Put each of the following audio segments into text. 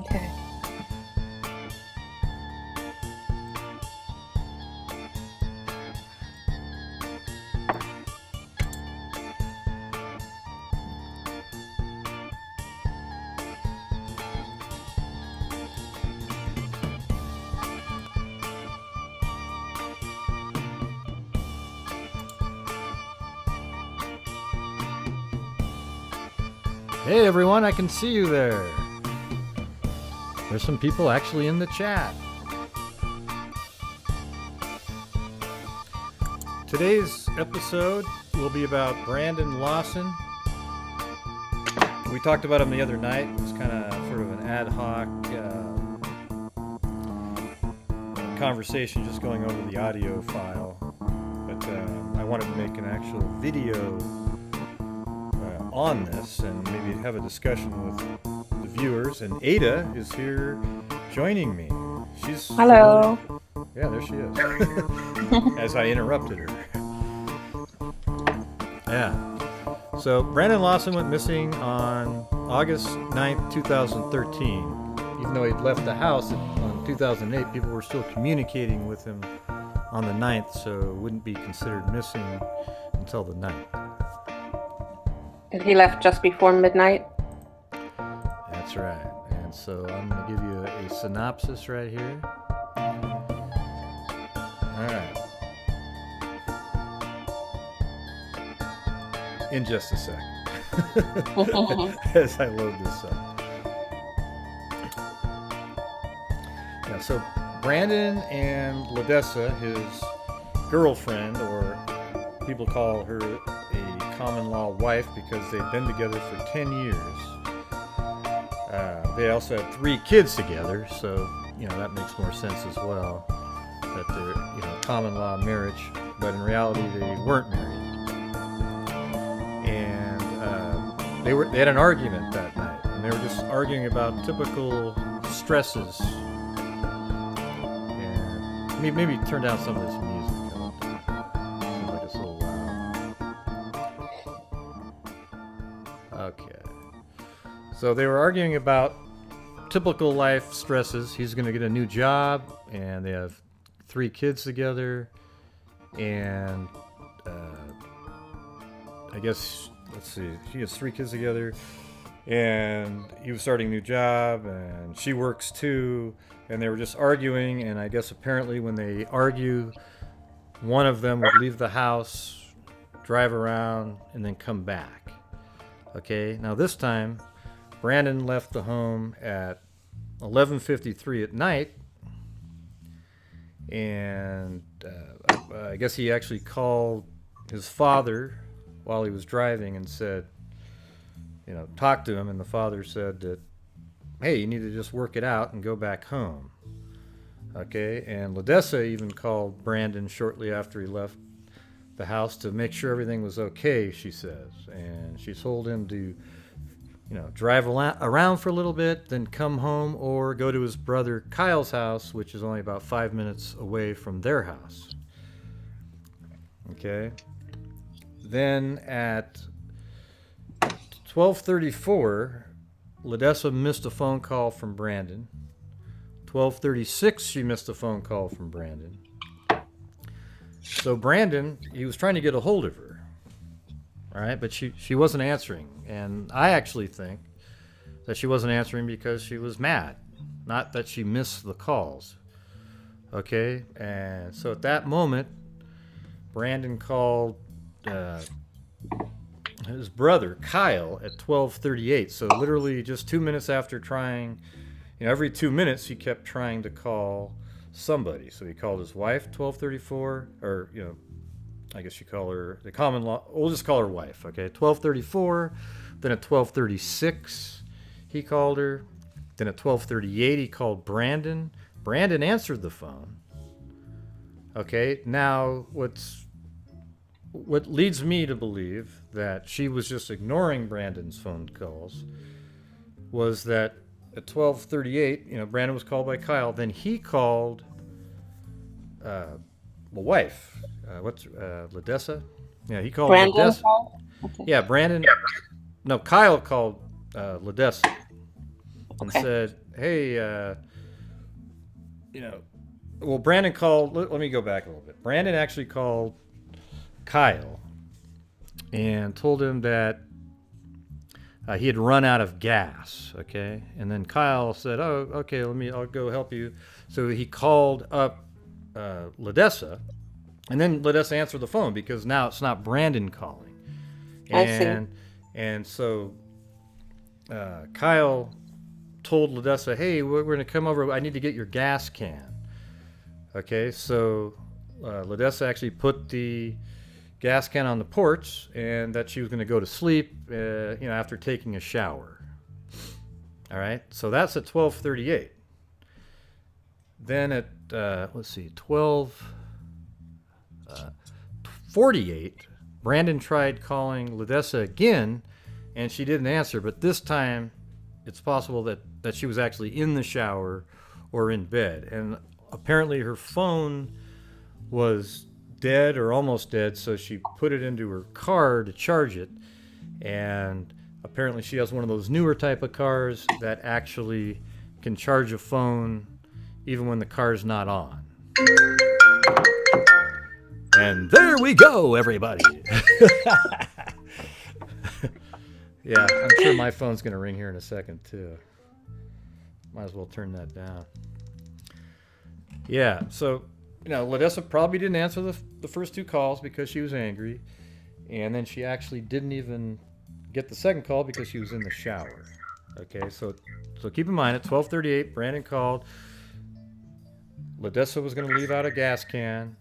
Okay. Hey everyone, I can see you there. There's some people actually in the chat. Today's episode will be about Brandon Lawson. We talked about him the other night. It was kind of sort of an ad hoc conversation just going over the audio file. But I wanted to make an actual video on this and maybe have a discussion with the viewers. And Ada is here joining me. She's Hello. Yeah, there she is. As I interrupted her. Yeah. So Brandon Lawson went missing on August 9th, 2013. Even though he'd left the house on 2008, people were still communicating with him on the 9th, so it wouldn't be considered missing until the 9th. And he left just before midnight? That's right. And so I'm going to give you a synopsis right here. All right. In just a second. As I load this up. Yeah, so Brandon and Ledessa, his girlfriend, or people call her a common law wife because they've been together for 10 years. They also had 3 kids together, so that makes more sense as well. That they're common law marriage, but in reality they weren't married. And they had an argument that night, and they were just arguing about typical stresses. And maybe turn down some of this music. Seems like it's a little loud. Okay. So they were arguing about typical life stresses. He's going to get a new job, and they have 3 kids together, and I guess, let's see, she has 3 kids together, and he was starting a new job, and she works too, and they were just arguing, and I guess apparently when they argue, one of them would leave the house, drive around, and then come back. Okay, now this time, Brandon left the home at 11:53 at night, and I guess he actually called his father while he was driving and said, talked to him, and the father said that, hey, you need to just work it out and go back home. Okay, and Ledessa even called Brandon shortly after he left the house to make sure everything was okay, she says, and she told him to drive around for a little bit, then come home or go to his brother Kyle's house, which is only about 5 minutes away from their house. Okay. Then at 12:34, Ledessa missed a phone call from Brandon. 12:36, she missed a phone call from Brandon. So Brandon, he was trying to get a hold of her. All right, but she wasn't answering. And I actually think that she wasn't answering because she was mad, not that she missed the calls. Okay, and so at that moment, Brandon called his brother, Kyle, at 12:38. So literally just 2 minutes after trying, every 2 minutes he kept trying to call somebody. So he called his wife, 12:34, or, I guess you call her the common law. We'll just call her wife, okay? 12:34. Then at 12:36, he called her. Then at 12:38, he called Brandon. Brandon answered the phone. Okay, now what leads me to believe that she was just ignoring Brandon's phone calls was that at 12:38, Brandon was called by Kyle. Then he called the wife. What's Ledessa? Yeah, he called Brandon Ledessa. called? Okay. Yeah, Brandon. No, Kyle called Ledessa. and said, hey, well, Brandon called. Let me go back a little bit. Brandon actually called Kyle and told him that he had run out of gas. Okay, and then Kyle said, "Oh, okay, I'll go help you." So he called up Ledessa, and then Ledessa answered the phone because now it's not Brandon calling. I see. And so Kyle told Ledessa, "Hey, we're going to come over. I need to get your gas can." Okay, so Ledessa actually put the gas can on the porch, and that she was going to go to sleep, after taking a shower. All right, so that's at 12:38. Then at 12:48, Brandon tried calling Ledessa again, and she didn't answer. But this time, it's possible that she was actually in the shower or in bed, and apparently her phone was dead or almost dead, so she put it into her car to charge it. And apparently she has one of those newer type of cars that actually can charge a phone even when the car's not on. And there we go, everybody. Yeah, I'm sure my phone's going to ring here in a second too. Might as well turn that down. Yeah, so, Ledessa probably didn't answer the first two calls because she was angry. And then she actually didn't even get the second call because she was in the shower. Okay, so keep in mind, at 12:38, Brandon called. Ledessa was going to leave out a gas can.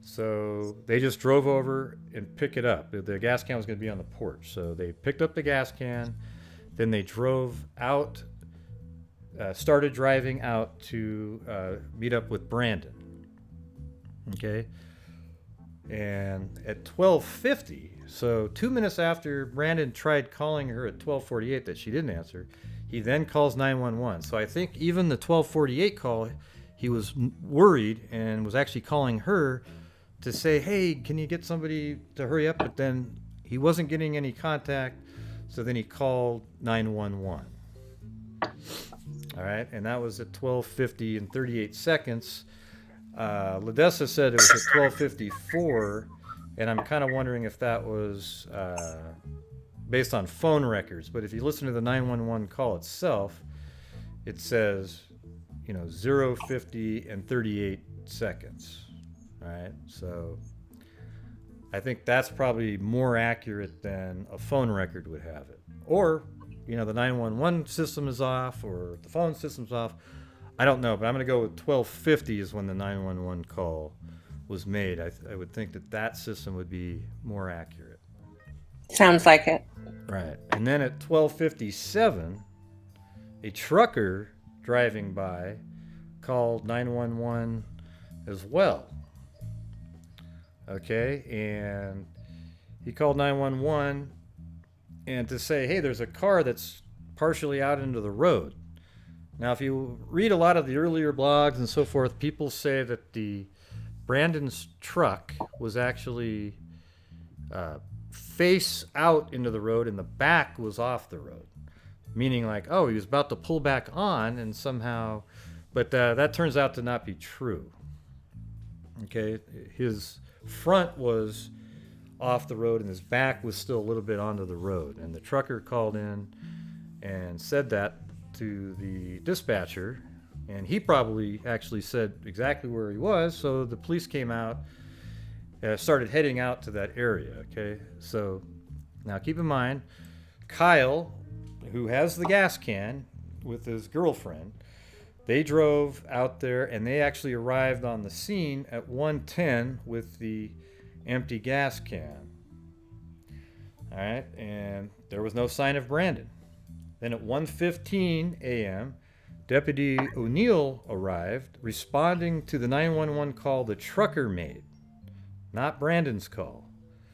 So they just drove over and pick it up. The gas can was going to be on the porch. So they picked up the gas can. Then they drove out, started driving out to meet up with Brandon. Okay. And at 12:50, so 2 minutes after Brandon tried calling her at 12:48 that she didn't answer, he then calls 911. So I think even the 12:48 call, he was worried and was actually calling her to say, hey, can you get somebody to hurry up? But then he wasn't getting any contact, so then he called 911. All right, and that was at 12:50 and 38 seconds. Ledessa said it was at 12:54, and I'm kind of wondering if that was based on phone records. But if you listen to the 911 call itself, it says, 0:50 and 38 seconds. All right, so I think that's probably more accurate than a phone record would have it. Or, the 911 system is off or the phone system's off. I don't know, but I'm going to go with 12:50 is when the 911 call was made. I would think that system would be more accurate. Sounds like it. Right. And then at 12:57, a trucker driving by called 911 as well. Okay, and he called 911 and to say, hey, there's a car that's partially out into the road. Now, if you read a lot of the earlier blogs and so forth, people say that Brandon's truck was actually face out into the road and the back was off the road. Meaning like, he was about to pull back on and somehow, but that turns out to not be true. Okay, his front was off the road and his back was still a little bit onto the road. And the trucker called in and said that to the dispatcher, and he probably actually said exactly where he was, so the police came out, started heading out to that area. Okay, so now keep in mind, Kyle, who has the gas can with his girlfriend, they drove out there and they actually arrived on the scene at 1:10 with the empty gas can. All right, and there was no sign of Brandon. Then at 1:15 a.m., Deputy O'Neill arrived, responding to the 911 call the trucker made, not Brandon's call.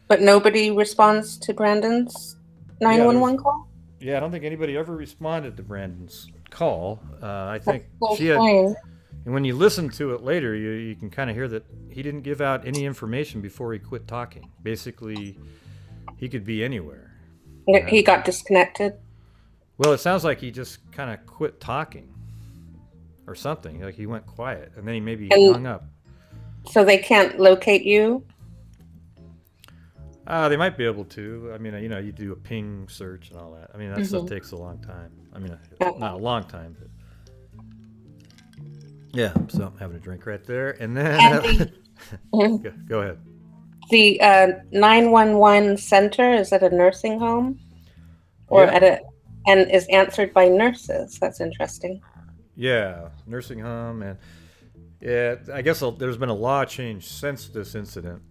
But nobody responds to Brandon's 911 call? Yeah, I don't think anybody ever responded to Brandon's call. I think That's she had, and when you listen to it later, you can kind of hear that he didn't give out any information before he quit talking. Basically, he could be anywhere. He got disconnected? Well, it sounds like he just kind of quit talking or something. Like he went quiet, and then he maybe hung up. So they can't locate you? They might be able to. I mean, you do a ping search and all that. I mean, that stuff takes a long time. I mean, not a long time, but yeah. So I'm having a drink right there, and then go ahead. The 911 center, is at a nursing home, or and is answered by nurses. That's interesting. Yeah, nursing home, and yeah, I guess there's been a law change since this incident,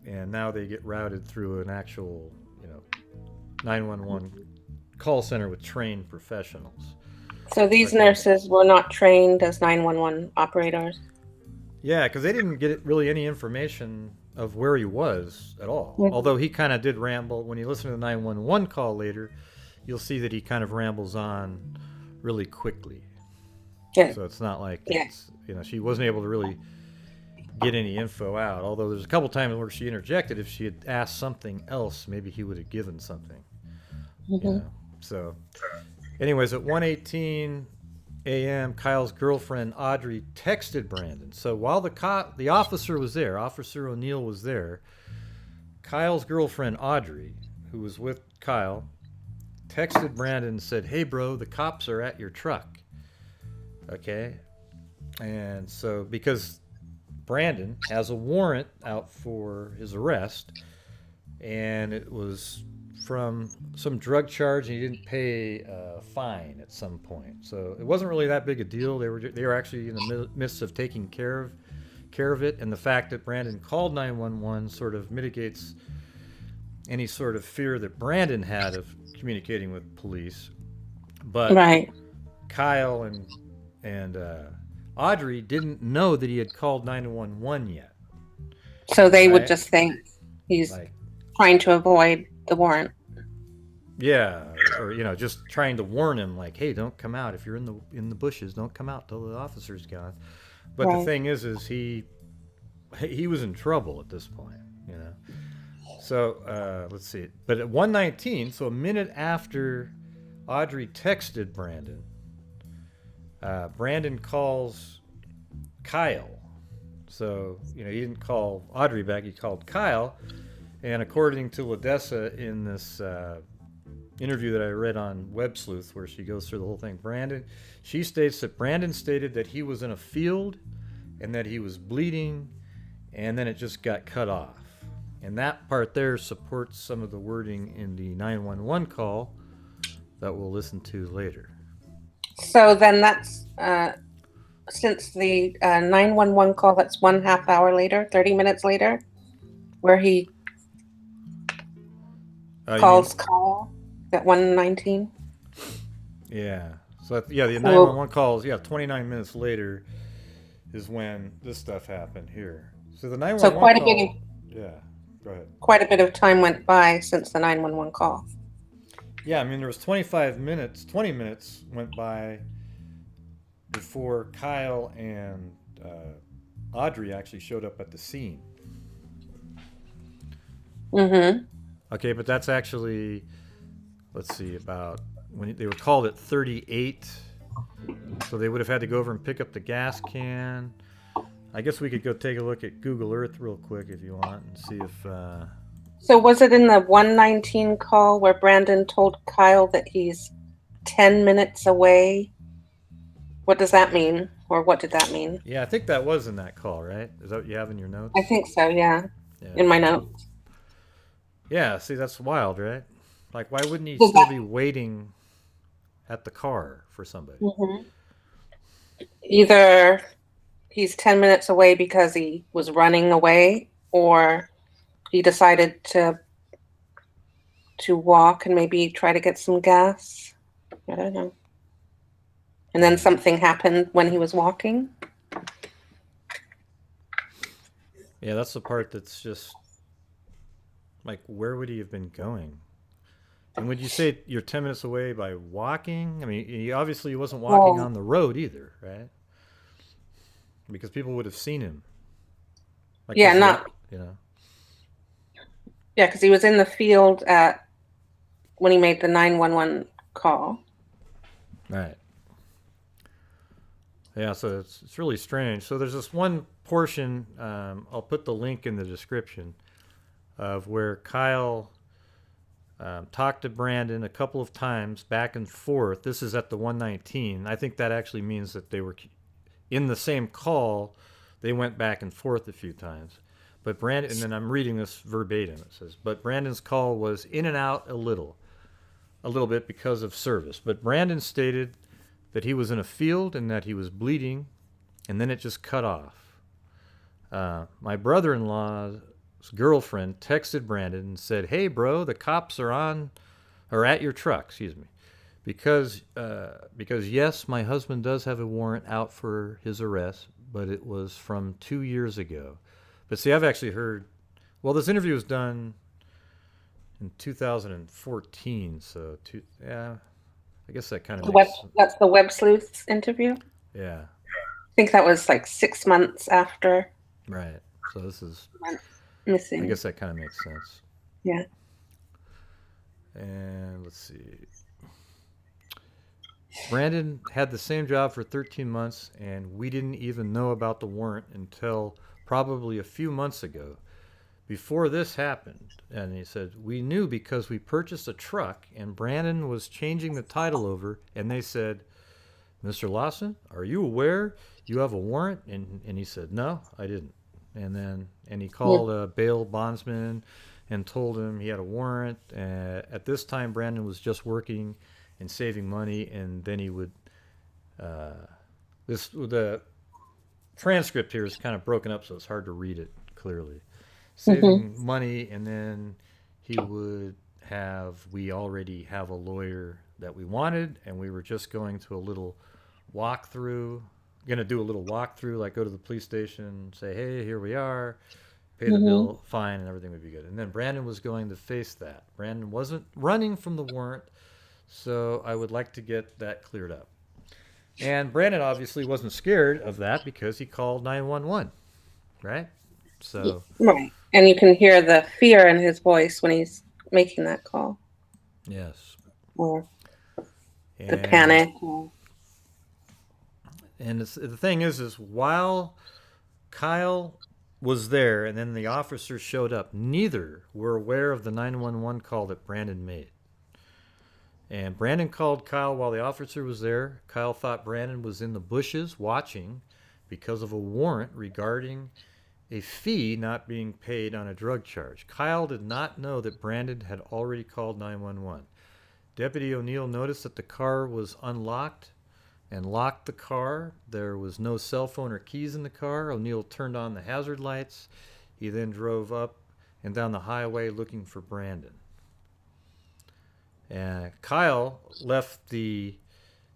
and now they get routed through an actual, 911 call center with trained professionals. So these nurses were not trained as 911 operators? Yeah, because they didn't get really any information of where he was at all. Mm-hmm. Although he kind of did ramble. When you listen to the 911 call later, you'll see that he kind of rambles on really quickly. Yeah. So it's not like she wasn't able to really get any info out. Although there's a couple times where she interjected. If she had asked something else, maybe he would have given something. Mm-hmm. So, anyways, at 1:18 a.m., Kyle's girlfriend Audrey texted Brandon. So while the officer was there, Officer O'Neill was there, Kyle's girlfriend Audrey, who was with Kyle, texted Brandon and said, "Hey, bro, the cops are at your truck." Okay? And so because Brandon has a warrant out for his arrest, and it was from some drug charge, and he didn't pay a fine at some point. So it wasn't really that big a deal. They were actually in the midst of taking care of it, and the fact that Brandon called 911 sort of mitigates any sort of fear that Brandon had of communicating with police. But Kyle and Audrey didn't know that he had called 911 yet. So they would just think he's trying to avoid the warrant. Yeah, or just trying to warn him, like, hey, don't come out if you're in the bushes. Don't come out till the officer's gone. But the thing is he was in trouble at this point, So let's see. But at 1:19, so a minute after Audrey texted Brandon, Brandon calls Kyle. So he didn't call Audrey back; he called Kyle. And according to Ladessa in this interview that I read on Web Sleuth, where she goes through the whole thing, she states that Brandon stated that he was in a field and that he was bleeding, and then it just got cut off. And that part there supports some of the wording in the 911 call that we'll listen to later. So then that's, since the 911 call, that's 1/2 hour later, 30 minutes later, where he calls Kyle at 1:19. Yeah. So the 911 calls. 29 minutes later is when this stuff happened here. So the 911 so quite call, a bit of, go ahead. Quite a bit of time went by since the 911 call. Yeah, I mean there was 20 minutes went by before Kyle and Audrey actually showed up at the scene. Mm-hmm. Okay, but that's actually, let's see, about when they were called at 38. So they would have had to go over and pick up the gas can. I guess we could go take a look at Google Earth real quick if you want and see if... So was it in the 1:19 call where Brandon told Kyle that he's 10 minutes away? What does that mean? Or what did that mean? Yeah, I think that was in that call, right? Is that what you have in your notes? I think so, yeah. In my notes. Yeah, see, that's wild, right? Like, why wouldn't he still be waiting at the car for somebody? Mm-hmm. Either he's 10 minutes away because he was running away, or he decided to walk and maybe try to get some gas. I don't know. And then something happened when he was walking. Yeah, that's the part that's just... Like, where would he have been going? And would you say you're 10 minutes away by walking? I mean, he obviously wasn't walking on the road either, right? Because people would have seen him. Like, Yeah, because he was in the field when he made the 911 call. Right. Yeah, so it's really strange. So there's this one portion, I'll put the link in the description, of where Kyle talked to Brandon a couple of times back and forth. This is at the 119. I think that actually means that they were in the same call. They went back and forth a few times. But Brandon, and then I'm reading this verbatim. It says, but Brandon's call was in and out a little bit because of service. But Brandon stated that he was in a field and that he was bleeding, and then it just cut off. My brother-in-law's girlfriend texted Brandon and said, "Hey, bro, the cops are at your truck." Excuse me, because yes, my husband does have a warrant out for his arrest, but it was from 2 years ago. But see, I've actually heard. Well, this interview was done in 2014, so yeah, I guess that kind of that's the Web Sleuths interview. Yeah. I think that was like 6 months after. Right. So this is missing. I guess that kind of makes sense. Yeah. And let's see. Brandon had the same job for 13 months, and we didn't even know about the warrant until probably a few months ago. Before this happened, and he said, we knew because we purchased a truck, and Brandon was changing the title over, and they said, Mr. Lawson, are you aware you have a warrant? And he said, no, I didn't. And he called a bail bondsman and told him he had a warrant. At this time, Brandon was just working and saving money, and then he would the transcript here is kind of broken up, so it's hard to read it clearly. Saving money, and then he would we already have a lawyer that we wanted, and we were just going to a little walkthrough, like go to the police station, say, hey, here we are, pay the bill, fine, and everything would be good. And then Brandon was going to face that. Brandon wasn't running from the warrant, so I would like to get that cleared up. And Brandon obviously wasn't scared of that because he called 911, right? So right. And you can hear the fear in his voice when he's making that call. Yes. Or the panic. And the thing is while Kyle was there and then the officers showed up, neither were aware of the 911 call that Brandon made. And Brandon called Kyle while the officer was there. Kyle thought Brandon was in the bushes watching because of a warrant regarding a fee not being paid on a drug charge. Kyle did not know that Brandon had already called 911. Deputy O'Neill noticed that the car was unlocked and locked the car. There was no cell phone or keys in the car. O'Neill turned on the hazard lights. He then drove up and down the highway looking for Brandon. Kyle left the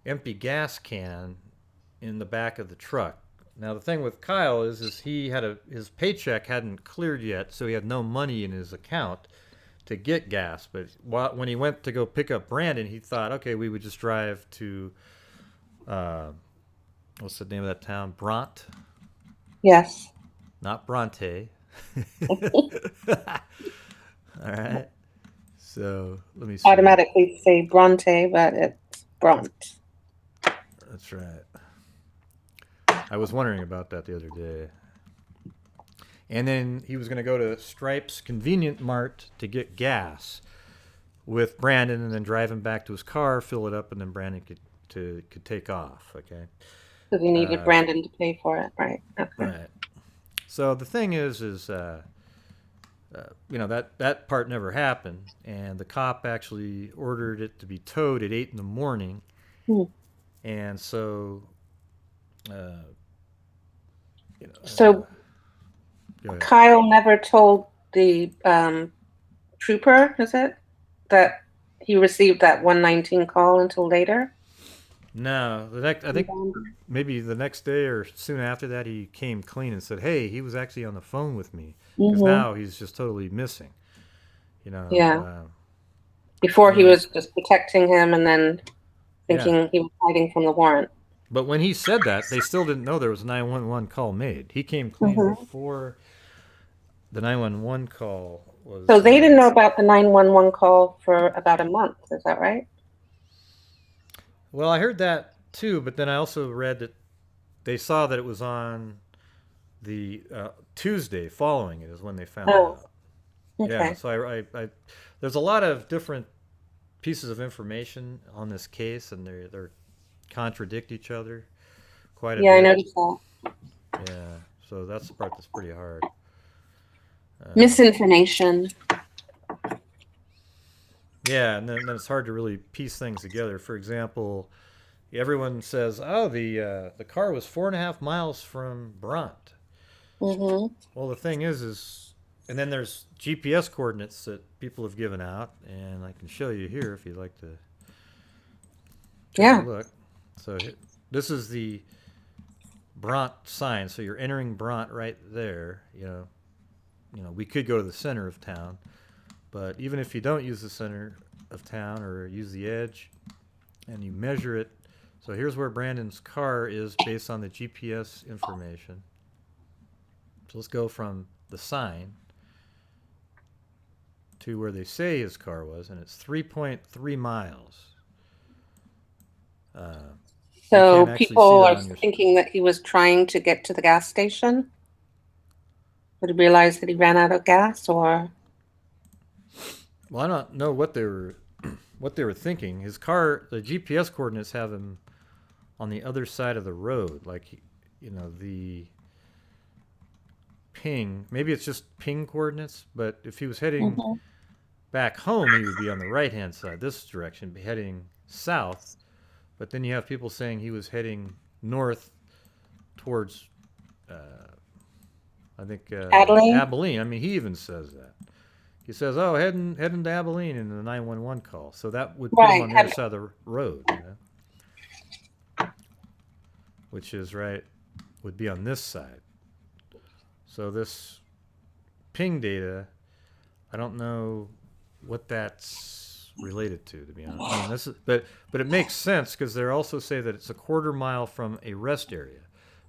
empty gas can in the back of the truck. Now the thing with Kyle is he had his paycheck hadn't cleared yet, so he had no money in his account to get gas. But when he went to go pick up Brandon, he thought, okay, we would just drive to what's the name of that town? Brant? Yes. Not Bronte. All right. So let me see. Automatically say Bronte, but it's Bront. That's right. I was wondering about that the other day. And then he was going to go to Stripes Convenient Mart to get gas with Brandon, and then drive him back to his car, fill it up, and then Brandon could take off. Okay. Because he needed Brandon to pay for it, right? Okay. Right. So the thing is that part never happened, and the cop actually ordered it to be towed at 8 a.m. And so. Kyle never told the trooper, is it, that he received that 119 call until later? No, I think maybe the next day or soon after that, he came clean and said, "Hey, he was actually on the phone with me," because now he's just totally missing. Yeah. Before he was just protecting him, and then thinking he was hiding from the warrant. But when he said that, they still didn't know there was a 911 call made. He came clean before the 911 call was. So they didn't know about the 911 call for about a month. Is that right? Well, I heard that too, but then I also read that they saw that it was on the Tuesday following it is when they found Oh, out. Yeah, okay. so I there's a lot of different pieces of information on this case, and they're contradict each other quite a Yeah, I bit. noticed that. Yeah, so that's the part that's pretty hard. Um, Misinformation. yeah, and then it's hard to really piece things together. For example, everyone says, "Oh, the car was 4.5 miles from Brunt." Mm-hmm. Well, the thing is, and then there's GPS coordinates that people have given out, and I can show you here if you'd like to take a Yeah. look. So this is the Brunt sign. So you're entering Brunt right there. We could go to the center of town, but even if you don't use the center of town or use the edge, and you measure it, so here's where Brandon's car is based on the GPS information. So let's go from the sign to where they say his car was, and it's 3.3 miles. You So can't actually see people that are on your. thinking that he was trying to get to the gas station. Did he realize that he ran out of gas, or? Well, I don't know what they were thinking. His car, the GPS coordinates have him on the other side of the road, like the ping. Maybe it's just ping coordinates, but if he was heading Mhm. back home, he would be on the right hand side, this direction, be heading south. But then you have people saying he was heading north towards, I think, Adeline? Abilene. I mean, he even says that. He says, "Oh, heading to Abilene" in the 911 call. So that would put him Right. on the other side of the road, which is right, would be on this side. So this ping data, I don't know what that's related to be honest. I mean, but it makes sense because they also say that it's a 1/4 mile from a rest area.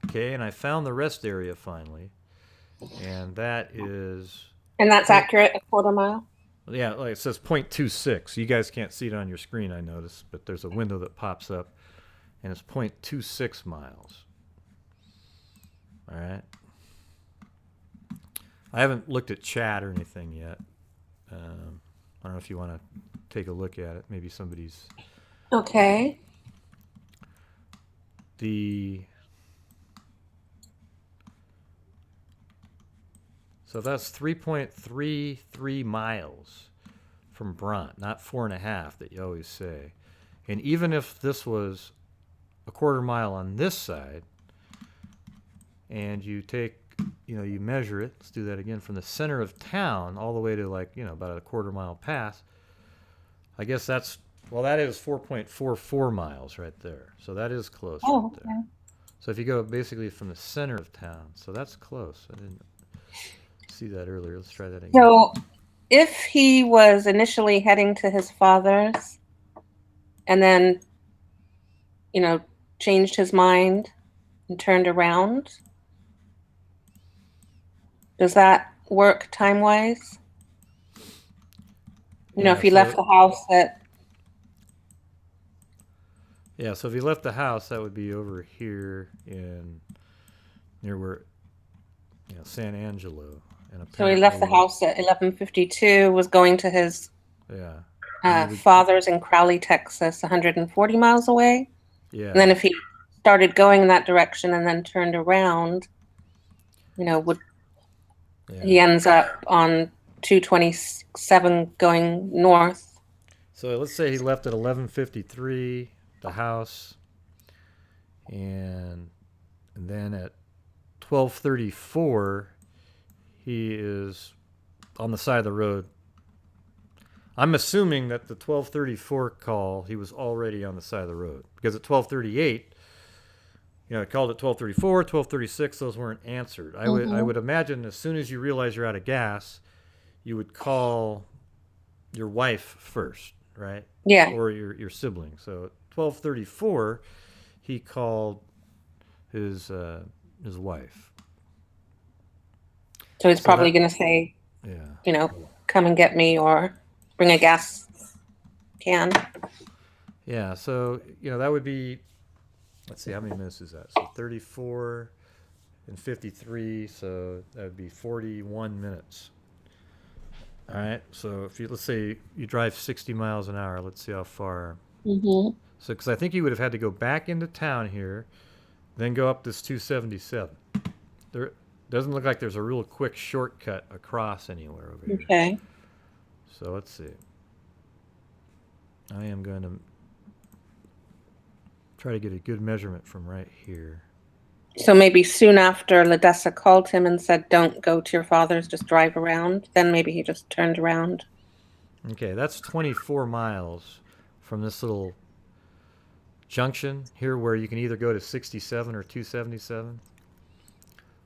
Okay, and I found the rest area finally, and that is And that's point. accurate, a 1/4 mile? Yeah, like it says 0.26. You guys can't see it on your screen, I noticed, but there's a window that pops up, and it's 0.26 miles. All right. I haven't looked at chat or anything yet. I don't know if you want to take a look at it. Maybe somebody's Okay. the. So that's 3.33 miles from Brunt, not 4.5 that you always say. And even if this was a 1/4 mile on this side, and you take, you measure it, let's do that again, from the center of town all the way to about a 1/4 mile past, I guess that is 4.44 miles right there. So that is close right Oh, there. okay. So if you go basically from the center of town, so that's close. I didn't see that earlier. Let's try that again. So if he was initially heading to his father's and then, you know, changed his mind and turned around, does that work time-wise? Yeah, If he left the house at, so if he left the house, that would be over here in near where San Angelo, and so he left the apparently, house at 11:52, was going to his yeah, and he would, father's in Crowley, Texas, 140 miles away. yeah, And then if he started going in that direction and then turned around, would he yeah. ends up on 227 going north. So let's say he left at 11:53, the house, and then at 12:34, he is on the side of the road. I'm assuming that the 12:34 call, he was already on the side of the road because at 12:38, it called at 12:34, 12:36. Those weren't answered. I would imagine as soon as you realize you're out of gas, you would call your wife first, right? Yeah. Or your sibling. So at 12:34, he called his wife. So he's So probably going to say, yeah. come and get me or bring a gas can. Yeah, so, that would be, let's see, how many minutes is that? So 34 and 53, so that would be 41 minutes. All right, so let's say you drive 60 miles an hour, let's see how far. Mm-hmm. So, because I think you would have had to go back into town here, then go up this 277. There doesn't look like there's a real quick shortcut across anywhere over here. Okay. So let's see. I am going to try to get a good measurement from right here. So maybe soon after Ledessa called him and said, "Don't go to your father's, just drive around." Then maybe he just turned around. Okay, that's 24 miles from this little junction here where you can either go to 67 or 277.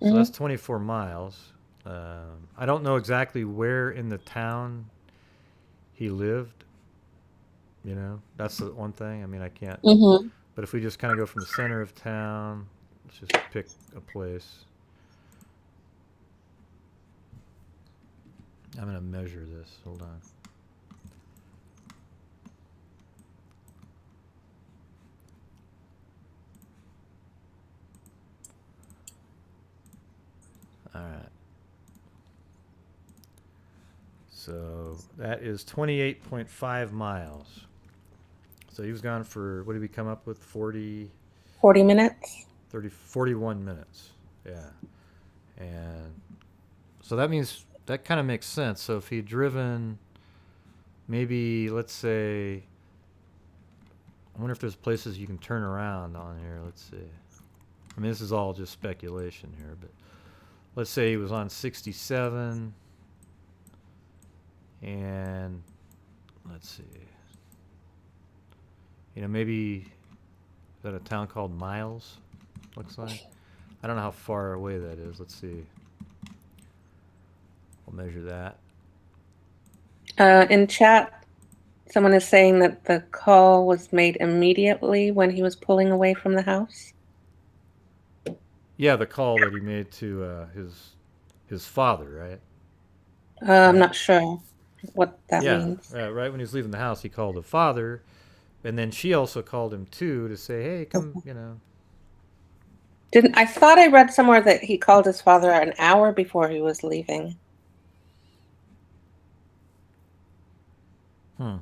So that's 24 miles. I don't know exactly where in the town he lived. That's the one thing. I mean, I can't. Mm-hmm. But if we just kind of go from the center of town, let's just pick a place. I'm going to measure this. Hold on. All right. So that is 28.5 miles. So he was gone for, what did we come up with? 40 minutes? 41 minutes. Yeah. And so that means, that kind of makes sense. So if he'd driven maybe, let's say, I wonder if there's places you can turn around on here. Let's see. I mean, this is all just speculation here, but let's say he was on 67 and let's see. Maybe is that a town called Miles? Looks like. I don't know how far away that is. Let's see. We'll measure that. In chat, someone is saying that the call was made immediately when he was pulling away from the house. Yeah, the call that he made to his father, right? I'm not sure what that means. Yeah, right when he was leaving the house, he called the father, and then she also called him too to say, "Hey, come," I thought I read somewhere that he called his father an hour before he was leaving. Oh,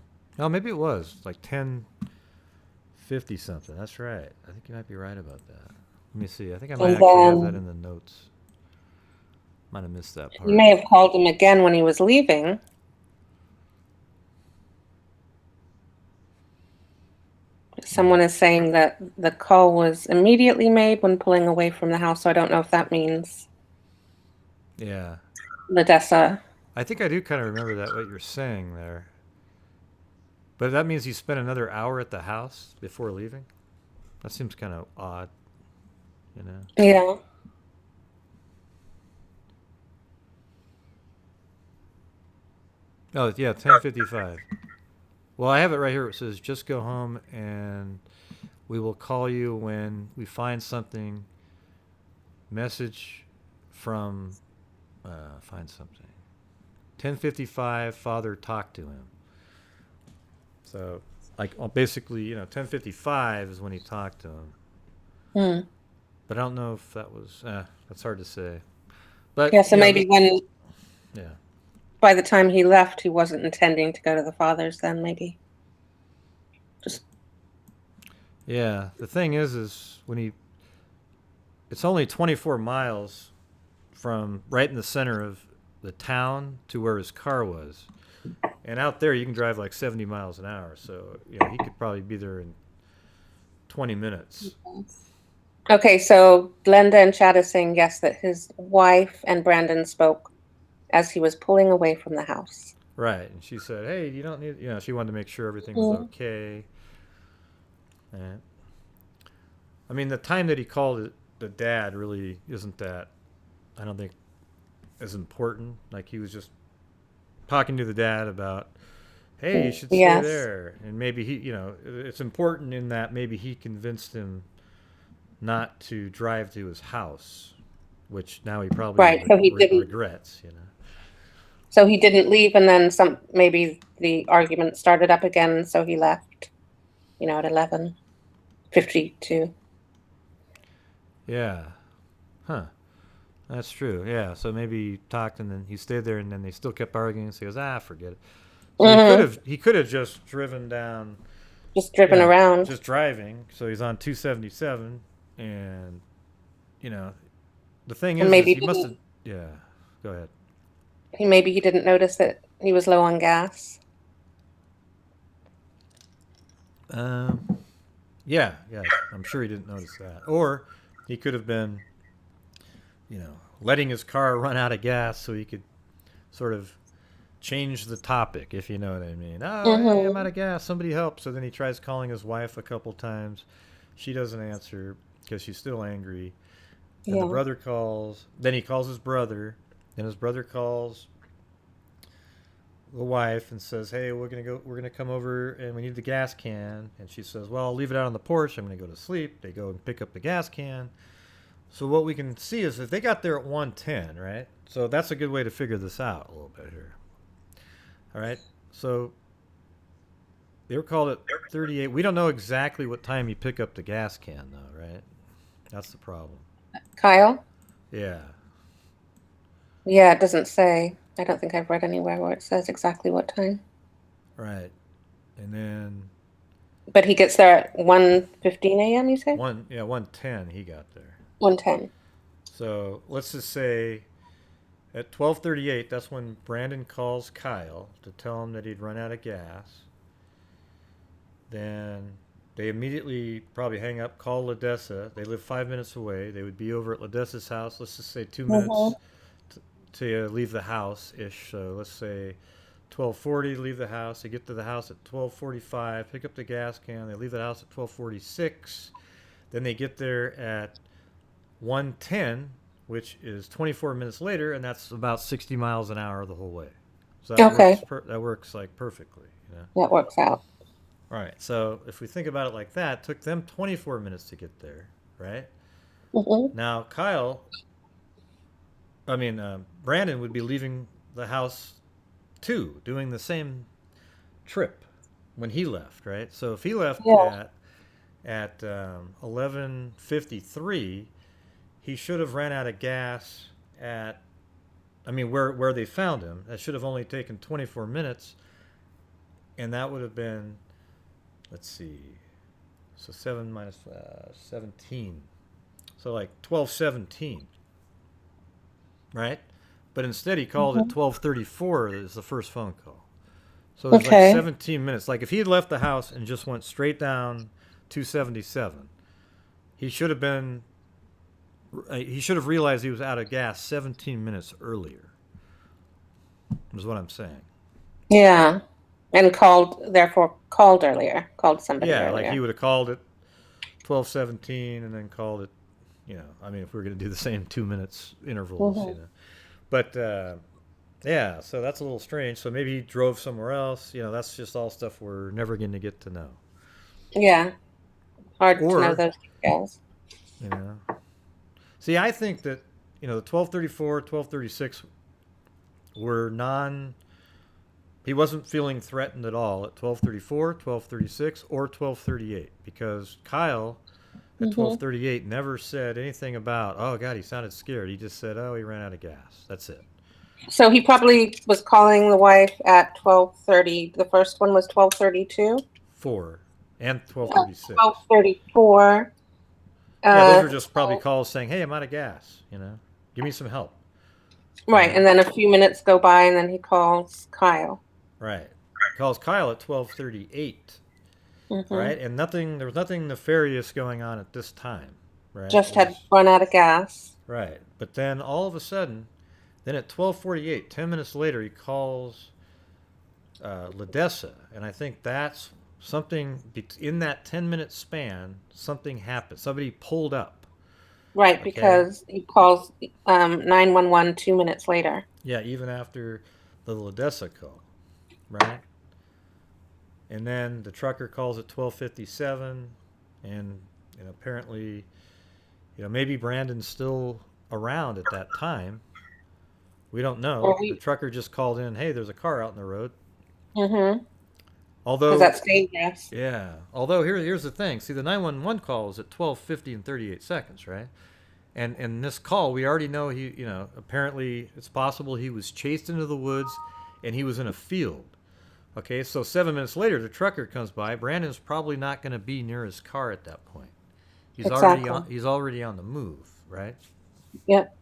maybe it was like 10:50 something. That's right. I think you might be right about that. Let me see. I think I might actually have that in the notes. Might have missed that part. You may have called him again when he was leaving. Someone is saying that the call was immediately made when pulling away from the house, so I don't know if that means. Yeah. Ledessa. I think I do kind of remember that, what you're saying there. But that means you spent another hour at the house before leaving? That seems kind of odd, Yeah. Oh, yeah, 10:55. Well, I have it right here. It says, "Just go home and we will call you when we find something. Message from, find something. 10:55, father talked to him." So, basically, 10:55 is when he talked to him. But I don't know if that was, that's hard to say. But yeah, so maybe yeah. By the time he left, he wasn't intending to go to the father's then, maybe. Yeah, the thing is when it's only 24 miles from right in the center of the town to where his car was. And out there, you can drive like 70 miles an hour. So, he could probably be there in 20 minutes. Okay, so Glenda in chat is saying yes, that his wife and Brandon spoke as he was pulling away from the house. Right, and she said, "Hey, you don't need," she wanted to make sure everything was okay. And, I mean, the time that he called the dad really isn't that, I don't think, as important. Like, he was just talking to the dad about, "Hey, you should stay there." And maybe it's important in that maybe he convinced him not to drive to his house, which now he probably regrets, So he didn't leave, and then maybe the argument started up again, so he left. at 11:52. Yeah. Huh. That's true. Yeah. So maybe he talked and then he stayed there and then they still kept arguing. So he goes, forget it. So he could have just driven down, Just driven around. just driving. So he's on 277, and the thing And is maybe he must have. Yeah. Go ahead. maybe he didn't notice that he was low on gas. Yeah. I'm sure he didn't notice that, or he could have been, letting his car run out of gas so he could sort of change the topic, if you know what I mean. Oh, hey, I'm out of gas. Somebody help. So then he tries calling his wife a couple times. She doesn't answer because she's still angry. And the brother calls. Then he calls his brother. And his brother calls the wife and says, "Hey, we're gonna come over and we need the gas can." And she says, "Well, I'll leave it out on the porch. I'm gonna go to sleep." They go and pick up the gas can. So what we can see is that they got there at 1:10, right? So that's a good way to figure this out a little bit here. All right, so they were called at 38. We don't know exactly what time you pick up the gas can, though, right? That's the problem. Kyle? Yeah. Yeah, it doesn't say. I don't think I've read anywhere where it says exactly what time. Right. And then But he gets there at 1:15 a.m., you say? 1:10 he got there. 1:10. So let's just say at 12:38, that's when Brandon calls Kyle to tell him that he'd run out of gas. Then they immediately probably hang up, call Ledessa. They live 5 minutes away. They would be over at Ledessa's house. Let's just say 2 minutes to leave the house ish. So let's say 12:40 to leave the house. They get to the house at 12:45, pick up the gas can. They leave the house at 12:46. Then they get there at 1:10, which is 24 minutes later, and that's about 60 miles an hour the whole way. So that works like perfectly. That works out. All right. So if we think about it like that, it took them 24 minutes to get there, right? Now Brandon would be leaving the house too, doing the same trip when he left, right? So if he left at 11:53, he should have ran out of gas where they found him. That should have only taken 24 minutes, and that would have been, let's see, so 7 minus 17, so like 12:17, right? But instead he called at 12:34 as the first phone call. So it was like 17 minutes. Like if he had left the house and just went straight down 277, he should have realized he was out of gas 17 minutes earlier, is what I'm saying. Yeah. And therefore called earlier. Called somebody earlier. Yeah, like he would have called it 12:17 and then called it, if we were going to do the same 2 minutes intervals, But, so that's a little strange. So maybe he drove somewhere else. That's just all stuff we're never going to get to know. Yeah. Hard to know those details. See, I think that, the 12:34, 12:36 were he wasn't feeling threatened at all at 12:34, 12:36, or 12:38 because Kyle at 12:38 never said anything about, oh, God, he sounded scared. He just said, oh, he ran out of gas. That's it. So he probably was calling the wife at 12:30. The first one was 12:32? 4 and 12:36. 12:34. Those were just probably calls saying, hey, I'm out of gas. Give me some help. Right, and then a few minutes go by, and then he calls Kyle. Right. He calls Kyle at 12:38. Right, and there was nothing nefarious going on at this time, right? Just had run out of gas. Right, but then all of a sudden, then at 12:48, 10 minutes later, he calls Ledessa, and I think that's something in that 10-minute span. Something happened. Somebody pulled up. Right, because he calls 911 2 minutes later. Yeah, even after the Ledessa call, right? And then the trucker calls at 12:57, and apparently, maybe Brandon's still around at that time. We don't know. The trucker just called in, hey, there's a car out in the road. because Although, that's dangerous. yeah. Although here's the thing. See, the 911 call is at 12:50 and 38 seconds, right? And in this call, we already know apparently it's possible he was chased into the woods and he was in a field. Okay, so 7 minutes later, the trucker comes by. Brandon's probably not going to be near his car at that point. Exactly. He's already on the move, right? Yep. Hmm.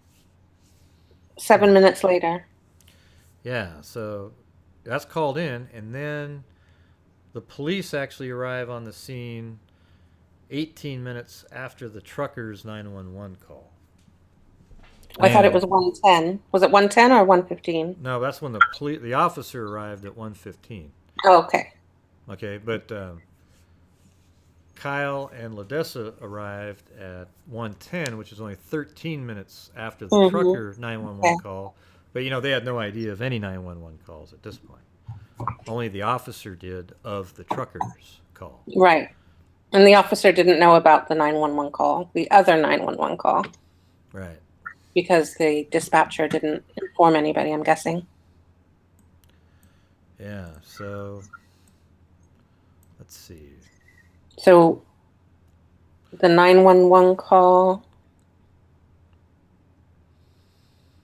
7 minutes later. Yeah, so that's called in, and then the police actually arrive on the scene 18 minutes after the trucker's 911 call. I thought it And was 110. Was it 110 or 115? no, that's when the officer arrived at 1:15. Oh, okay. Okay, but Kyle and Ladessa arrived at 1:10, which is only 13 minutes after the Mm-hmm. trucker 911 Okay. call. But they had no idea of any 911 calls at this point. Only the officer did of the trucker's call. Right. And the officer didn't know about the 911 call, the other 911 call, Right. because the dispatcher didn't inform anybody, I'm guessing. Yeah. So let's see. So the 911 call,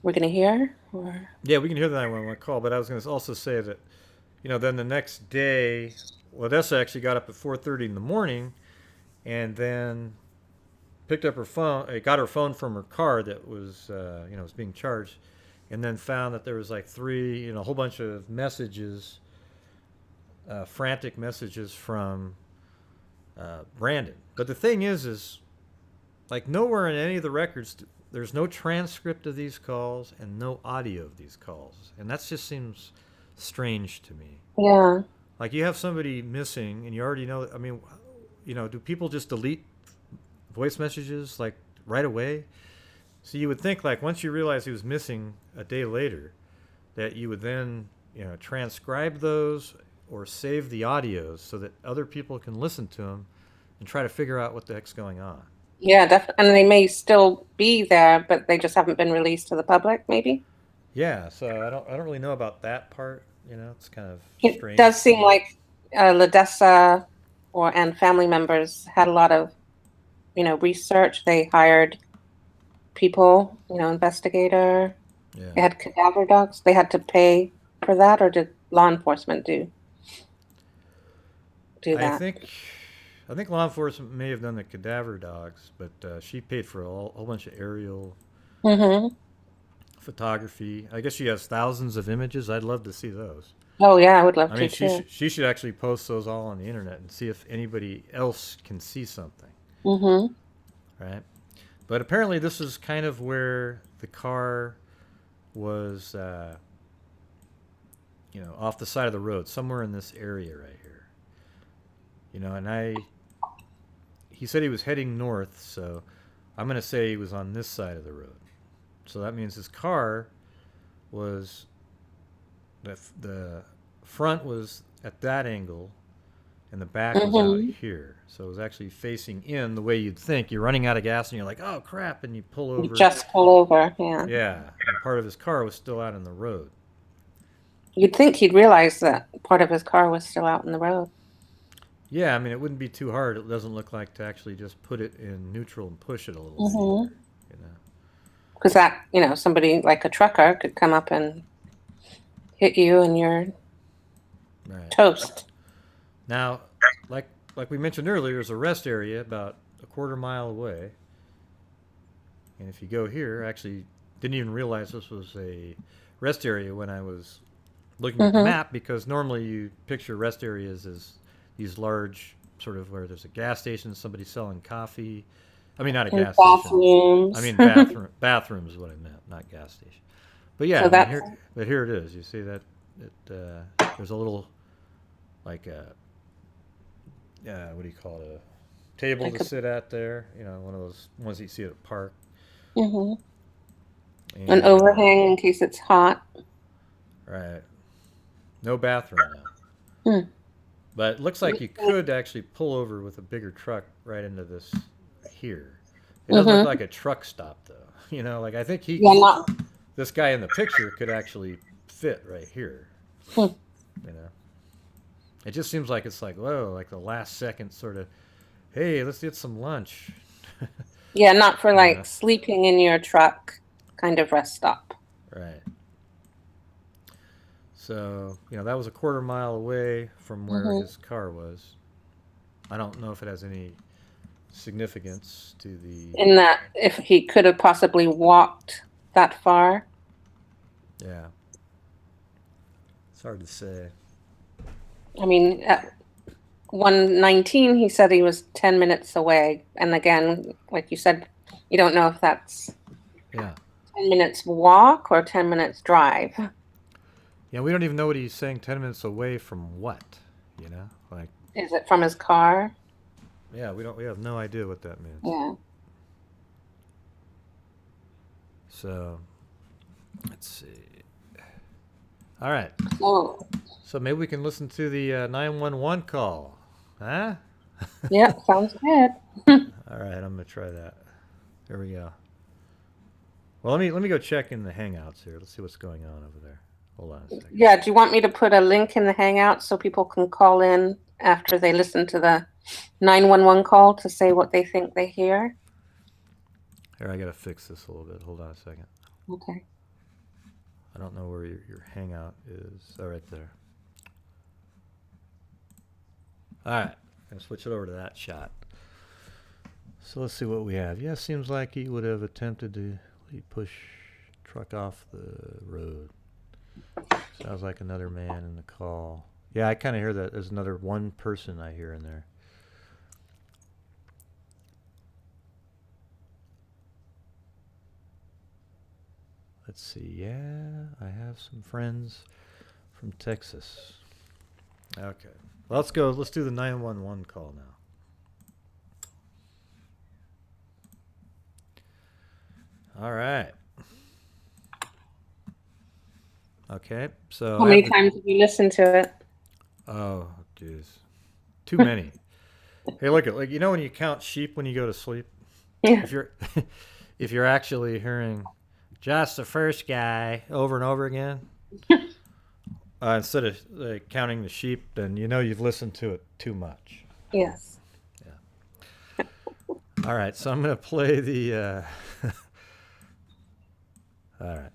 we're going to hear? Or... Yeah, we can hear the 911 call, but I was going to also say that, then the next day, Ladessa actually got up at 4:30 in the morning, and then picked up her phone, got her phone from her car that was being charged, and then found that there was like a whole bunch of messages, frantic messages from Brandon. But the thing is like nowhere in any of the records, there's no transcript of these calls and no audio of these calls, and that just seems strange to me. Yeah. Like you have somebody missing, and you already know. I mean, do people just delete voice messages like right away? So you would think like once you realize he was missing a day later, that you would then transcribe those or save the audios so that other people can listen to them and try to figure out what the heck's going on. Yeah, definitely. And they may still be there, but they just haven't been released to the public, maybe. Yeah, so I don't really know about that part. It's kind of It does strange to seem me. like Ladessa and family members had a lot of, research. They hired people, investigator. They Yeah, had cadaver dogs. They had to pay for that, or did law enforcement do I that? think I think law enforcement may have done the cadaver dogs, but she paid for a whole bunch of aerial Mm-hmm. photography. I guess she has thousands of images. I'd love to see those. Oh yeah, I would love I to mean, too. she should actually post those all on the internet and see if anybody else can see something, Mm-hmm. right? But apparently, this is kind of where the car was, off the side of the road, somewhere in this area right here. And he said he was heading north, so I'm gonna say he was on this side of the road. So that means his car was the front was at that angle and the back was out Mm-hmm. here. So it was actually facing in the way you'd think. You're running out of gas and you're like, oh crap, and you pull You over. just pull over. Yeah. Yeah, and part of his car was still out in the road. You'd think he'd realize that part of his car was still out in the road. Yeah, I mean, it wouldn't be too hard. It doesn't look like to actually just put it in neutral and push it a little bit Mm-hmm. either. You know. Because that, somebody like a trucker could come up and hit you and you're Right. toast. Now, like we mentioned earlier, there's a rest area about a quarter mile away. And if you go here, actually didn't even realize this was a rest area when I was looking at the Mm-hmm. map, because normally you picture rest areas as these large sort of where there's a gas station, somebody selling coffee. I mean, not a And gas station. I bathrooms. mean, bathrooms is what I meant, not gas station. But yeah, So I mean, that's here it is. You see that there's a little like a what do you call it? A table like to sit at there. One of those ones that you see at a park. hmm an And overhang in case it's hot. right, no bathroom now. Hmm. But it looks like you could actually pull over with a bigger truck right into this here. It doesn't look Mm-hmm. like a truck stop though. Like I think Yeah, not. this guy in the picture could actually fit right here. Hmm. You know. It just seems like it's like, whoa, like the last second sort of, hey, let's get some lunch. Yeah, not for like Yeah. sleeping in your truck kind of rest stop. Right. So, that was a quarter mile away from where his car was. I don't know if it has any significance to the. In that, if he could have possibly walked that far. Yeah. It's hard to say. I mean, at 1:19, he said he was 10 minutes away. And again, like you said, you don't know if that's 10 minutes walk or 10 minutes drive. Yeah, we don't even know what he's saying 10 minutes away from what, Like, is it from his car? Yeah, we have no idea what that means. Yeah. So, let's see. All right. Oh. So maybe we can listen to the 911 call, huh? Yeah, sounds good. All right, I'm gonna try that. Here we go. Well, let me go check in the Hangouts here. Let's see what's going on over there. Hold on a second. Yeah, do you want me to put a link in the Hangout so people can call in after they listen to the 911 call to say what they think they hear? Here, I gotta fix this a little bit. Hold on a second. Okay. I don't know where your Hangout is. Oh, right there. All right, I'm gonna switch it over to that shot. So let's see what we have. Yeah, seems like he would have attempted to push truck off the road. Sounds like another man in the call. Yeah, I kind of hear that. There's another one person I hear in there. Let's see. Yeah, I have some friends from Texas. Okay. Well, let's go. Let's do the 911 call now. All right. Okay. So how many times have you listened to it? Oh, jeez. Too many. Hey, look at when you count sheep when you go to sleep? Yeah. If you're actually hearing just the first guy over and over again, instead of counting the sheep, then you've listened to it too much. Yes. Yeah. All right, so I'm going to play the... All right.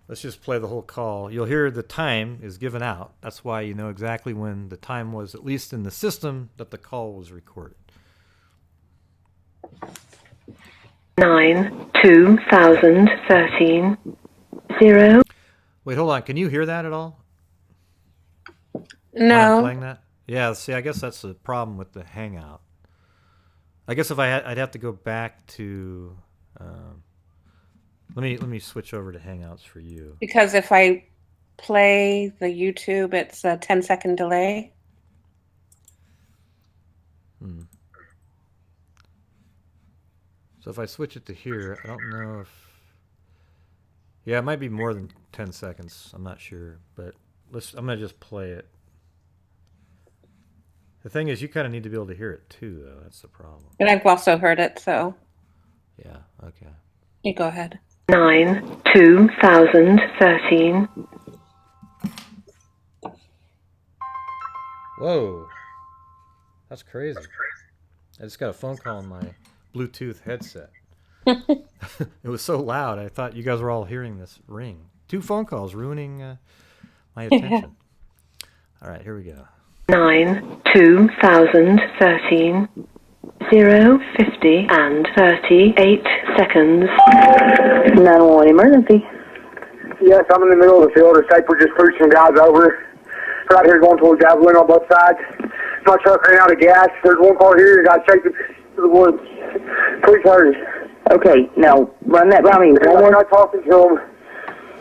Let's just play the whole call. You'll hear the time is given out. That's why you know exactly when the time was, at least in the system, that the call was recorded. 9/2013 0. Wait, hold on. Can you hear that at all? No. When I'm playing that? Yeah, see, I guess that's the problem with the Hangout. I guess if I'd have to go back to... Let me switch over to Hangouts for you. Because if I play the YouTube, it's a 10-second delay. So if I switch it to here, I don't know if... Yeah, it might be more than 10 seconds. I'm not sure, but I'm going to just play it. The thing is, you kind of need to be able to hear it too, though. That's the problem. But I've also heard it, so... Yeah, okay. You go ahead. 9/2013. Whoa. That's crazy. I just got a phone call on my Bluetooth headset. It was so loud, I thought you guys were all hearing this ring. 2 phone calls ruining my attention. All right, here we go. 9/2013. 0:50 and 38 seconds. 911 emergency. Yes, I'm in the middle of the field. The Shaper just pushed some guys over. Right here going towards Javelin on both sides. My truck ran out of gas. There's one car here. The guy's chasing to the woods. Please hurry. Okay, now run that by me. I'm not talking to him.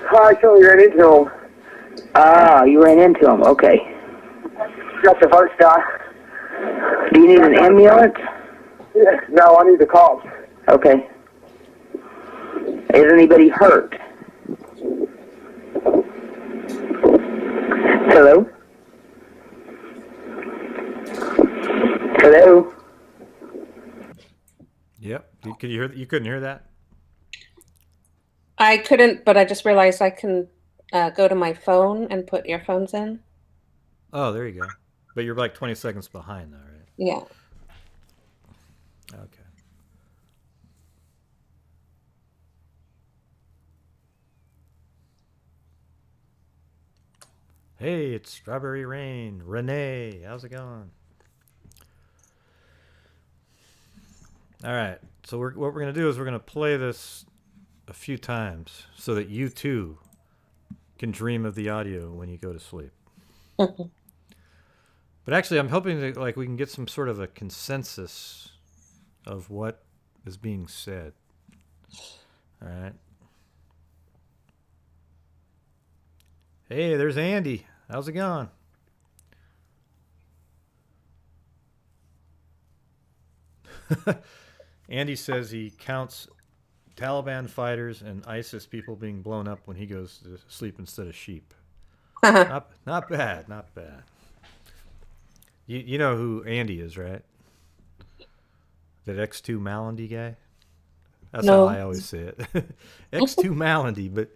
I actually ran into him. Ah, you ran into him. Okay. That's the first guy. Do you need an ambulance? Yeah, no, I need the cops. Okay. Is anybody hurt? Hello? Hello? Yep. Could you hear? You couldn't hear that? I couldn't, but I just realized I can go to my phone and put earphones in. Oh, there you go. But you're like 20 seconds behind, though, right? Yeah. Okay. Hey, it's Strawberry Rain. Renee, how's it going? All right. So what we're going to do is we're going to play this a few times so that you too can dream of the audio when you go to sleep. But actually, I'm hoping that we can get some sort of a consensus of what is being said. All right. Hey, there's Andy. How's it going? Andy says he counts Taliban fighters and ISIS people being blown up when he goes to sleep instead of sheep. Not bad, not bad. You know who Andy is, right? That X2 Malandy guy? That's No. how I always say it. X2 Malandy, but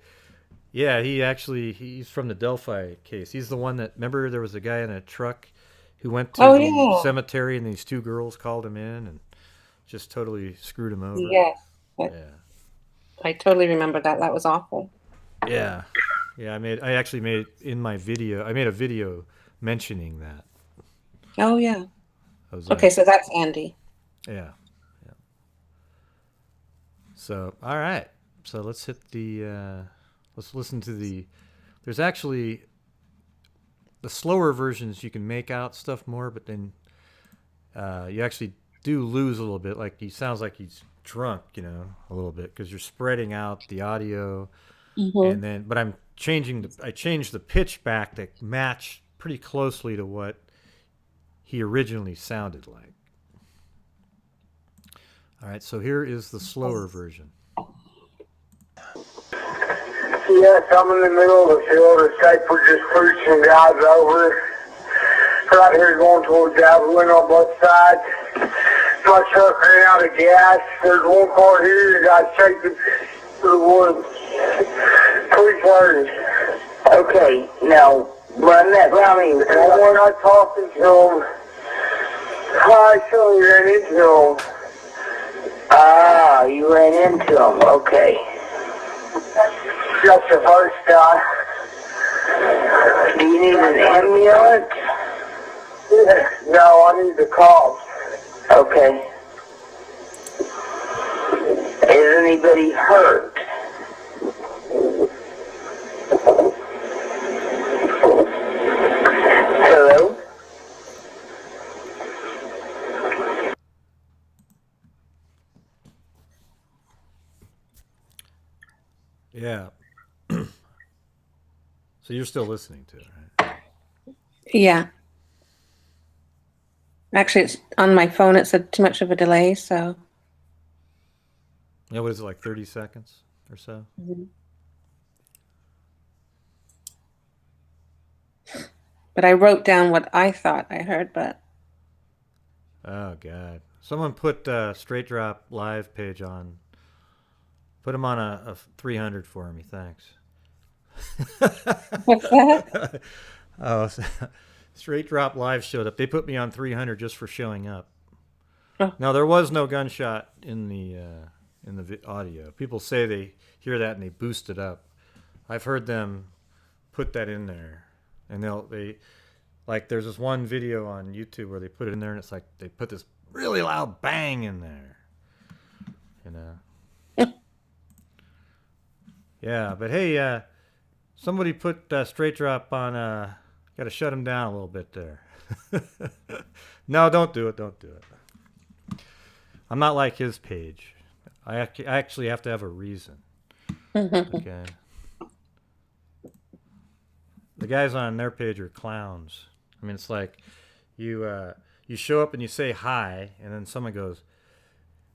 yeah, he's from the Delphi case. He's the one that, remember there was a guy in a truck who went to the cemetery and these two girls called him in and just totally screwed him over. Yes. Yeah. I totally remember that. That was awful. Yeah. Yeah, I actually made in my video, I made a video mentioning that. Oh, yeah. Okay, so that's Andy. Yeah. Yeah. So, all right. So let's hit the, let's listen to there's actually the slower versions you can make out stuff more, but then you actually do lose a little bit. Like he sounds like he's drunk, a little bit because you're spreading out the audio. And then, but I changed the pitch back to match pretty closely to what he originally sounded like. All right, so here is the slower version. Yes, I'm in the middle of the field. Escape, we're just pushing guys over. Right here going towards Javelin on both sides. My truck ran out of gas. There's one car here that got shaken to the woods. 3:30. Okay, now run that by me. And when I talked to him, I actually ran into him. Ah, you ran into him. Okay. That's the first guy. Do you need an ambulance? No, I need the cops. Okay. Is anybody hurt? Hello? Yeah. So you're still listening to it, right? Yeah. Actually, it's on my phone. It said too much of a delay, so. Yeah, what is it, like 30 seconds or so? But I wrote down what I thought I heard, but. Oh, God. Someone put Straight Drop Live page on. Put him on a 300 for me, thanks. What's that? Oh, Straight Drop Live showed up. They put me on 300 just for showing up. Oh. Now, there was no gunshot in the audio. People say they hear that and they boost it up. I've heard them put that in there, and they like there's this one video on YouTube where they put it in there and it's like they put this really loud bang in there, Yeah, but hey, somebody put Straight Drop on. Got to shut him down a little bit there. No, don't do it. Don't do it. I'm not like his page. I actually have to have a reason. Okay. The guys on their page are clowns. I mean, it's like you show up and you say hi, and then someone goes,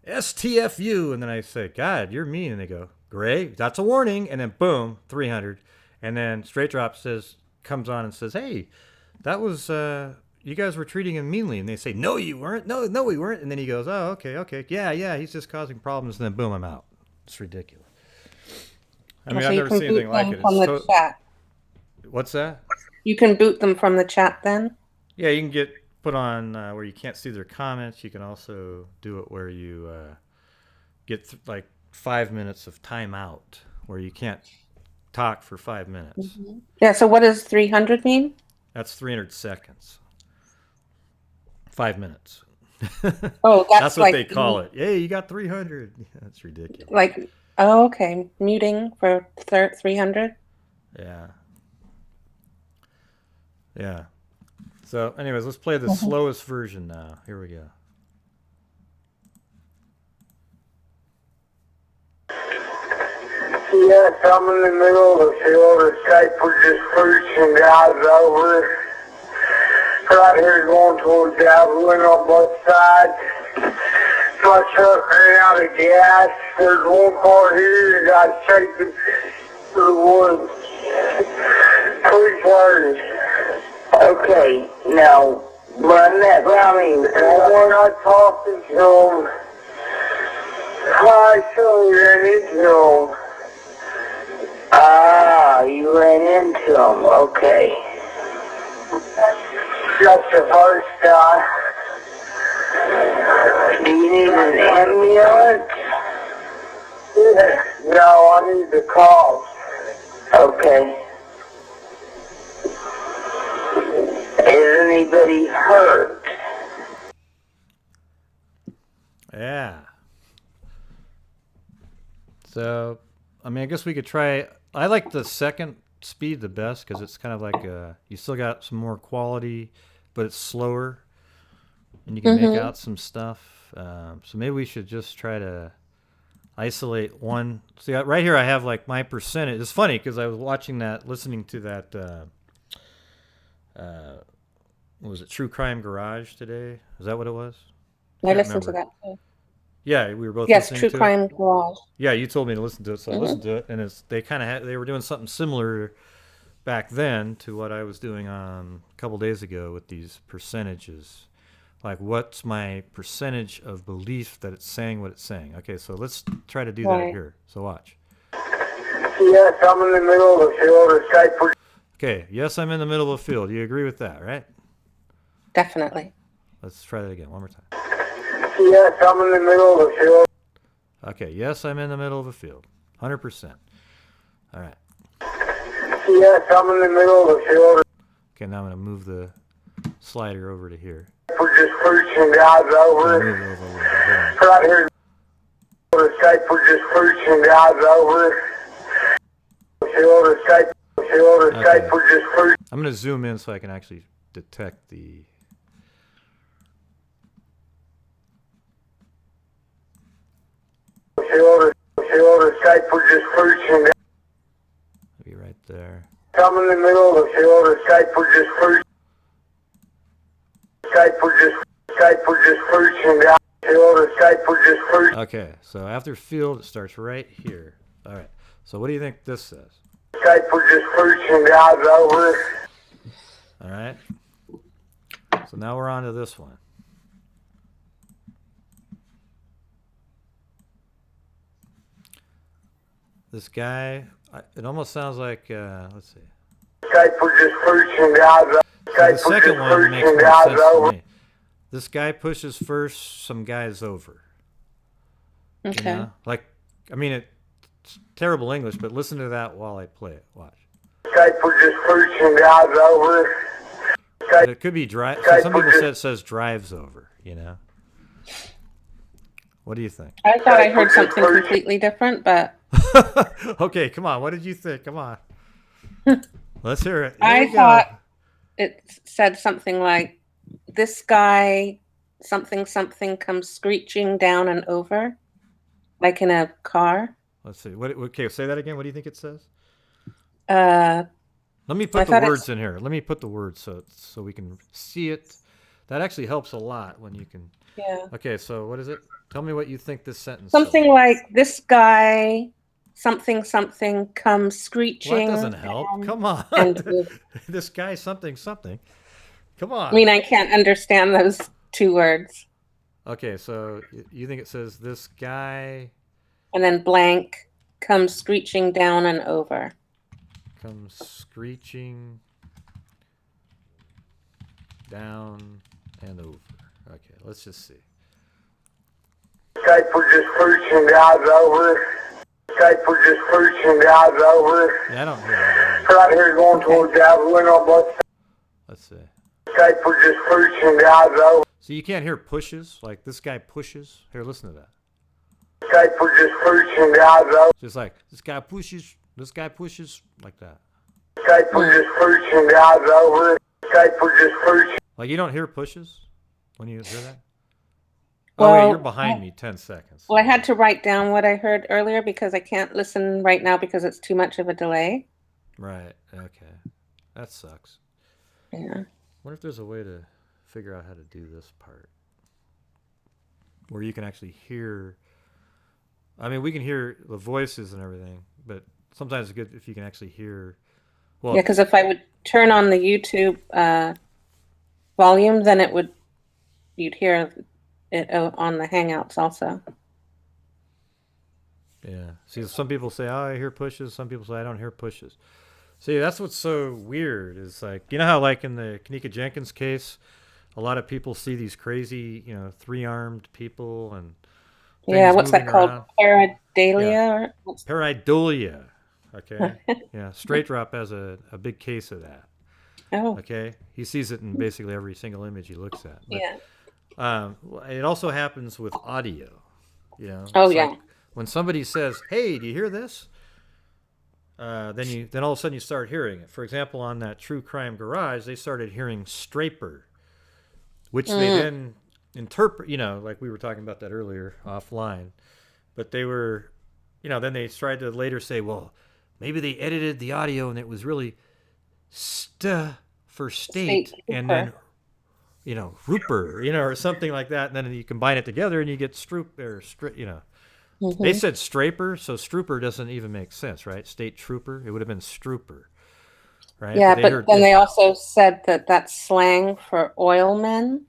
STFU, and then I say, God, you're mean, and they go, great, that's a warning, and then boom, 300, and then Straight Drop comes on and says, hey, that was you guys were treating him meanly, and they say, no, you weren't, no, we weren't, and then he goes, oh, okay, yeah, he's just causing problems, and then boom, I'm out. It's ridiculous. I mean, So I've you never can seen anything boot like them it. from the chat. What's that? You can boot them from the chat then? Yeah, you can get put on where you can't see their comments. You can also do it where you get like 5 minutes of timeout, where you can't talk for 5 minutes. Yeah, so what does 300 mean? That's 300 seconds. 5 minutes. Oh, That's what like, they call it. Hey, you got 300. That's ridiculous. Like, oh, okay. Muting for 300? Yeah. Yeah. So, anyways, let's play the slowest version now. Here we go. Yes, I'm in the middle of the field. Escape. We're just pushing guys over. Right here going towards Javelin on both sides. My truck ran out of gas. There's one part here that got shaken to the woods. 330. Okay, now run that by me. When I talked to him, I surely ran into him. Ah, you ran into him. Okay. That's the first guy. Do you need an ambulance? No, I need the call. Okay. Is anybody hurt? Yeah. So, I mean, I guess we could try. I like the second speed the best because it's kind of like you still got some more quality, but it's slower, and you can make out some stuff. So maybe we should just try to isolate one. See, right here I have like my percentage. It's funny because I was watching that, listening to that. What was it, True Crime Garage today? Is that what it was? I listened to that too. Yeah, we were both Yes, listening True to Crime Garage. Yeah, you told me to listen to it, so I listened to it, and they kind of they were doing something similar back then to what I was doing on a couple days ago with these percentages. Like, what's my percentage of belief that it's saying what it's saying? Okay, so let's try to do that here. So watch. Yes, I'm in the middle of the field. Escape. Okay, yes, I'm in the middle of the field. You agree with that, right? Definitely. Let's try that again, one more time. Yes, I'm in the middle of the field. Okay, yes, I'm in the middle of a field. 100%. All right. Yes, I'm in the middle of the field. Okay, now I'm going to move the slider over to here. We're just pushing guys over. Move it over a little bit. Right here. Escape. We're just pushing guys over. Field. Escape. Field. Escape. We're just pushing. I'm going to zoom in so I can actually detect the... Field. Escape. We're just pushing. Maybe right there. I'm in the middle of the field. Escape. We're just pushing. Escape. We're just pushing. Field. Escape. We're just pushing. Okay, so after field, it starts right here. All right. So what do you think this says? Escape. We're just pushing guys over. All right. So now we're on to this one. This guy, it almost sounds like, let's see. Escape. We're just pushing guys over. So the second one makes more sense to me. This guy pushes first, some guys over. Okay. You know? Like, I mean, it's terrible English, but listen to that while I play it. Watch. Escape. We're just pushing guys over. But it could be drive. So some people said it says drives over, you know? What do you think? I thought I heard something completely different, but... Okay, come on. What did you think? Come on. Let's hear it. I thought it said something like, this guy, something comes screeching down and over, like in a car. Let's see. Okay, say that again. What do you think it says? Uh, Let me put the words in here. Let me put the words so we can see it. That actually helps a lot when you can. Yeah. Okay, so what is it? Tell me what you think this sentence Something says. like, this guy, something comes screeching. Well, that doesn't help. Come on. This guy, something. Come on. I mean, I can't understand those two words. Okay, so you think it says this guy And then blank comes screeching down and over. comes screeching down and over. Okay, let's just see. Skype, we're just pushing guys over. Skype, we're just pushing guys over. Yeah, I don't hear that. Right here going towards Javelin on both sides. Let's see. Skype, we're just pushing guys over. So you can't hear pushes, like this guy pushes. Here, listen to that. Skype, we're just pushing guys over. Just like this guy pushes, like that. Skype, we're just pushing guys over. Skype, we're just pushing. Like you don't hear pushes when you hear that? Well, oh wait, you're behind me 10 seconds. Well, I had to write down what I heard earlier because I can't listen right now because it's too much of a delay. Right, okay. That sucks. Yeah. I wonder if there's a way to figure out how to do this part. Where you can actually hear... I mean, we can hear the voices and everything, but sometimes it's good if you can actually hear... Well, Yeah, because if I would turn on the YouTube volume, then you'd hear it on the Hangouts also. yeah. See, some people say, oh, I hear pushes. Some people say, I don't hear pushes. See, that's what's so weird is like, you know how like in the Kanika Jenkins case, a lot of people see these crazy, you know, 3-armed people and Yeah, what's that called? around. Pareidolia? Yeah. Or what's... Pareidolia. Okay. Yeah. Straight Drop has a big case of that. Oh. Okay. He sees it in basically every single image he looks at. But, Yeah. it also happens with audio. You know. Oh, It's yeah. like when somebody says, "Hey, do you hear this?" Then all of a sudden you start hearing it. For example, on that True Crime Garage, they started hearing Straper, which they then interpret. You know, like we were talking about that earlier offline. But they were, you know, then they tried to later say, well, maybe they edited the audio and it was really for state and then, you know, Rooper, you know, or something like that. And then you combine it together and you get you know. They said Straper, so Strooper doesn't even make sense, right? State Trooper. It would have been Strooper, right? Yeah, but then they also said that that's slang for oil men.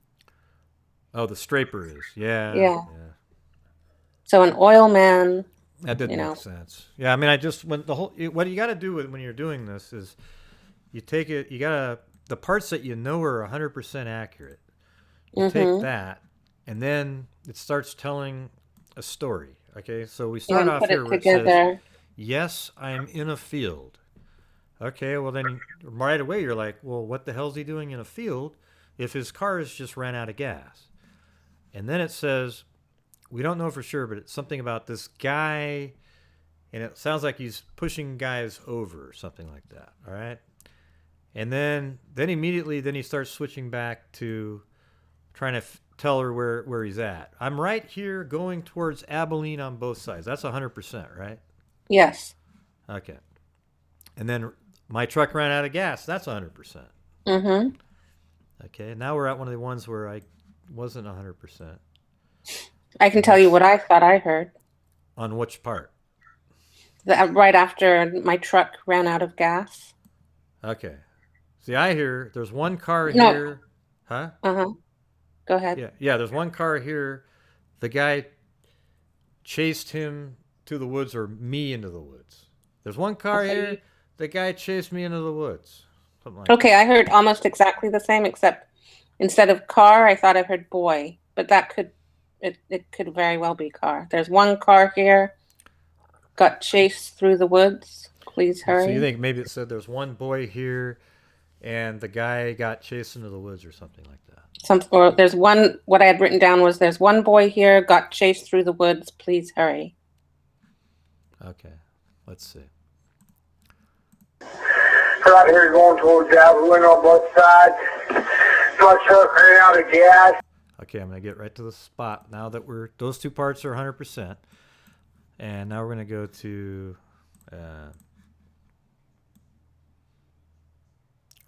Oh, the Straper is. Yeah. Yeah. So an oil man. That didn't make sense. Yeah, I mean, what you got to do when you're doing this is you take it, the parts that you know are 100% accurate. You take that, and then it starts telling a story. Okay, so we start off here where it says, yes, I'm in a field. Okay, well then right away you're like, well, what the hell's he doing in a field if his car has just ran out of gas? And then it says, we don't know for sure, but it's something about this guy, and it sounds like he's pushing guys over or something like that, all right? And then immediately he starts switching back to trying to tell her where he's at. I'm right here going towards Abilene on both sides. That's 100%, right? Yes. Okay. And then my truck ran out of gas. That's 100%. Mm-hmm. Okay, now we're at one of the ones where I wasn't 100%. I can tell you what I thought I heard. On which part? Right after my truck ran out of gas. Okay. See, I hear there's one car here. Huh? Uh-huh. Go ahead. Yeah, there's one car here. The guy chased him to the woods or me into the woods. There's one car here. The guy chased me into the woods. Something like that. I heard almost exactly the same, except instead of car, I thought I heard boy. But that could very well be car. There's one car here. Got chased through the woods. Please hurry. So you think maybe it said there's one boy here and the guy got chased into the woods or something like that. Or there's one, what I had written down was there's one boy here, got chased through the woods, please hurry. Okay, let's see. Right here going towards Javelin on both sides. My truck ran out of gas. Okay, I'm going to get right to the spot now that those two parts are 100%. And now we're going to go to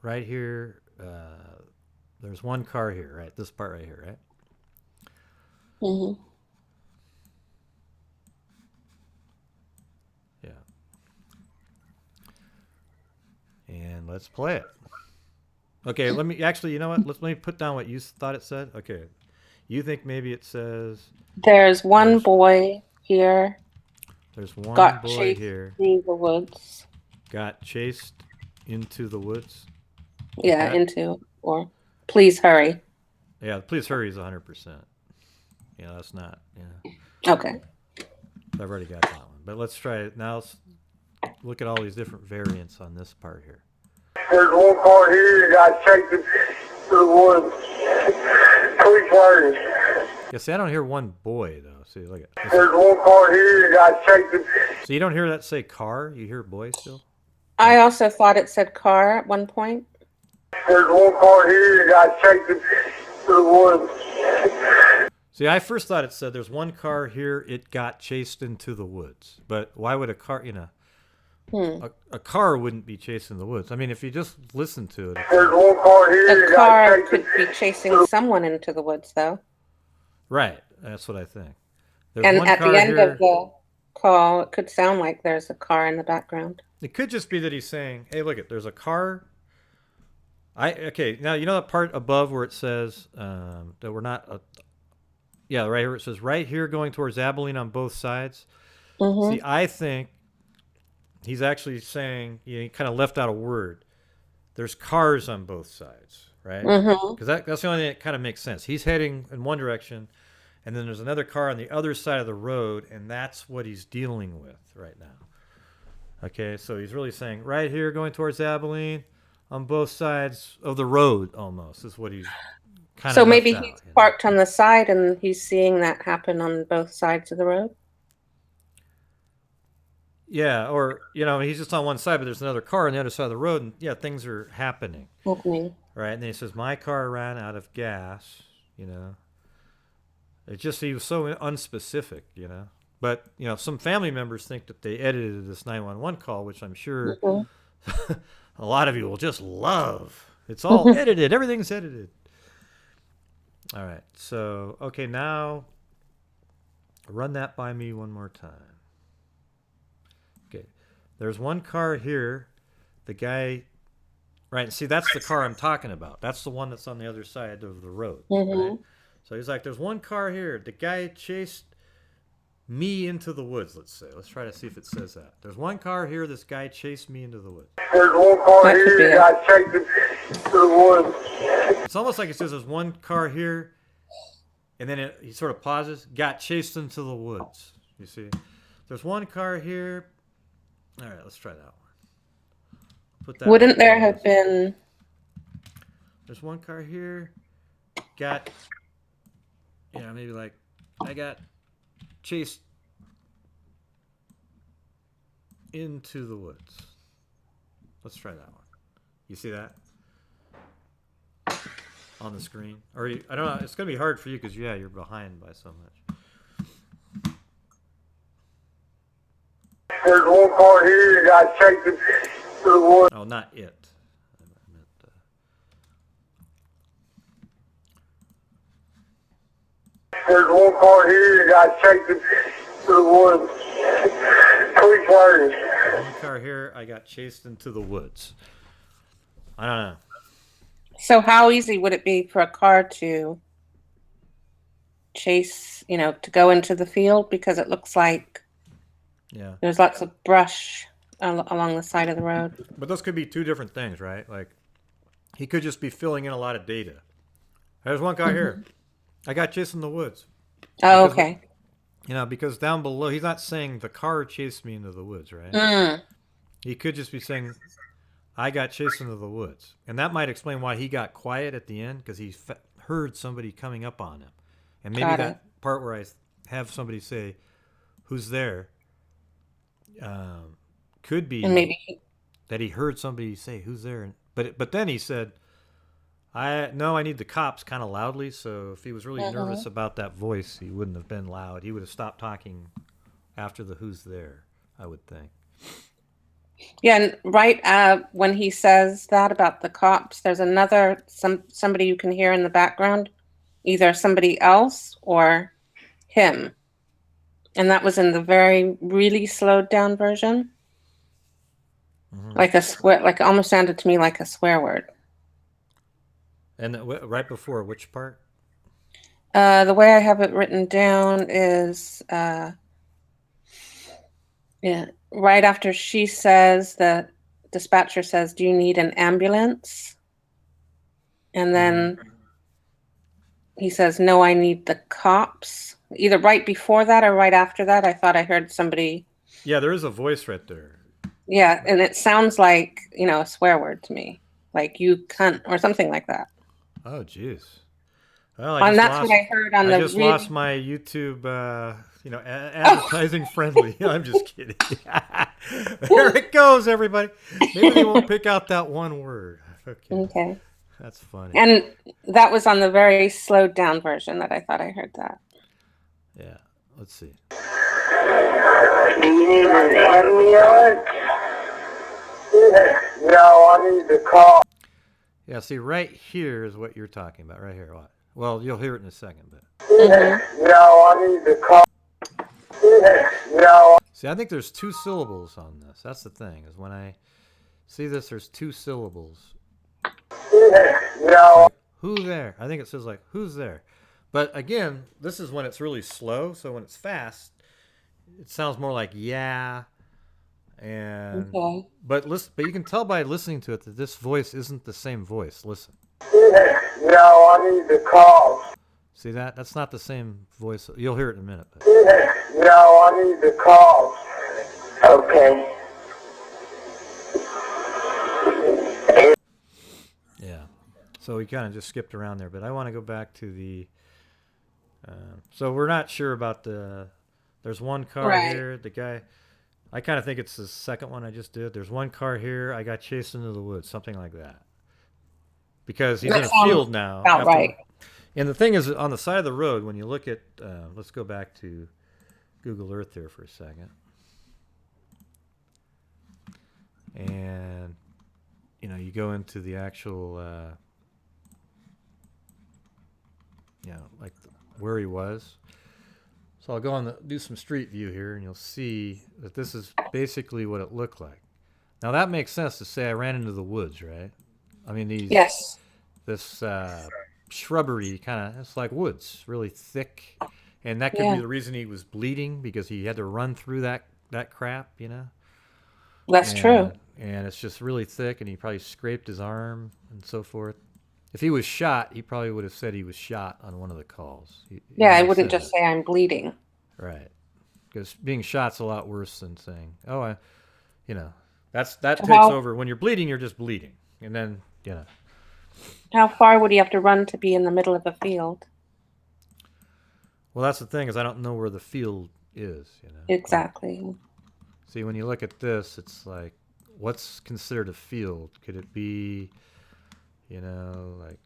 right here. There's one car here, right? This part right here, right? Mm-hmm. Yeah. And let's play it. Okay, let me actually, you know what? Let me put down what you thought it said. Okay. You think maybe it says there's one boy here. There's one got boy chased here. Through the woods. Got chased into the woods. Yeah, into or. please hurry. Yeah, please hurry is 100%. Yeah, that's not. Yeah. Okay. I've already got that one. But let's try it now. Let's look at all these different variants on this part here. There's one car here that got taken to the woods. Please hurry. Yeah, see, I don't hear one boy though. See, look at. There's one car here that got taken. So you don't hear that say car? You hear boy still? I also thought it said car at one point. There's one car here that got taken to the woods. See, I first thought it said there's one car here, it got chased into the woods. But why would a car, a car wouldn't be chased in the woods. I mean, if you just listen to it. There's one car here A that car got could taken. be chasing someone into the woods, though. Right, that's what I think. There's And one at car the end here. of the call, it could sound like there's a car in the background. It could just be that he's saying, hey, look, there's a car. Okay, now you know that part above where it says that we're not... yeah, right here it says, right here going towards Abilene on both sides. Mm-hmm. See, I think he's actually saying, he kind of left out a word. There's cars on both sides, right? Because that's the only thing that kind of makes sense. He's heading in one direction, and then there's another car on the other side of the road, and that's what he's dealing with right now. Okay, so he's really saying, right here going towards Abilene on both sides of the road almost is what he's kind So of maybe left he's out, parked on the side and he's seeing that happen on both sides of the road. Yeah, or, he's just on one side, but there's another car on the other side of the road, and, yeah, things are happening. Opening. Right, and then he says, my car ran out of gas, It just, he was so unspecific, But, some family members think that they edited this 911 call, which I'm sure a lot of you will just love. It's all edited. Everything's edited. All right, so, okay, now run that by me one more time. Okay, there's one car here. The guy, right, see, that's the car I'm talking about. That's the one that's on the other side of the road, right? So he's like, there's one car here. The guy chased me into the woods, let's say. Let's try to see if it says that. There's one car here. This guy chased me into the woods. There's one car here that got taken to the woods. It's almost like it says there's one car here, and then he sort of pauses, got chased into the woods. You see? There's one car here. All right, let's try that one. Put that. Wouldn't there have been... There's one car here. Got... Yeah, maybe like, I got chased into the woods. Let's try that one. You see that? On the screen? Or, I don't know, it's going to be hard for you because, yeah, you're behind by so much. There's one car here that got taken to the woods. Oh, not it. There's one car here that got taken to the woods. Please hurry. One car here, I got chased into the woods. I don't know. So how easy would it be for a car to chase, to go into the field? Because it looks like there's lots of brush along the side of the road. But those could be two different things, right? Like, he could just be filling in a lot of data. There's one car here. I got chased in the woods. Oh, okay. Because down below, he's not saying the car chased me into the woods, right? He could just be saying, I got chased into the woods. And that might explain why he got quiet at the end, because he heard somebody coming up on him. And maybe that part where I have somebody say, who's there, could be that he heard somebody say, who's there? But then he said, I need the cops, kind of loudly. So if he was really nervous about that voice, he wouldn't have been loud. He would have stopped talking after the who's there, I would think. Yeah, and right when he says that about the cops, there's somebody you can hear in the background, either somebody else or him. And that was in the very, really slowed down version. Like like it almost sounded to me like a swear word. And right before, which part? The way I have it written down is, right after she says, the dispatcher says, do you need an ambulance? And then he says, no, I need the cops. Either right before that or right after that. I thought I heard somebody. Yeah, there is a voice right there. Yeah, and it sounds like, a swear word to me. Like, you cunt or something like that. Oh, jeez. Well, And that's what I heard on I the just lost my YouTube, advertising friendly. I'm just kidding. There it goes, everybody. Maybe they won't pick out that one word. Okay. That's funny. And that was on the very slowed down version that I thought I heard that. Yeah. Let's see. Do you need an ambulance? No, I need to call. Yeah, see, right here is what you're talking about. Right here. What? Well, you'll hear it in a second, but. No, I need to call. No. See, I think there's 2 syllables on this. That's the thing, is when I see this, there's 2 syllables. No. Like, who there? I think it says like, who's there? But again, this is when it's really slow. So when it's fast, it sounds more like yeah. And but you can tell by listening to it that this voice isn't the same voice. Listen. No, I need to call. See that? That's not the same voice. You'll hear it in a minute. But. No, I need to call. Okay. Yeah. So we kind of just skipped around there, but I want to go back to the. So we're not sure about the. There's one car here. The guy. I kind of think it's the second one I just did. There's one car here. I got chased into the woods, something like that. Because he's in a field now. Right. And the thing is, on the side of the road, when you look at, let's go back to Google Earth there for a second. And, you go into the actual, like where he was. So I'll go on do some street view here, and you'll see that this is basically what it looked like. Now that makes sense to say I ran into the woods, right? I mean this shrubbery it's like woods, really thick, and that could be the reason he was bleeding, because he had to run through that crap, That's true. And it's just really thick, and he probably scraped his arm and so forth. If he was shot, he probably would have said he was shot on one of the calls. I wouldn't just say I'm bleeding. Right. Because being shot's a lot worse than saying, that takes over. When you're bleeding, you're just bleeding. And then, How far would he have to run to be in the middle of a field? Well, that's the thing, is I don't know where the field is, Exactly. See, when you look at this, it's like, what's considered a field? Could it be, like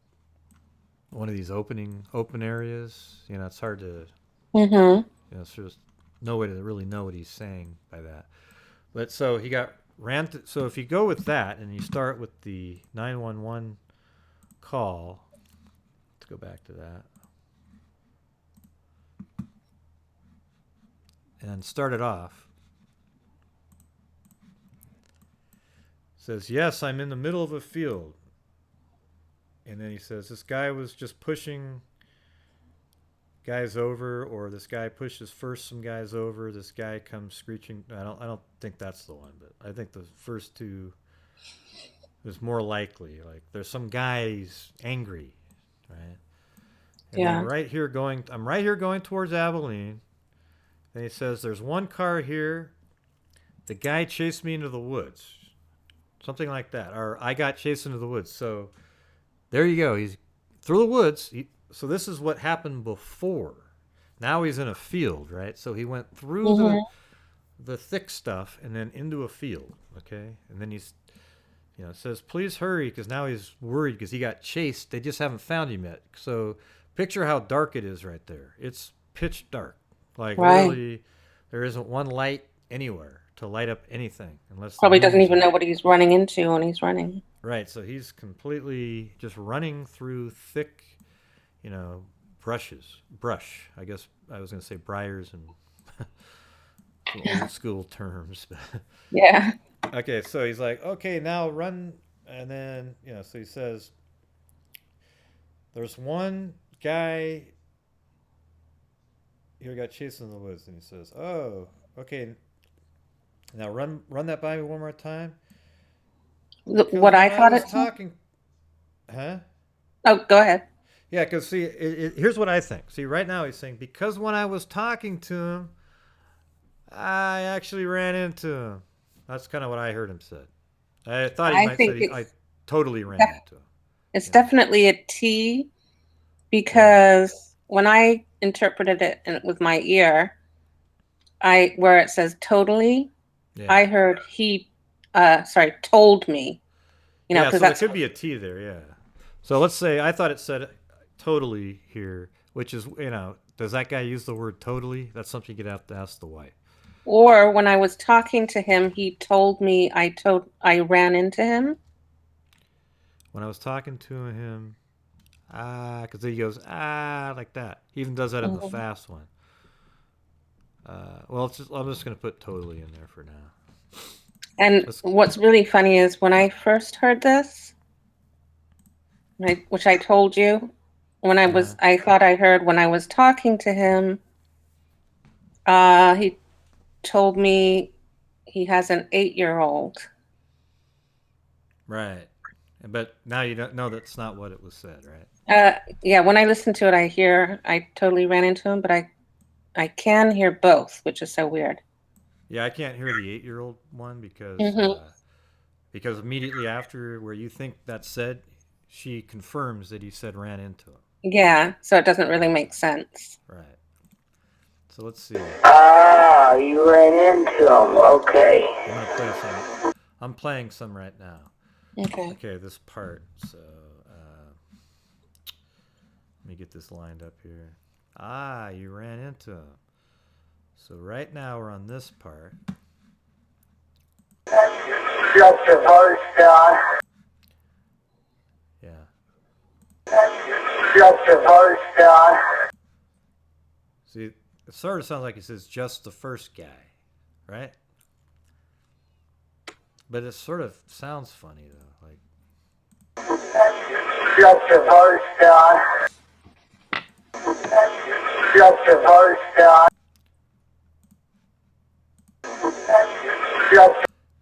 one of these open areas? It's hard to, there's just no way to really know what he's saying by that. But so he got so if you go with that and you start with the 911 call, let's go back to that. And start it off. It says, yes, I'm in the middle of a field. And then he says, this guy was just pushing guys over, or this guy pushes first some guys over. This guy comes screeching. I don't think that's the one, but I think the first two is more likely. Like there's some guys angry, right? And then I'm right here going towards Abilene. And he says, there's one car here. The guy chased me into the woods. Something like that. Or I got chased into the woods. So there you go. He's through the woods. So this is what happened before. Now he's in a field, right? So he went through the thick stuff and then into a field, okay? And then he's, it says, please hurry, because now he's worried because he got chased. They just haven't found him yet. So picture how dark it is right there. It's pitch dark. Like really, there isn't one light anywhere to light up anything. Unless probably doesn't even know what he's running into when he's running. Right, so he's completely just running through thick, brush. I guess I was going to say briars and some old school terms. Yeah. Okay, so he's like, okay, now run. And then, so he says, there's one guy who got chased in the woods. And he says, oh, okay, now run that by me one more time. What I thought it talking, huh? Oh, go ahead. Yeah, because see, here's what I think. See, right now he's saying, because when I was talking to him, I actually ran into him. That's kind of what I heard him say. I thought he I might think say I totally ran into him. it's Yeah. definitely a T because when I interpreted it with my ear, where it says totally, I heard told me. You know, Yeah, because so there that's could be a T there, yeah. So let's say I thought it said totally here, which is, does that guy use the word totally? That's something you'd have to ask the wife. or when I was talking to him, he told me I ran into him. When I was talking to him, because he goes, like that. He even does that in the fast one. Well, I'm just going to put totally in there for now. And what's really funny is when I first heard this, which I told you, I thought I heard when I was talking to him, he told me he has an 8-year-old. Right. But now you don't know that's not what it was said, right? Yeah, when I listen to it, I totally ran into him, but I can hear both, which is so weird. Yeah, I can't hear the 8-year-old one because immediately after where you think that's said, she confirms that he said ran into him. Yeah, so it doesn't really make sense. Right. So let's see. You ran into him. Okay. I'm gonna play some. I'm playing some right now. Okay. Okay, this part. So let me get this lined up here. You ran into him. So right now we're on this part. Just the first guy. Yeah. Just the first guy. See, it sort of sounds like he says just the first guy, right? But it sort of sounds funny though, like. Just the first guy. Just the first guy.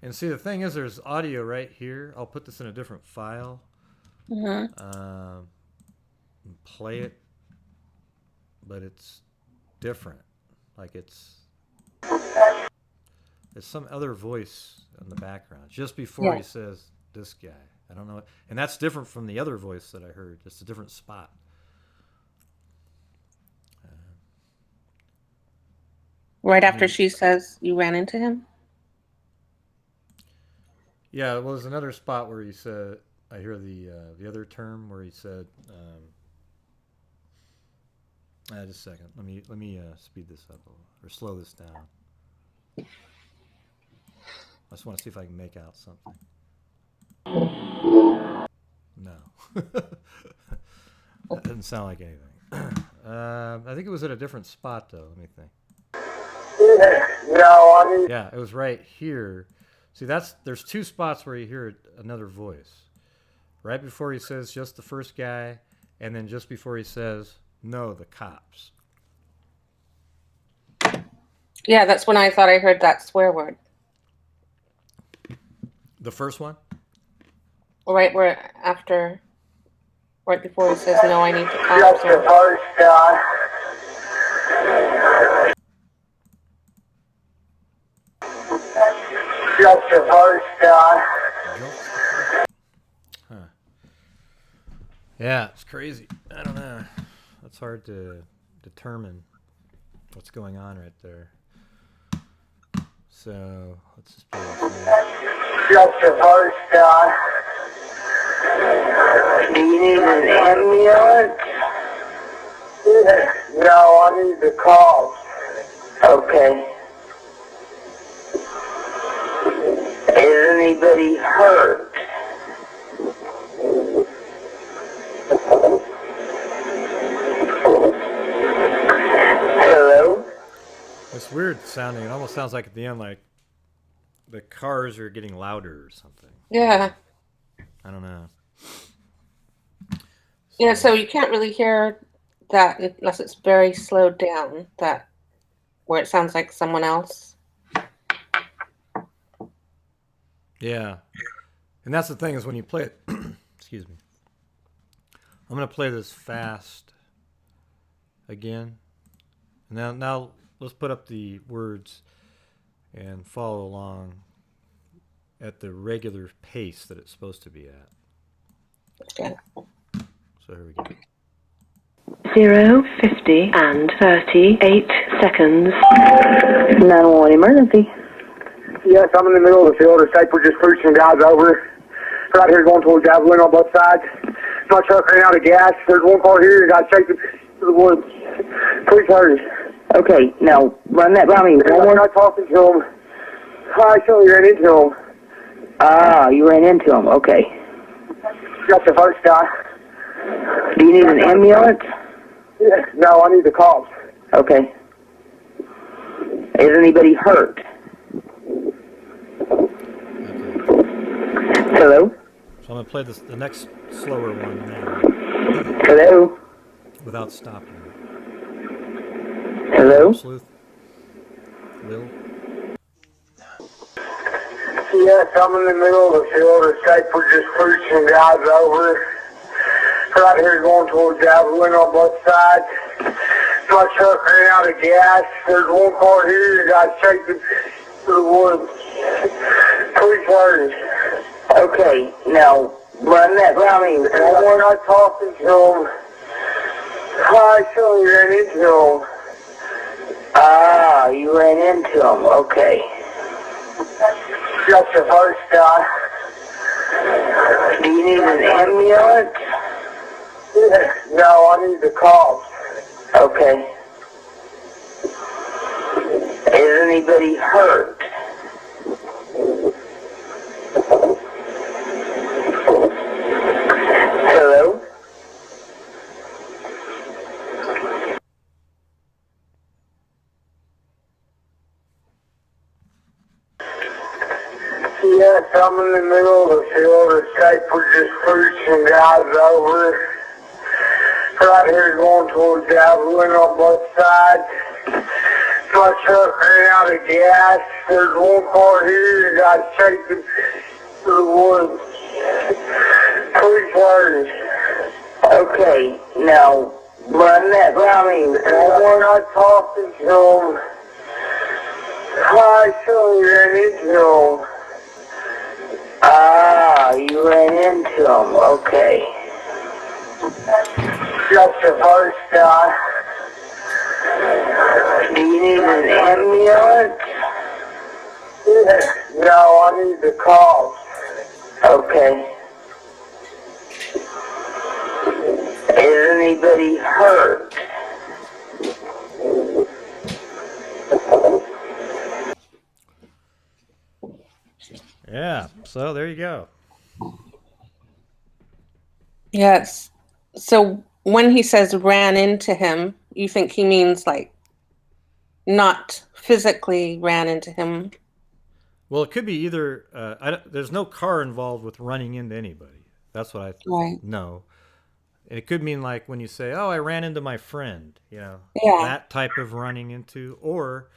And see, the thing is, there's audio right here. I'll put this in a different file. And play it, but it's different. Like it's some other voice in the background just before he says this guy. I don't know, and that's different from the other voice that I heard. It's a different spot. Right after she says you ran into him? Yeah, well, there's another spot where he said, I hear the other term where he said, just a second. Let me speed this up or slow this down. I just want to see if I can make out something. No. That doesn't sound like anything. I think it was at a different spot, though. Let me think. Yeah, it was right here. See, there's two spots where you hear another voice. Right before he says just the first guy, and then just before he says, no, the cops. Yeah, that's when I thought I heard that swear word. The first one? Right before he says, no, I need the cops. Just the first guy. Just the first guy. Huh. Yeah, it's crazy. I don't know. It's hard to determine what's going on right there. So let's just play this. Just the first guy. Do you need an ambulance? No, I need the cops. Okay. Is anybody hurt? Hello? It's weird sounding. It almost sounds like at the end, like the cars are getting louder or something. Yeah. I don't know. Yeah, so you can't really hear that unless it's very slowed down, where it sounds like someone else. Yeah. And that's the thing is when you play it, excuse me. I'm going to play this fast again. Now let's put up the words and follow along at the regular pace that it's supposed to be at. Okay. So here we go. 0, 50, and 38 seconds. 911 emergency. Yes, I'm in the middle of the field. We're just pushing guys over. Right here going towards Javelin on both sides. My truck ran out of gas. There's one car here. Got shaken to the woods. Please hurry. Okay, now run that by me. We're not talking to him. I actually ran into him. Ah, you ran into him. Okay. Got the first guy. Do you need an ambulance? Yeah, no, I need the cops. Okay. Is anybody hurt? Hello? So I'm going to play the next slower one now Hello? without stopping. Hello? Sleuth? Lil? Yes, I'm in the middle of the field. We're just pushing guys over. Right here going towards Javelin on both sides. My truck ran out of gas. There's one car here that got shaken to the woods. Please hurry. Okay, now run that by me. We're not talking to him. I actually ran into him. Ah, you ran into him. Okay. Got the first guy. Do you need an ambulance? No, I need the cops. Okay. Is anybody hurt? Hello? Yes, I'm in the middle of the field. We're just pushing guys over. Right here going towards Javelin on both sides. My truck ran out of gas. There's one car here that got shaken to the woods. Please hurry. Okay, now run that by me. We're not talking to him. I actually ran into him. Ah, you ran into him. Okay. Got the first guy. Do you need an ambulance? No, I need the cops. Okay. Is anybody hurt? Yeah, so there you go. Yes. So when he says ran into him, you think he means like not physically ran into him? Well, it could be either. There's no car involved with running into anybody. That's what I know. And it could mean like when you say, "Oh, I ran into my friend," that type of running into, or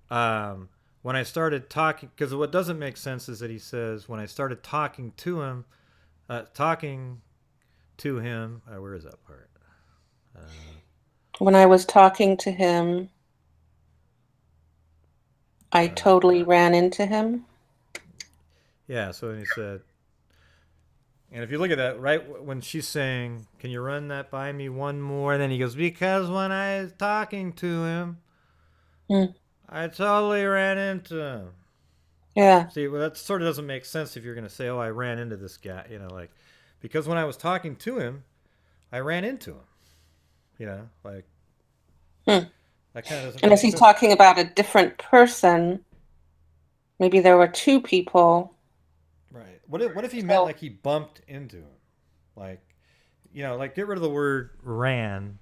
when I started talking. Because what doesn't make sense is that he says when I started talking to him. Where is that part? When I was talking to him, I totally ran into him. Yeah, so he said, and if you look at that, right when she's saying, "Can you run that by me one more?" And then he goes, "Because when I was talking to him, I totally ran into him." Yeah. See, well, that sort of doesn't make sense if you're going to say, "Oh, I ran into this guy," because when I was talking to him, I ran into him. That kind of doesn't. And if he's talking about a different person, maybe there were two people. Right. What if he meant like he bumped into him? Like get rid of the word ran.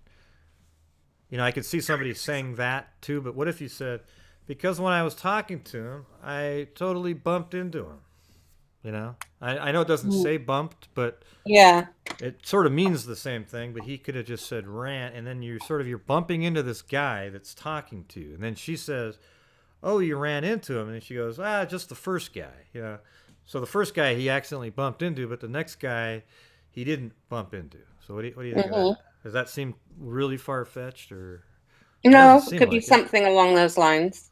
I could see somebody saying that too, but what if you said, because when I was talking to him, I totally bumped into him. I know it doesn't say bumped, but yeah, it sort of means the same thing, but he could have just said ran, and then you're bumping into this guy that's talking to you. And then she says, "Oh, you ran into him." And then she goes, just the first guy, So the first guy he accidentally bumped into, but the next guy he didn't bump into. So what do you think of that? Does that seem really far-fetched, or? No, It it could be something along those lines.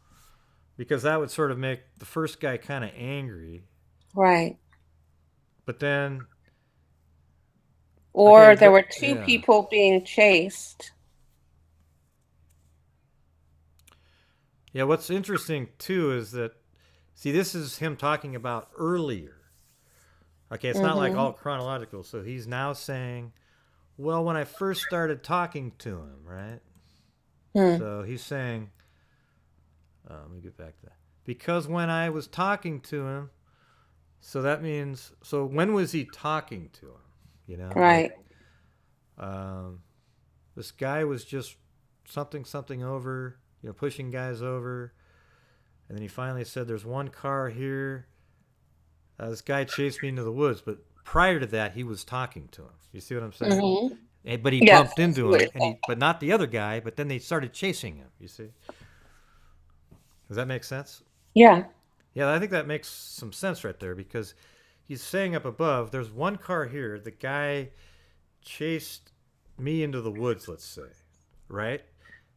Because that would sort of make the first guy kind of angry. Right. But then... Or there were two people being chased. Yeah, what's interesting, too, is that, see, this is him talking about earlier. Okay, it's not like all chronological. So he's now saying, well, when I first started talking to him, right? So he's saying, let me get back to that. Because when I was talking to him, so that means, so when was he talking to him? You know? Right. Like, this guy was just something over, you know, pushing guys over. And then he finally said, there's one car here. This guy chased me into the woods, but prior to that, he was talking to him. You see what I'm saying? But he bumped into him, but not the other guy, but then they started chasing him, you see? Does that make sense? Yeah. Yeah, I think that makes some sense right there, because he's saying up above, there's one car here. The guy chased me into the woods, let's say, right?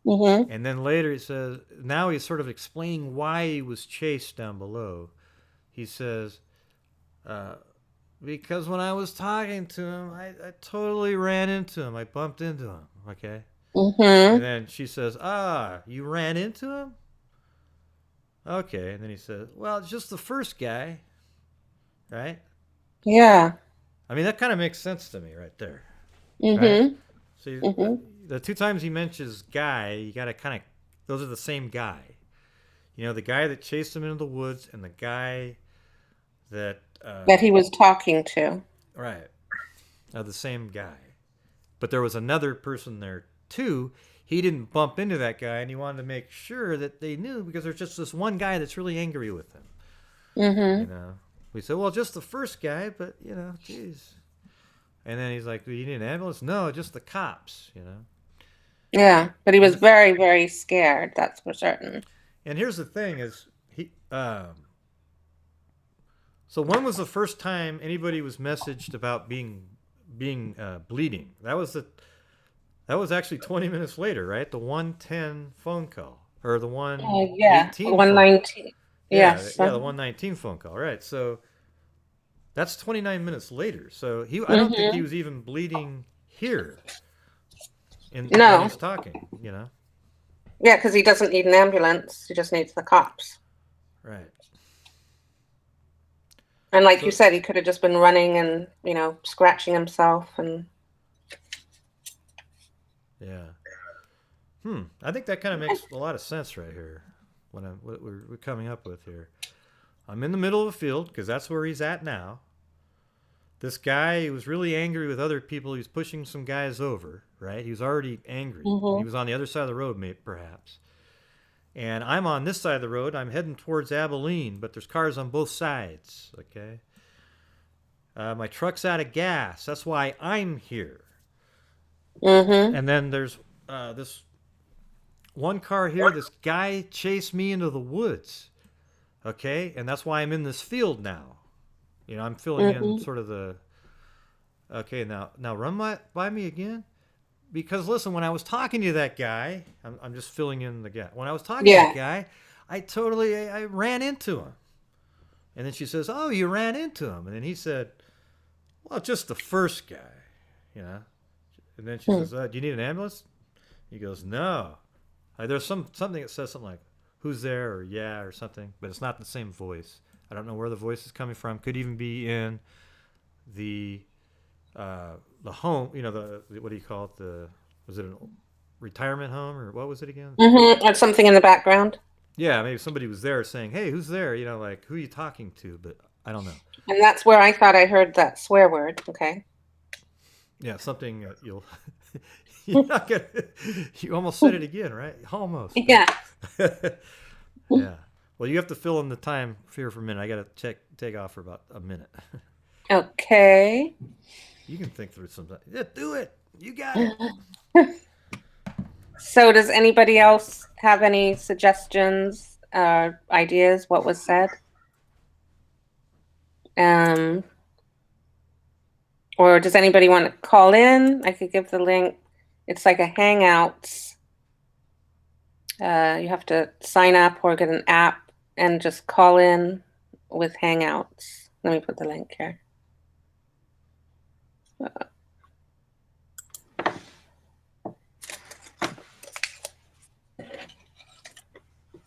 And then later he says, now he's sort of explaining why he was chased down below. He says, because when I was talking to him, I totally ran into him. I bumped into him, okay? And then she says, you ran into him? Okay, and then he says, well, it's just the first guy, right? Yeah. I mean, that kind of makes sense to me right there. Right? So the two times he mentions guy, you got to kind of, those are the same guy. You know, the guy that chased him into the woods and the guy that he was talking to. Right. The same guy. But there was another person there too. He didn't bump into that guy, and he wanted to make sure that they knew, because there's just this one guy that's really angry with him. You know, we said, well, just the first guy, but you know, geez. And then he's like, do you need an ambulance? No, just the cops, you know. Yeah, but he was very, very scared. That's for certain. And here's the thing: is he? So when was the first time anybody was messaged about being bleeding? That was actually 20 minutes later, right? The 110 phone call, or the 118. 119. Yes. Yeah, the 119 phone call, right? So that's 29 minutes later. So I don't think he was even bleeding here. When he's talking, you know. Yeah, because he doesn't need an ambulance. He just needs the cops. Right. And like you said, he could have just been running and, you know, scratching himself and. Yeah. I think that kind of makes a lot of sense right here. What we're coming up with here. I'm in the middle of a field, because that's where he's at now. This guy was really angry with other people. He was pushing some guys over, right? He was already angry. He was on the other side of the road, perhaps. And I'm on this side of the road. I'm heading towards Abilene, but there's cars on both sides, okay? My truck's out of gas. That's why I'm here. And then there's this one car here. This guy chased me into the woods, okay? And that's why I'm in this field now. You know, I'm filling in sort of the... Okay, now run by me again. Because, listen, when I was talking to that guy... I'm just filling in the gap. When I was talking to that guy, I ran into him. And then she says, oh, you ran into him. And then he said, well, just the first guy, you know. And then she says, do you need an ambulance? He goes, no. There's something that says something like, who's there, or yeah, or something. But it's not the same voice. I don't know where the voice is coming from. Could even be in the home, you know, what do you call it? Was it a retirement home, or what was it again? Or something in the background. Yeah, maybe somebody was there saying, hey, who's there? You know, like, who are you talking to? But I don't know. And that's where I thought I heard that swear word. Okay. Yeah, something you're not gonna. You almost said it again, right? Almost. Yeah. Yeah. Well, you have to fill in the time here for a minute. I got to take off for about a minute. Okay. You can think through something. Yeah, do it. You got it. So does anybody else have any suggestions, ideas, what was said? Or does anybody want to call in? I could give the link. It's like a Hangouts. You have to sign up or get an app and just call in with Hangouts. Let me put the link here.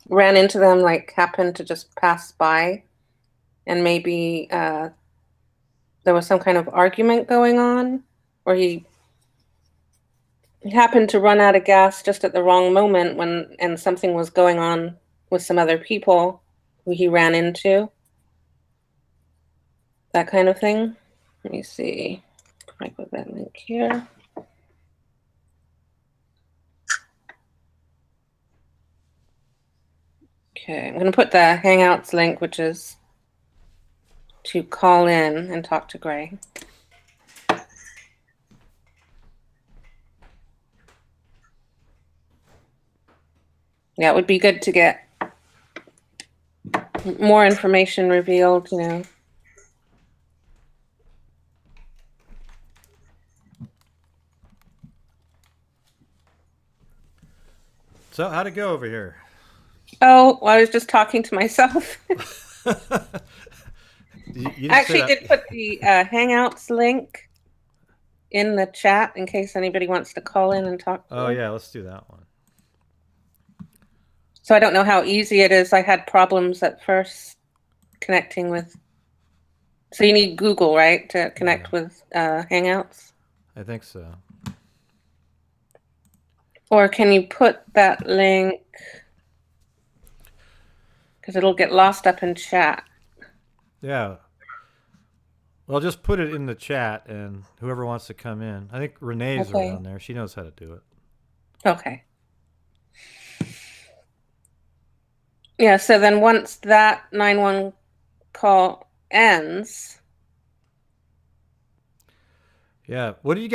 Ran into them, like happened to just pass by, and maybe there was some kind of argument going on, or he happened to run out of gas just at the wrong moment and something was going on with some other people who he ran into. That kind of thing. Let me see. I put that link here. Okay, I'm going to put the Hangouts link, which is to call in and talk to Gray. Yeah, it would be good to get more information revealed, you know. So how'd it go over here? Oh, well, I was just talking to myself. You Actually did put the Hangouts link in the chat in case anybody wants to call in and talk. Oh, yeah, let's do that one. So I don't know how easy it is. I had problems at first connecting with. So you need Google, right, to connect with Hangouts? I think so. Or can you put that link? Because it'll get lost up in chat. Yeah. Well, just put it in the chat and whoever wants to come in. I think Renee's around there. She knows how to do it. Okay. Yeah, so then once that 911 call ends. Yeah. What did you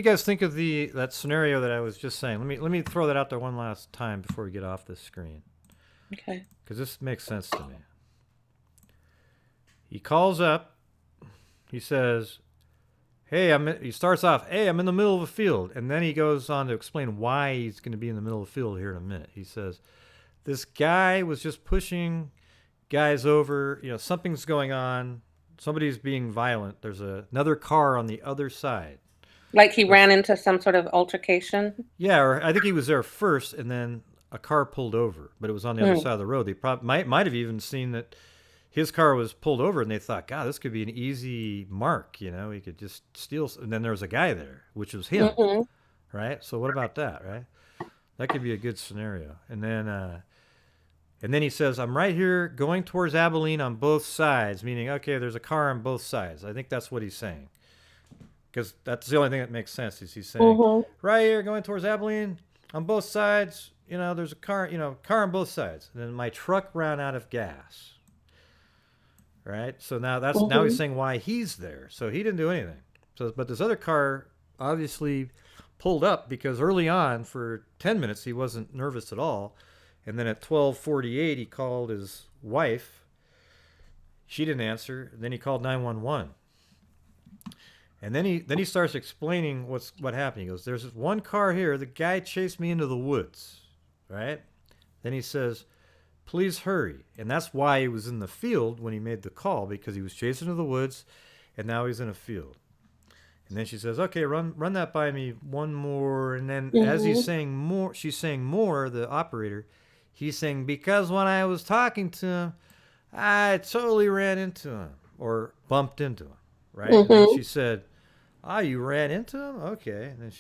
guys think of that scenario that I was just saying? Let me throw that out there one last time before we get off this screen. Okay. Because this makes sense to me. He calls up. He says, "Hey, he starts off, hey, I'm in the middle of a field." And then he goes on to explain why he's going to be in the middle of the field here in a minute. He says, this guy was just pushing guys over. You know, something's going on. Somebody's being violent. There's another car on the other side. Like he ran into some sort of altercation? Yeah, or I think he was there first, and then a car pulled over, but it was on the other side of the road. They might have even seen that his car was pulled over, and they thought, God, this could be an easy mark. You know, he could just steal. And then there was a guy there, which was him, right? So what about that, right? That could be a good scenario. And then he says, I'm right here going towards Abilene on both sides, meaning, okay, there's a car on both sides. I think that's what he's saying. Because that's the only thing that makes sense is he's saying, right here going towards Abilene on both sides, you know, there's a car, car on both sides. And then my truck ran out of gas. Right? So now now he's saying why he's there. So he didn't do anything. So, but this other car obviously pulled up because early on for 10 minutes he wasn't nervous at all. And then at 12:48 he called his wife. She didn't answer. And then he called 911. And then he starts explaining what happened. He goes, "There's one car here. The guy chased me into the woods." Right? Then he says, "Please hurry." And that's why he was in the field when he made the call, because he was chasing into the woods and now he's in a field. And then she says, "Okay, run that by me one more." And then as he's saying more, she's saying more, the operator, he's saying, "Because when I was talking to him, I totally ran into him or bumped into him." Right? And then she said, "You ran into him? Okay." And then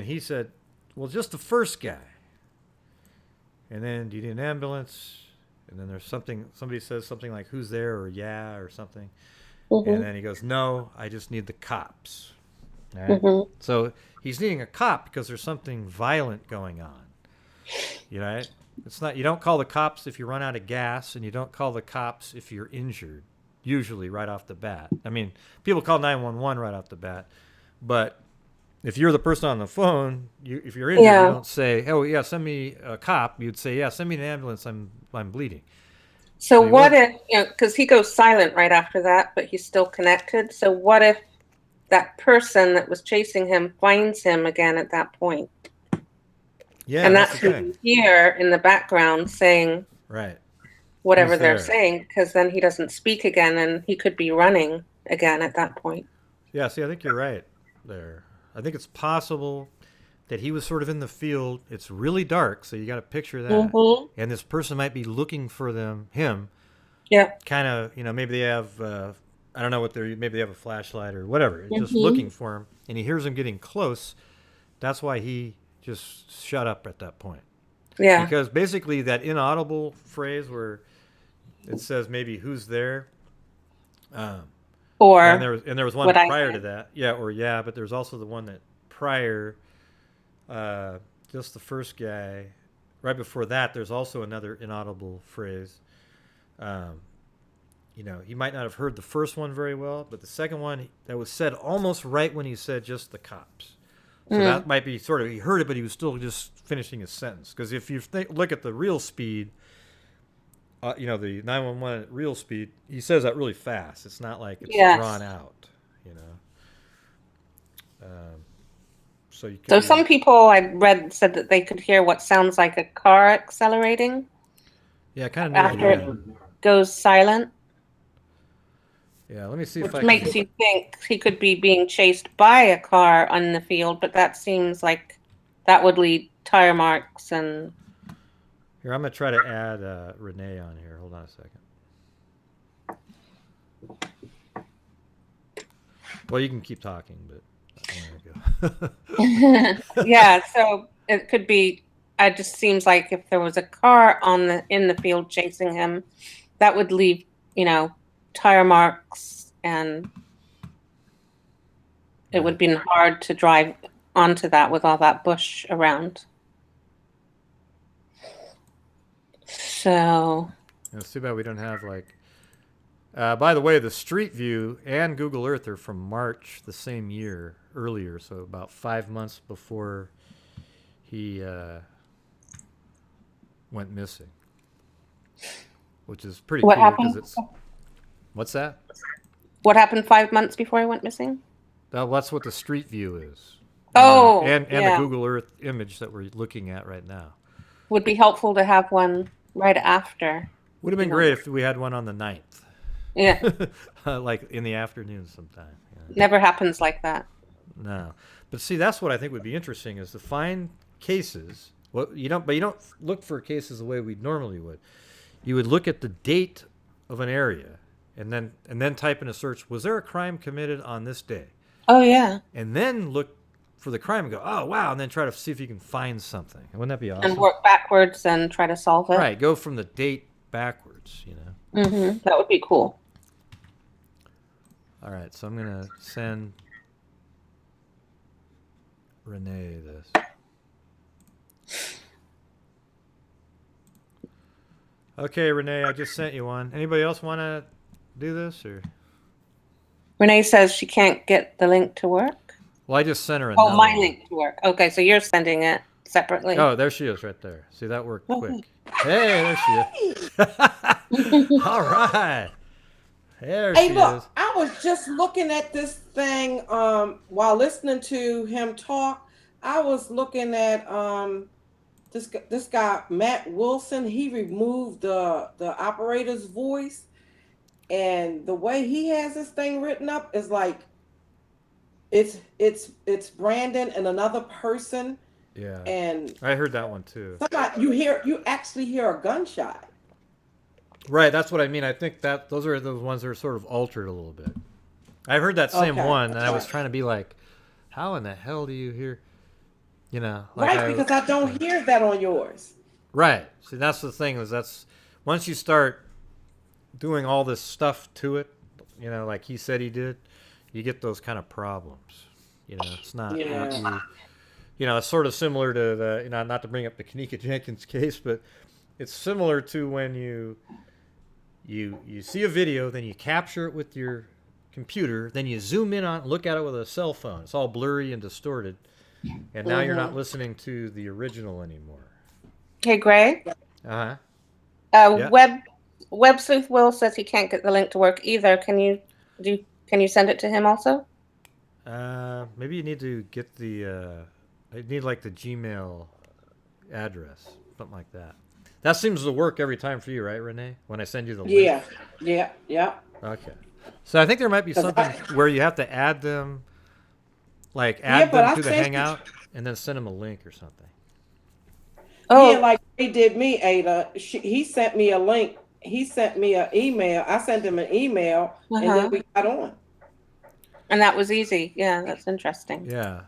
he said, "Well, just the first guy." And then, "Do you need an ambulance?" And then there's somebody says something like, "Who's there?" or "Yeah," or something. And then he goes, "No, I just need the cops." Right? So he's needing a cop because there's something violent going on. You know, it's not, you don't call the cops if you run out of gas, and you don't call the cops if you're injured, usually right off the bat. I mean, people call 911 right off the bat, but if you're the person on the phone, if you're injured, you don't say, "Oh yeah, send me a cop." You'd say, "Yeah, send me an ambulance. I'm bleeding." So what if, because he goes silent right after that, but he's still connected. So what if that person that was chasing him finds him again at that point. Yeah, And that's that's the who thing. you hear in the background saying Right. whatever Who's they're there? saying, because then he doesn't speak again and he could be running again at that point. Yeah, see, I think you're right there. I think it's possible that he was sort of in the field. It's really dark, so you got to picture that. Mm-hmm. And this person might be looking for him. Yeah. Kind of, maybe they have, I don't know what maybe they have a flashlight or whatever, just Mm-hmm. looking for him. And he hears him getting close. That's why he just shut up at that point. Yeah. Because basically that inaudible phrase where it says maybe who's there. Or and there was one what I prior to said. that. Yeah, or yeah, but there's also the one that prior, just the first guy. Right before that, there's also another inaudible phrase. He might not have heard the first one very well, but the second one that was said almost right when he said just the cops. So that might be sort of, he heard it, but he was still just finishing his sentence. Because if you look at the real speed, the 911 at real speed, he says that really fast. It's not like it's drawn out, So you could So some people I read said that they could hear what sounds like a car accelerating. Yeah, kind of after it goes silent. Yeah, let me see which if I makes can... you think he could be being chased by a car on the field, but that seems like that would lead tire marks and... Here, I'm going to try to add Renee on here. Hold on a second. Well, you can keep talking, but I want to go. Yeah, so it could be... It just seems like if there was a car in the field chasing him, that would leave, tire marks, and it would have been hard to drive onto that with all that bush around. So it's too bad we don't have by the way, the Street View and Google Earth are from March the same year, earlier, so about 5 months before he went missing, which is pretty what cool happened? because it's... What's that? What happened 5 months before he went missing? That's what the Street View is. Oh, and yeah. the Google Earth image that we're looking at right now. Would be helpful to have one right after. Would have been great if we had one on the 9th. Yeah. Like in the afternoon sometime. Yeah. Never happens like that. No. But see, that's what I think would be interesting is to find cases. Well, you don't look for cases the way we normally would. You would look at the date of an area and then type in a search, was there a crime committed on this day? Oh, yeah. And then look for the crime and go, oh, wow, and then try to see if you can find something. Wouldn't that be awesome? And work backwards and try to solve it. Right, go from the date backwards, Mm-hmm. That would be cool. All right, so I'm going to send Renee this. Okay, Renee, I just sent you one. Anybody else want to do this? Or? Renee says she can't get the link to work. Well, I just sent her another my one. link to work. Okay, so you're sending it separately. Oh, there she is right there. See, that worked quick. Hey, there she is. All right. There she is. I was just looking at this thing while listening to him talk. I was looking at this guy, Matt Wilson. He removed the operator's voice, and the way he has this thing written up is like it's Brandon and another person. Yeah. And I heard that one too. You actually hear a gunshot. Right, that's what I mean. I think that those are the ones that are sort of altered a little bit. I heard that same one, and I was trying to be like, how in the hell do you hear, Because I don't hear that on yours. Right. See, that's the thing, is that's, once you start doing all this stuff to it, like he said he did, you get those kind of problems. It's not, it's sort of similar to the, not to bring up the Kanika Jenkins case, but it's similar to when you see a video, then you capture it with your computer, then you zoom in on, look at it with a cell phone. It's all blurry and distorted, and now you're not listening to the original anymore. Hey, Greg. Yeah. Web Sleuth Will says he can't get the link to work either. Can you send it to him also? Maybe you need to get the. I need like the Gmail address, something like that. That seems to work every time for you, right, Renee? When I send you the link. Yeah. Okay. So I think there might be something where you have to add them, like add them to the Hangout, and then send them a link or something. Oh. Yeah, like he did me, Ada. He sent me a link. He sent me an email. I sent him an email, and then we got on. And that was easy. Yeah, that's interesting. Yeah.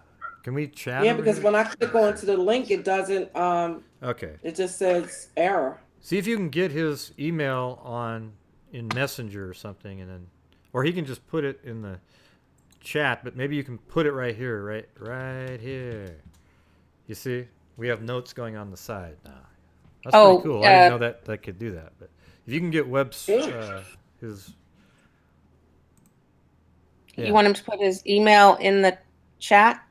Can we chat? Yeah, because when I click onto the link, it doesn't. Okay. It just says error. See if you can get his email in Messenger or something, and then, or he can just put it in the chat. But maybe you can put it right here, right here. You see, we have notes going on the side now. That's pretty cool. I didn't know that could do that. But if you can get his. Yeah. You want him to put his email in the chat?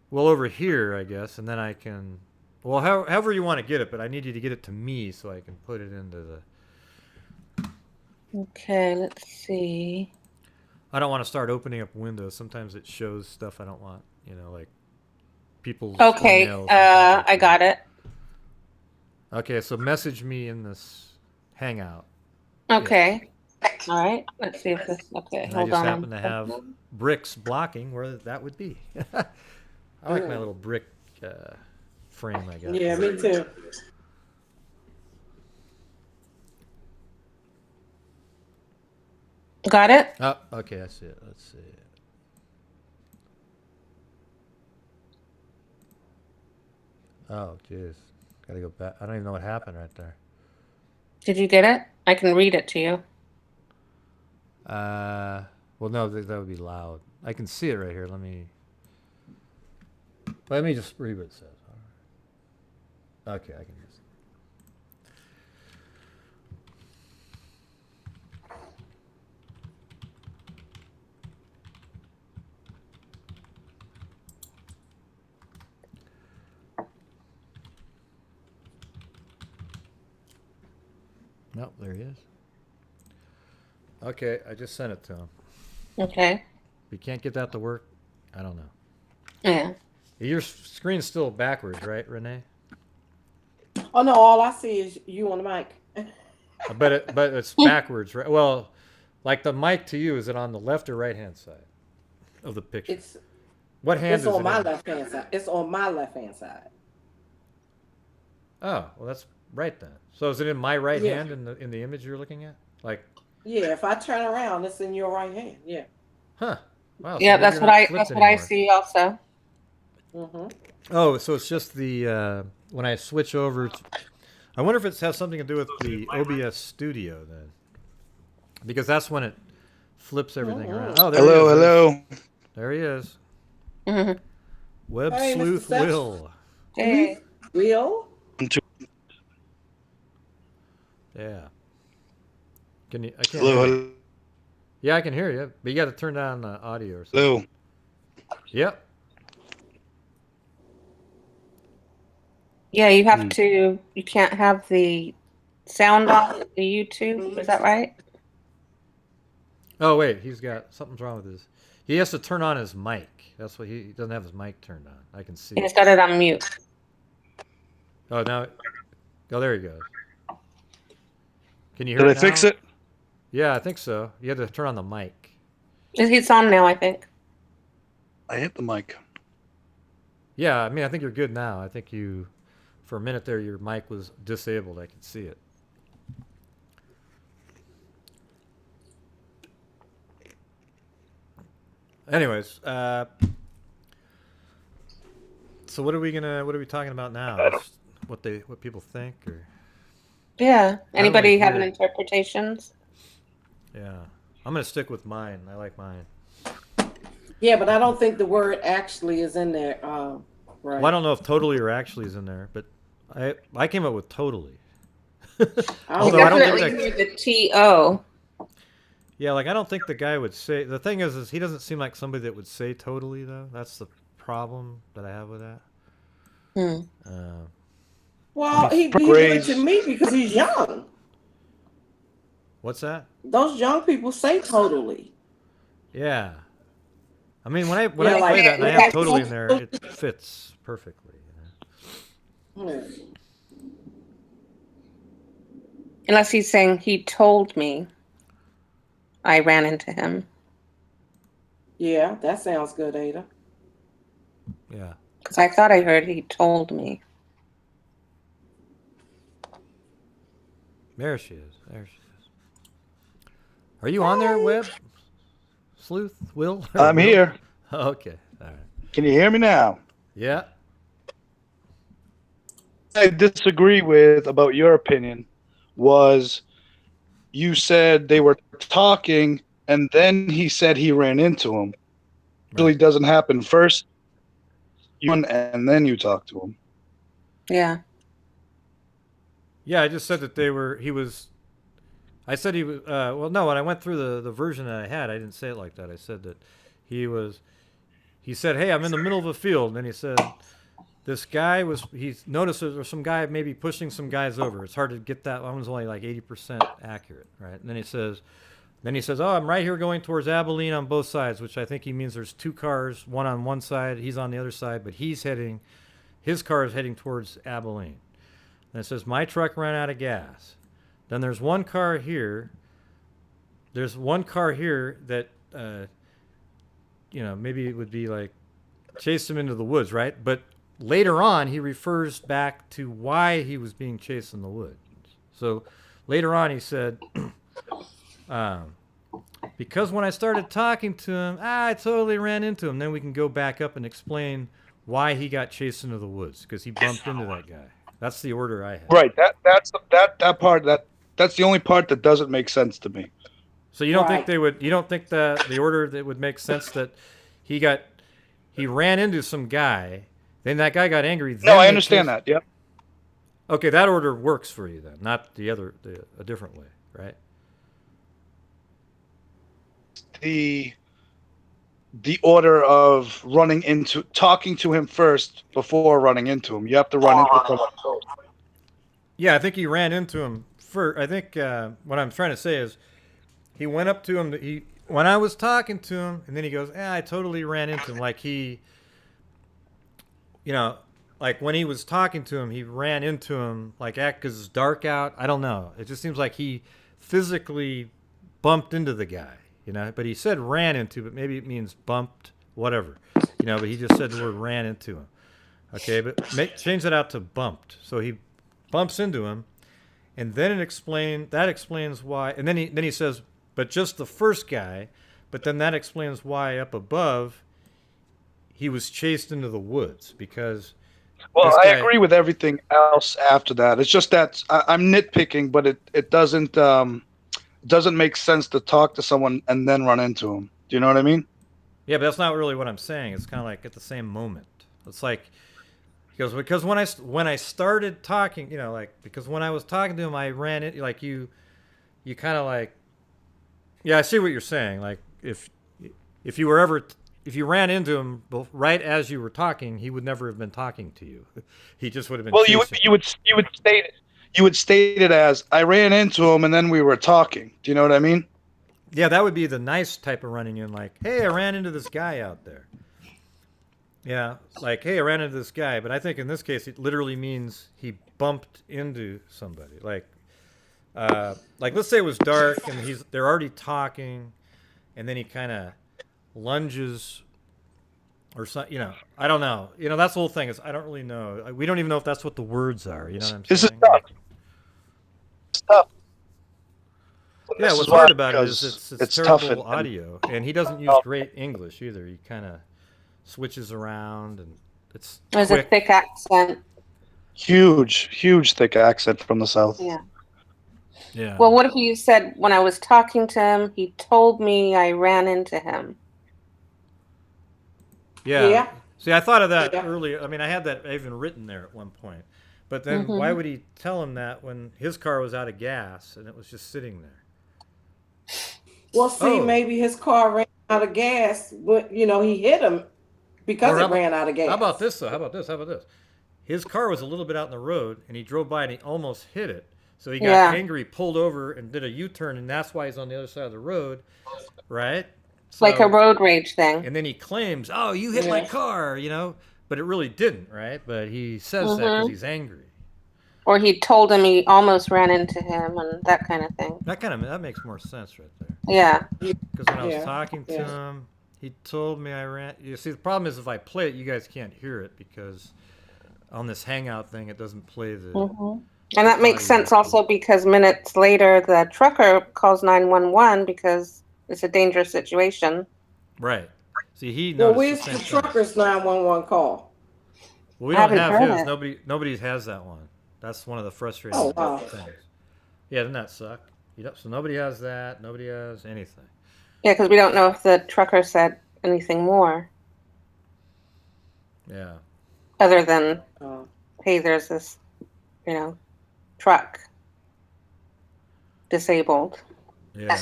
Well, over here, I guess, and then I can. Well, however you want to get it, but I need you to get it to me so I can put it into the. Okay, let's see. I don't want to start opening up Windows. Sometimes it shows stuff I don't want, like people's. Okay, I got it. Okay, so message me in this Hangout. Okay. Yeah. All right. Let's see if this. Okay, and hold on. I just happen to have bricks blocking where that would be. I like my little brick frame, I guess. Yeah, me too. Got it? Oh, okay, I see it. Let's see. Oh, jeez. Gotta go back. I don't even know what happened right there. Did you get it? I can read it to you. Well, no, that would be loud. I can see it right here. Let me just read what it says. All right. Okay, I can just. Nope, there he is. Okay, I just sent it to him. Okay. If you can't get that to work, I don't know. Yeah. Your screen's still backwards, right, Renee? Oh no, all I see is you on the mic. but it's backwards, right? Well, like the mic to you, is it on the left or right hand side of the picture? What hand is it? It's on my left hand side. It's on my left hand side. Oh, well, that's right then. So is it in my right hand in the image you're looking at? Like. Yeah, if I turn around, it's in your right hand. Yeah. Huh. Wow. Yeah, that's what I see also. Mm-hmm. Oh, so it's just the when I switch over. I wonder if it has something to do with the OBS Studio then, because that's when it flips everything around. Oh, there he is. Hello. There he is. Mm-hmm. Web sleuth Will. Hey, Will. Yeah. Can you? I can't. Hello. Yeah, I can hear you, but you got to turn down the audio or something. Hello. Yep. Yeah, you have to. You can't have the sound on the YouTube. Is that right? Oh wait, something's wrong with his. He has to turn on his mic. That's what he doesn't have his mic turned on. I can see. He's got it on mute. Oh now, there he goes. Can you hear? Did I fix it? Yeah, I think so. You had to turn on the mic. It's on now, I think. I hit the mic. Yeah, I mean, I think you're good now. I think for a minute there, your mic was disabled. I could see it. Anyways, so what are we talking about now? Just what people think, or? Yeah. Anybody have any interpretations? Yeah, I'm gonna stick with mine. I like mine. Yeah, but I don't think the word "actually" is in there. Right. Well, I don't know if "totally" or "actually" is in there, but I came up with "totally." Although I don't think the T-O. Yeah, like I don't think the guy would say. The thing is he doesn't seem like somebody that would say "totally" though. That's the problem that I have with that. Well, he did it to me because he's young. What's that? Those young people say "totally." Yeah. I mean, when I Yeah, play like- that and I have totally in there, it fits perfectly. You know? Unless he's saying he told me I ran into him. Yeah, that sounds good, Ada. Yeah. Because I thought I heard he told me. There she is. There she is. Are you on there, Webb? Sleuth? Will? I'm Will? here. Okay. All right. Can you hear me now? Yeah. I disagree with about your opinion was you said they were talking and then he said he ran into him. Usually Right. doesn't happen. First you and then you talk to him. Yeah. Yeah, I just said that I said he was, well, no, when I went through the version that I had, I didn't say it like that. I said that he said, hey, I'm in the middle of a field. And then he said, this guy he noticed there was some guy maybe pushing some guys over. It's hard to get that. One was only like 80% accurate, right? And then he says, oh, I'm right here going towards Abilene on both sides, which I think he means there's two cars, one on one side, he's on the other side, but his car is heading towards Abilene. And it says, my truck ran out of gas. Then there's one car here. There's one car here that, maybe it would be like chased him into the woods, right? But later on, he refers back to why he was being chased in the woods. So later on, he said, because when I started talking to him, I totally ran into him. Then we can go back up and explain why he got chased into the woods, because he bumped into that guy. That's the order I had. Right. That part that's the only part that doesn't make sense to me. So you don't think you don't think that the order that would make sense that he ran into some guy, then that guy got angry. Then No, I understand that. Yep. Okay, that order works for you then, not a different way, right? The order of talking to him first before running into him. You have to run into someone first. Yeah, I think he ran into him first. I think what I'm trying to say is he went up to him. When I was talking to him, and then he goes, I totally ran into him. Like like when he was talking to him, he ran into him, like, because it's dark out. I don't know. It just seems like he physically bumped into the guy, But he said ran into, but maybe it means bumped, whatever. But he just said the word ran into him. Okay, but change that out to bumped. So he bumps into him, and then that explains why. And then he says, but just the first guy. But then that explains why up above he was chased into the woods because. Well, I agree with everything else after that. It's just that I'm nitpicking, but it doesn't make sense to talk to someone and then run into him. Do you know what I mean? Yeah, but that's not really what I'm saying. It's kind of like at the same moment. It's like because when I started talking, because when I was talking to him, I ran it like you kind of like. Yeah, I see what you're saying. Like if you ran into him right as you were talking, he would never have been talking to you. He just would have been. Well, you would state it as I ran into him and then we were talking. Do you know what I mean? Yeah, that would be the nice type of running in. Like, hey, I ran into this guy out there. Yeah, like, hey, I ran into this guy. But I think in this case, it literally means he bumped into somebody. Like let's say it was dark and they're already talking, and then he kind of lunges or something. I don't know. That's the whole thing. Is I don't really know. We don't even know if that's what the words are. You know what I'm saying? This is tough. It's tough. Yeah, what's hard about it is it's terrible audio, and he doesn't use great English either. He kind of switches around, and it's There's a thick accent. Huge thick accent from the south. Yeah. Yeah. Well, what if you said when I was talking to him, he told me I ran into him? Yeah. See, I thought of that earlier. I mean, I had that even written there at one point. But then why would he tell him that when his car was out of gas and it was just sitting there? Well, see, maybe his car ran out of gas. But, he hit him because it ran out of gas. How about this, though? How about this? His car was a little bit out in the road, and he drove by and he almost hit it. So he got angry, pulled over, and did a U-turn, and that's why he's on the other side of the road, right? Like a road rage thing. And then he claims, "Oh, you hit my car," but it really didn't, right? But he says that because he's angry. Or he told him he almost ran into him and that kind of thing. That makes more sense right there. Yeah. Because when I was talking to him, he told me I ran. You see, the problem is if I play it, you guys can't hear it because on this Hangout thing, it doesn't play the. And that makes sense also because minutes later, the trucker calls 911 because it's a dangerous situation. Right. See, he Well, noticed where's the trucker's 911 call? Well, we don't have his. Nobody has that one. That's one of the frustrating things. Yeah, doesn't that suck? So nobody has that. Nobody has anything. Yeah, because we don't know if the trucker said anything more. Yeah. Other than, hey, there's this, truck disabled. Yeah.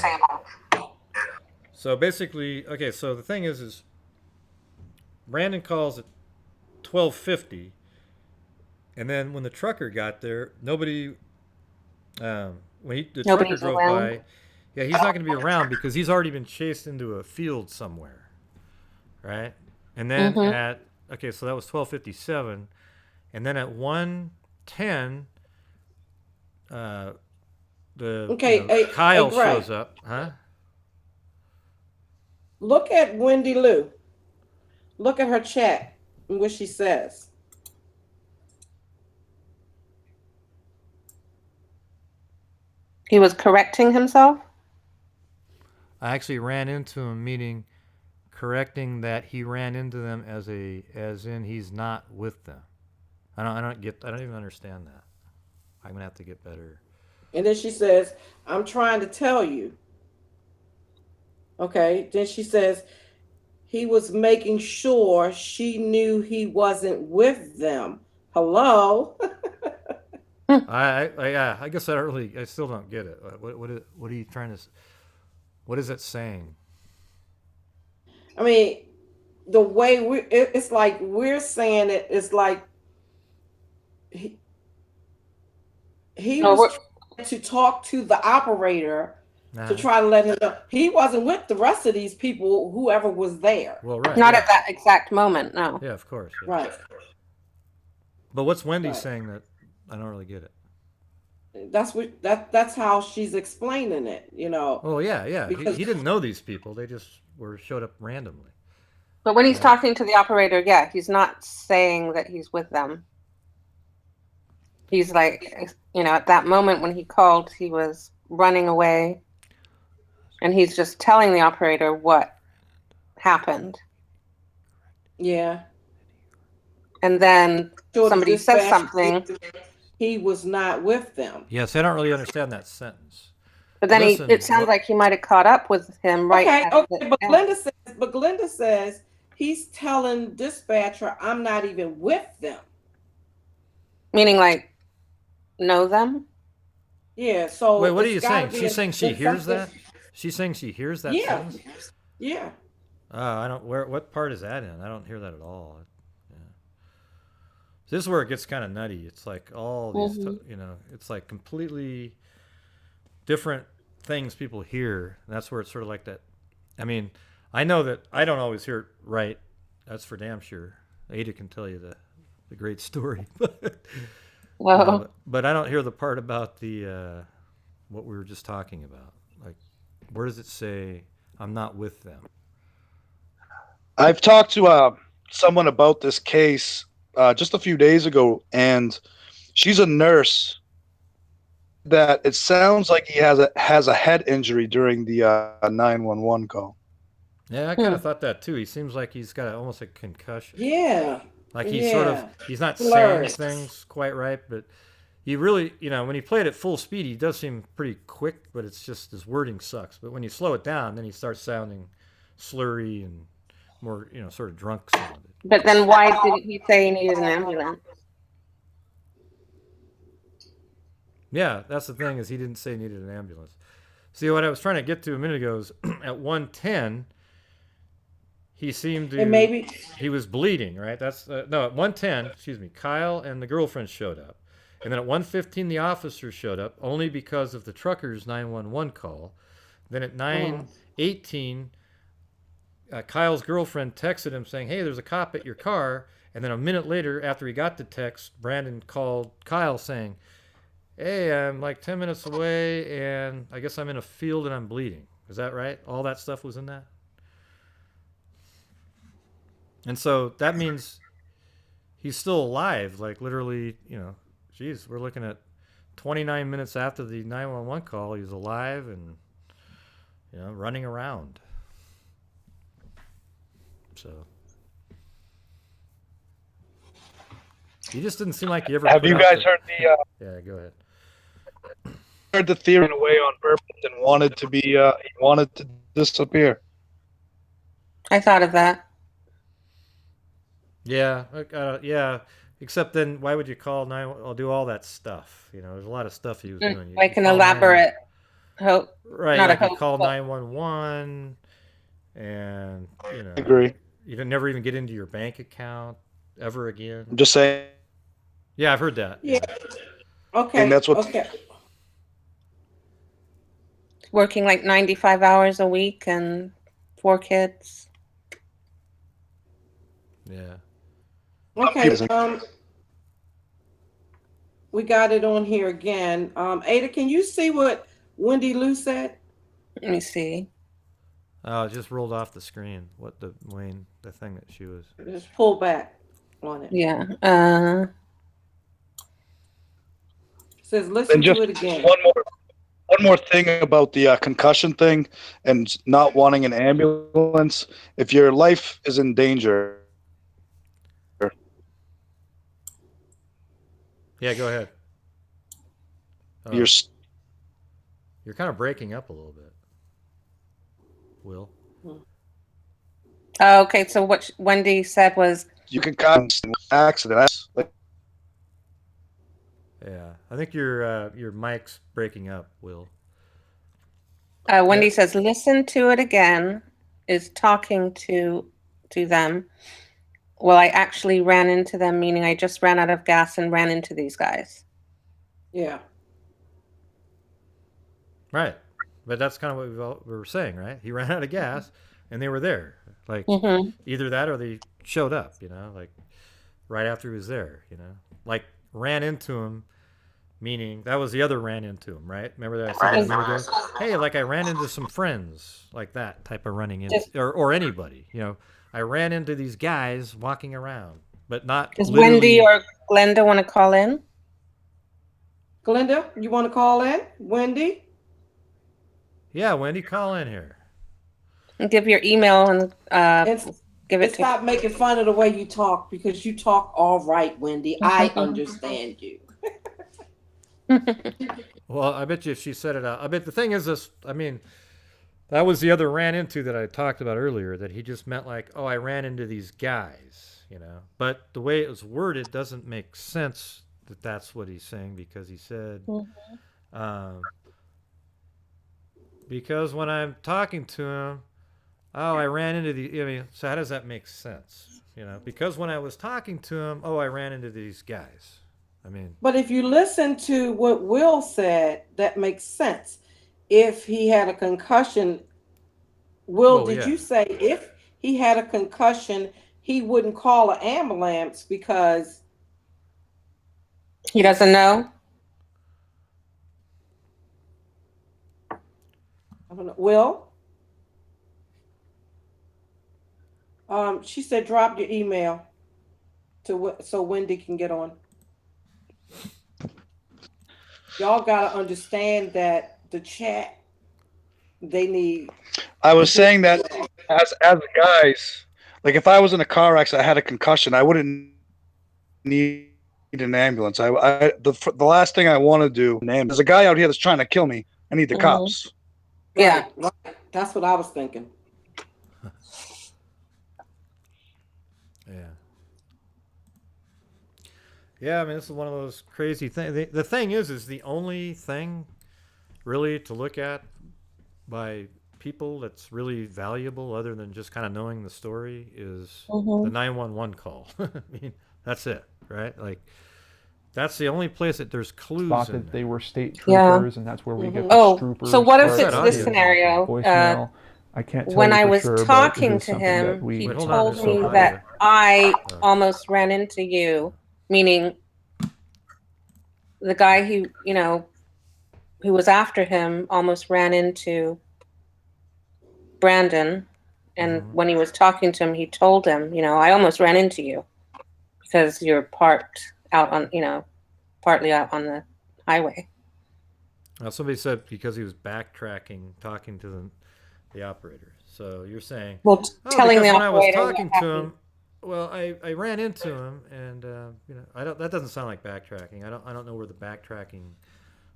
So basically, okay, so the thing is Brandon calls at 12:50, and then when the trucker got there, nobody, the trucker drove by, he's not going to be around because he's already been chased into a field somewhere, right? And then so that was 12:57, and then at 1:10, Kyle shows up, huh? Look at Wendy Lou. Look at her chat and what she says. He was correcting himself? I actually ran into him, meaning correcting that he ran into them as in he's not with them. I don't even understand that. I'm gonna have to get better. And then she says, "I'm trying to tell you." Okay. Then she says, he was making sure she knew he wasn't with them. Hello. I guess I still don't get it. What are you trying to? What is it saying? I mean, the way it's like we're saying it. It's like he was trying to talk to the operator to try to let him know he wasn't with the rest of these people, whoever was there. Well, right. Not at that exact moment, no. Yeah, of course. Yeah. Right. But what's Wendy saying that I don't really get it? That's how she's explaining it, Oh yeah. Because he didn't know these people; they just showed up randomly. But when he's talking to the operator, he's not saying that he's with them. He's like, at that moment when he called, he was running away, and he's just telling the operator what happened. Yeah. And then somebody says something. He was not with them. Yes, I don't really understand that sentence. But then it sounds like he might have caught up with him right. Okay. But Glenda says he's telling dispatcher, "I'm not even with them." Meaning, like, know them. Yeah. So wait, what are you saying? She's saying she hears that. She's saying she hears that sentence. Yeah. I don't. What part is that in? I don't hear that at all. This is where it gets kind of nutty. It's like all these, it's like completely different things people hear. And that's where it's sort of like that. I mean, I know that I don't always hear it right. That's for damn sure. Ada can tell you the great story. But I don't hear the part about the what we were just talking about. Like, where does it say I'm not with them? I've talked to someone about this case just a few days ago, and she's a nurse. That it sounds like he has a head injury during the 911 call. Yeah, I kind of thought that too. He seems like he's got almost a concussion. Yeah. Like he's not saying things quite right, but he really, when he played at full speed, he does seem pretty quick, but it's just his wording sucks. But when you slow it down, then he starts sounding slurry and more, sort of drunk sounded. But then why didn't he say he needed an ambulance? Yeah, that's the thing, is he didn't say he needed an ambulance. See, what I was trying to get to a minute ago is at 1:10, he seemed to... And maybe... He was bleeding, right? That's no, at 1:10, Kyle and the girlfriend showed up. And then at 1:15, the officer showed up, only because of the trucker's 911 call. Then at 9:18, Kyle's girlfriend texted him saying, "Hey, there's a cop at your car." And then a minute later, after he got the text, Brandon called Kyle saying, "Hey, I'm like 10 minutes away, and I guess I'm in a field and I'm bleeding." Is that right? All that stuff was in that? And so that means he's still alive. Like literally, geez, we're looking at 29 minutes after the 911 call. He's alive and, running around. So he just didn't seem like he ever. Have you guys heard the? Yeah, go ahead. Heard the theory in a way on purpose and wanted to be. He wanted to disappear. I thought of that. Yeah, yeah. Except then, why would you call 911? I'll do all that stuff. There's a lot of stuff he was doing. Like an elaborate hope. Right, not like a you hope, call but- 911, and I agree. you don't never even get into your bank account ever again. I'm just saying. Yeah, I've heard that. Yeah. Okay. And that's what. Okay. Working like 95 hours a week and 4 kids. Yeah. Okay. We got it on here again. Ada, can you see what Wendy Lou said? Let me see. Oh, it just rolled off the screen. The thing that she was. Just pull back on it. Yeah. It says listen And just to it again. one more thing about the concussion thing and not wanting an ambulance. If your life is in danger. Yeah, go ahead. You're You're kind of breaking up a little bit, Will. Oh, okay, so what Wendy said was you can kind of accidents. Yeah, I think your mic's breaking up, Will. Wendy says listen to it again, is talking to them. Well, I actually ran into them, meaning I just ran out of gas and ran into these guys. Yeah. Right, but that's kind of what we were saying, right? He ran out of gas, and they were there. Like either that or they showed up, like right after he was there, like ran into him, meaning that was the other ran into him, right? Remember that I said a minute ago? Hey, like I ran into some friends, like that type of running into, or anybody, I ran into these guys walking around, but not. Does Wendy or Glenda want to call in? Glenda, you want to call in? Wendy? Yeah, Wendy, call in here. And give your email and give it to. Stop making fun of the way you talk, because you talk all right, Wendy. I understand you. Well, I bet you if she said it out. I bet the thing is this. I mean, that was the other ran into that I talked about earlier. That he just meant like, oh, I ran into these guys, But the way it was worded doesn't make sense that that's what he's saying, because he said, because when I'm talking to him, oh, I ran into the. So how does that make sense? Because when I was talking to him, oh, I ran into these guys. But if you listen to what Will said, that makes sense. If he had a concussion, Will, did you say if he had a concussion, he wouldn't call an ambulance because he doesn't know? I don't know. Will? She said drop your email so Wendy can get on. Y'all gotta understand that the chat, they need. I was saying that as guys, like if I was in a car accident, I had a concussion, I wouldn't need an ambulance. The last thing I want to do, there's a guy out here that's trying to kill me. I need the cops. Yeah, right. That's what I was thinking. Yeah. Yeah, this is one of those crazy things. The thing is the only thing really to look at by people that's really valuable, other than just kind of knowing the story, is the 911 call. That's it, right? Like, that's the only place that there's clues Thought in that there. they were state troopers, and that's where we get the troopers. So what if it's this scenario? Voicemail. I can't tell when you I for was sure, but it talking is to something that him, we he Wait, hold on, told there's me some that audio. I almost ran into you, meaning the guy who was after him almost ran into Brandon. And when he was talking to him, he told him, I almost ran into you because you're parked out on, partly out on the highway. Somebody said because he was backtracking, talking to the operator. So you're saying, Well, telling because the when I was operator talking what to happened. him, well, I ran into him, and that doesn't sound like backtracking. I don't know where the backtracking,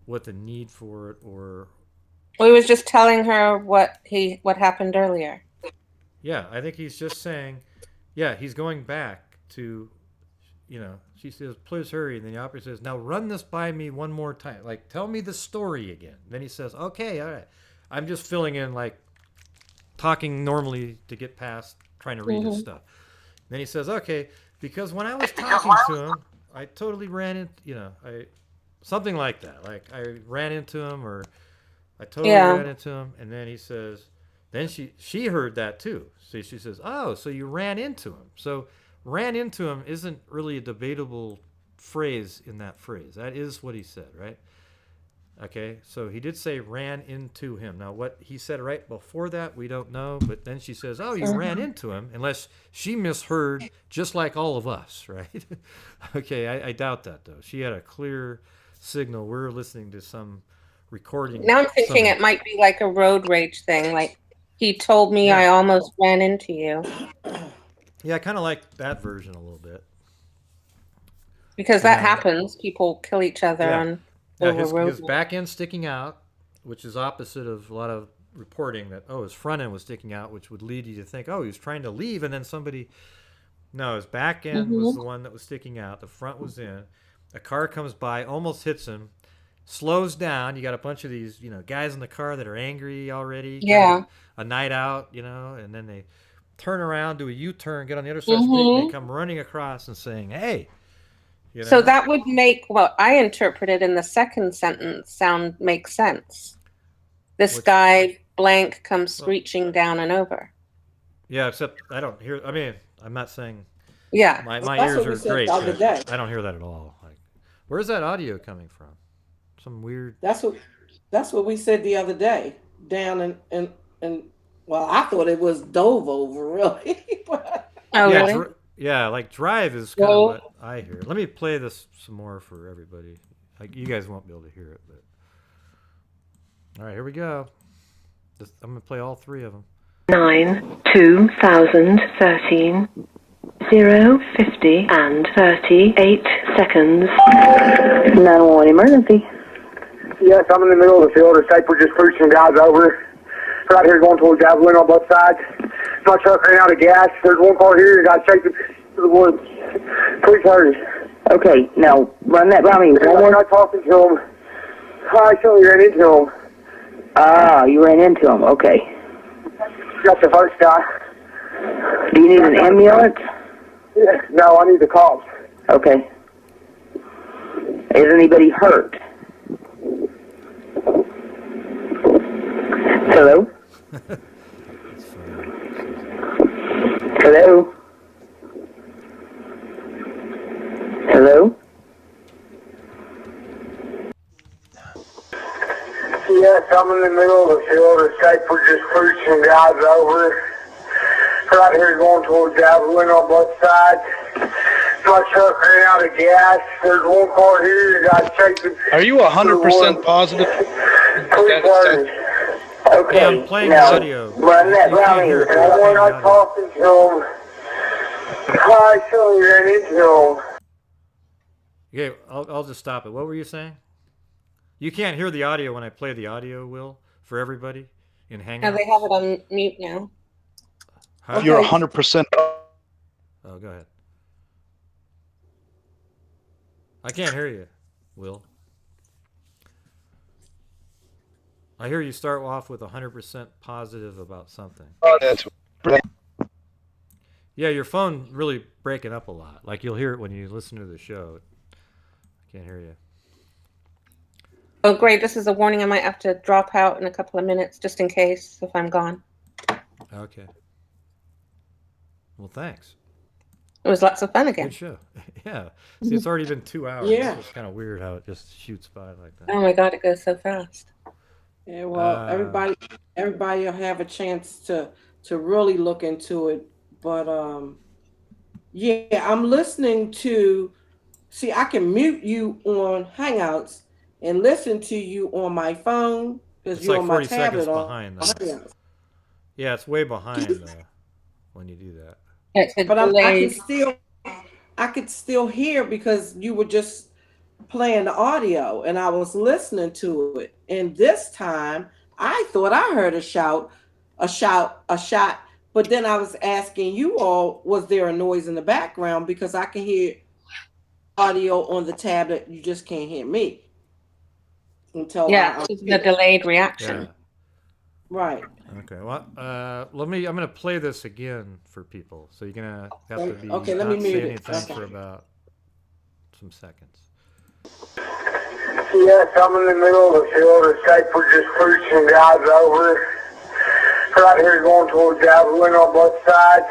what the need for it, or Well, he was just telling her what happened earlier. yeah, I think he's just saying, yeah, he's going back to, she says, please hurry, and then the operator says, now run this by me one more time, like tell me the story again. Then he says, okay, all right, I'm just filling in, like talking normally to get past trying to read his stuff. Then he says, okay, because when I was talking to him, I totally ran into, something like that. Like I ran into him, or I totally ran into him. And then he says, then she heard that too. So she says, oh, so you ran into him. So ran into him isn't really a debatable phrase in that phrase. That is what he said, right? Okay, so he did say ran into him. Now, what he said right before that, we don't know. But then she says, oh, you ran into him, unless she misheard, just like all of us, right? Okay, I doubt that, though. She had a clear signal. We're listening to some recording. Now I'm thinking it might be like a road rage thing. Like, he told me I almost ran into you. Yeah, I kind of like that version a little bit. Because that happens. People kill each other on over road. His back end sticking out, which is opposite of a lot of reporting that, his front end was sticking out, which would lead you to think, he was trying to leave, and then no, his back end was the one that was sticking out. The front was in. A car comes by, almost hits him, slows down. You got a bunch of these, guys in the car that are angry already. Yeah. A night out, and then they turn around, do a U-turn, get on the other side of the street, and they come running across and saying, hey. So that would make what I interpreted in the second sentence make sense. This guy blank comes screeching down and over. Yeah, except I don't hear. I mean, I'm not saying. Yeah, my ears are great. I don't hear that at all. Like, where's that audio coming from? Some weird. That's what we said the other day. Down and well, I thought it was dove over really. Really? Yeah, like drive is kind of what I hear. Let me play this some more for everybody. Like, you guys won't be able to hear it, but all right, here we go. I'm gonna play all three of them. 9, 2013, 0, 50, and 38 seconds. 911 emergency. Yes, I'm in the middle of the field. The state just pushed some guys over. Right here going towards Javelin on both sides. My truck ran out of gas. There's one car here. Got chasing to the woods. Please hurry. Okay, now run that by me. We're not talking to him. I actually ran into him. Ah, you ran into him. Okay. Got the first guy. Do you need an ambulance? Yeah, no, I need the cops. Okay. Is anybody hurt? Hello? Hello? Hello? Yes, I'm in the middle of the field. The state just pushed some guys over. Right here going towards Javelin on both sides. My truck ran out of gas. There's one car here that got chasing. Are you 100% positive? Please hurry. Okay, Yeah, I'm playing now, the audio. run that You can't by me. hear it. We're not talking to him. I actually ran into him. Okay, I'll just stop it. What were you saying? You can't hear the audio when I play the audio, Will, for everybody in Hangouts? No, they have it on mute now. Huh? You're 100%. Oh, go ahead. I can't hear you, Will. I hear you start off with 100% positive about something. That's Yeah, your phone really breaking up a lot. Like, you'll hear it when you listen to the show. I can't hear you. Oh, great. This is a warning. I might have to drop out in a couple of minutes just in case if I'm gone. Okay. Well, thanks. It was lots of fun again. Good show. Yeah. See, it's already been 2 hours. Yeah. It's kind of weird how it just shoots by like that. Oh my God, it goes so fast. Yeah, well, everybody will have a chance to really look into it. But yeah, I'm listening to. See, I can mute you on Hangouts and listen to you on my phone because It's you're like on my 40 seconds tablet behind on that. Hangouts. Yeah, it's way behind when you do that. It's a But I delayed. could still hear because you were just playing the audio and I was listening to it. And this time I thought I heard a shot. But then I was asking you all, was there a noise in the background? Because I can hear audio on the tablet. You just can't hear me until Yeah, it's the delayed reaction. Yeah. Right. Okay. Well, I'm gonna play this again for people. So you're gonna have to be Okay, let me not mute say it. anything Okay. for about some seconds. Yes, I'm in the middle of the field. Escape. We're just pushing guys over. Right here going towards Javelin on both sides.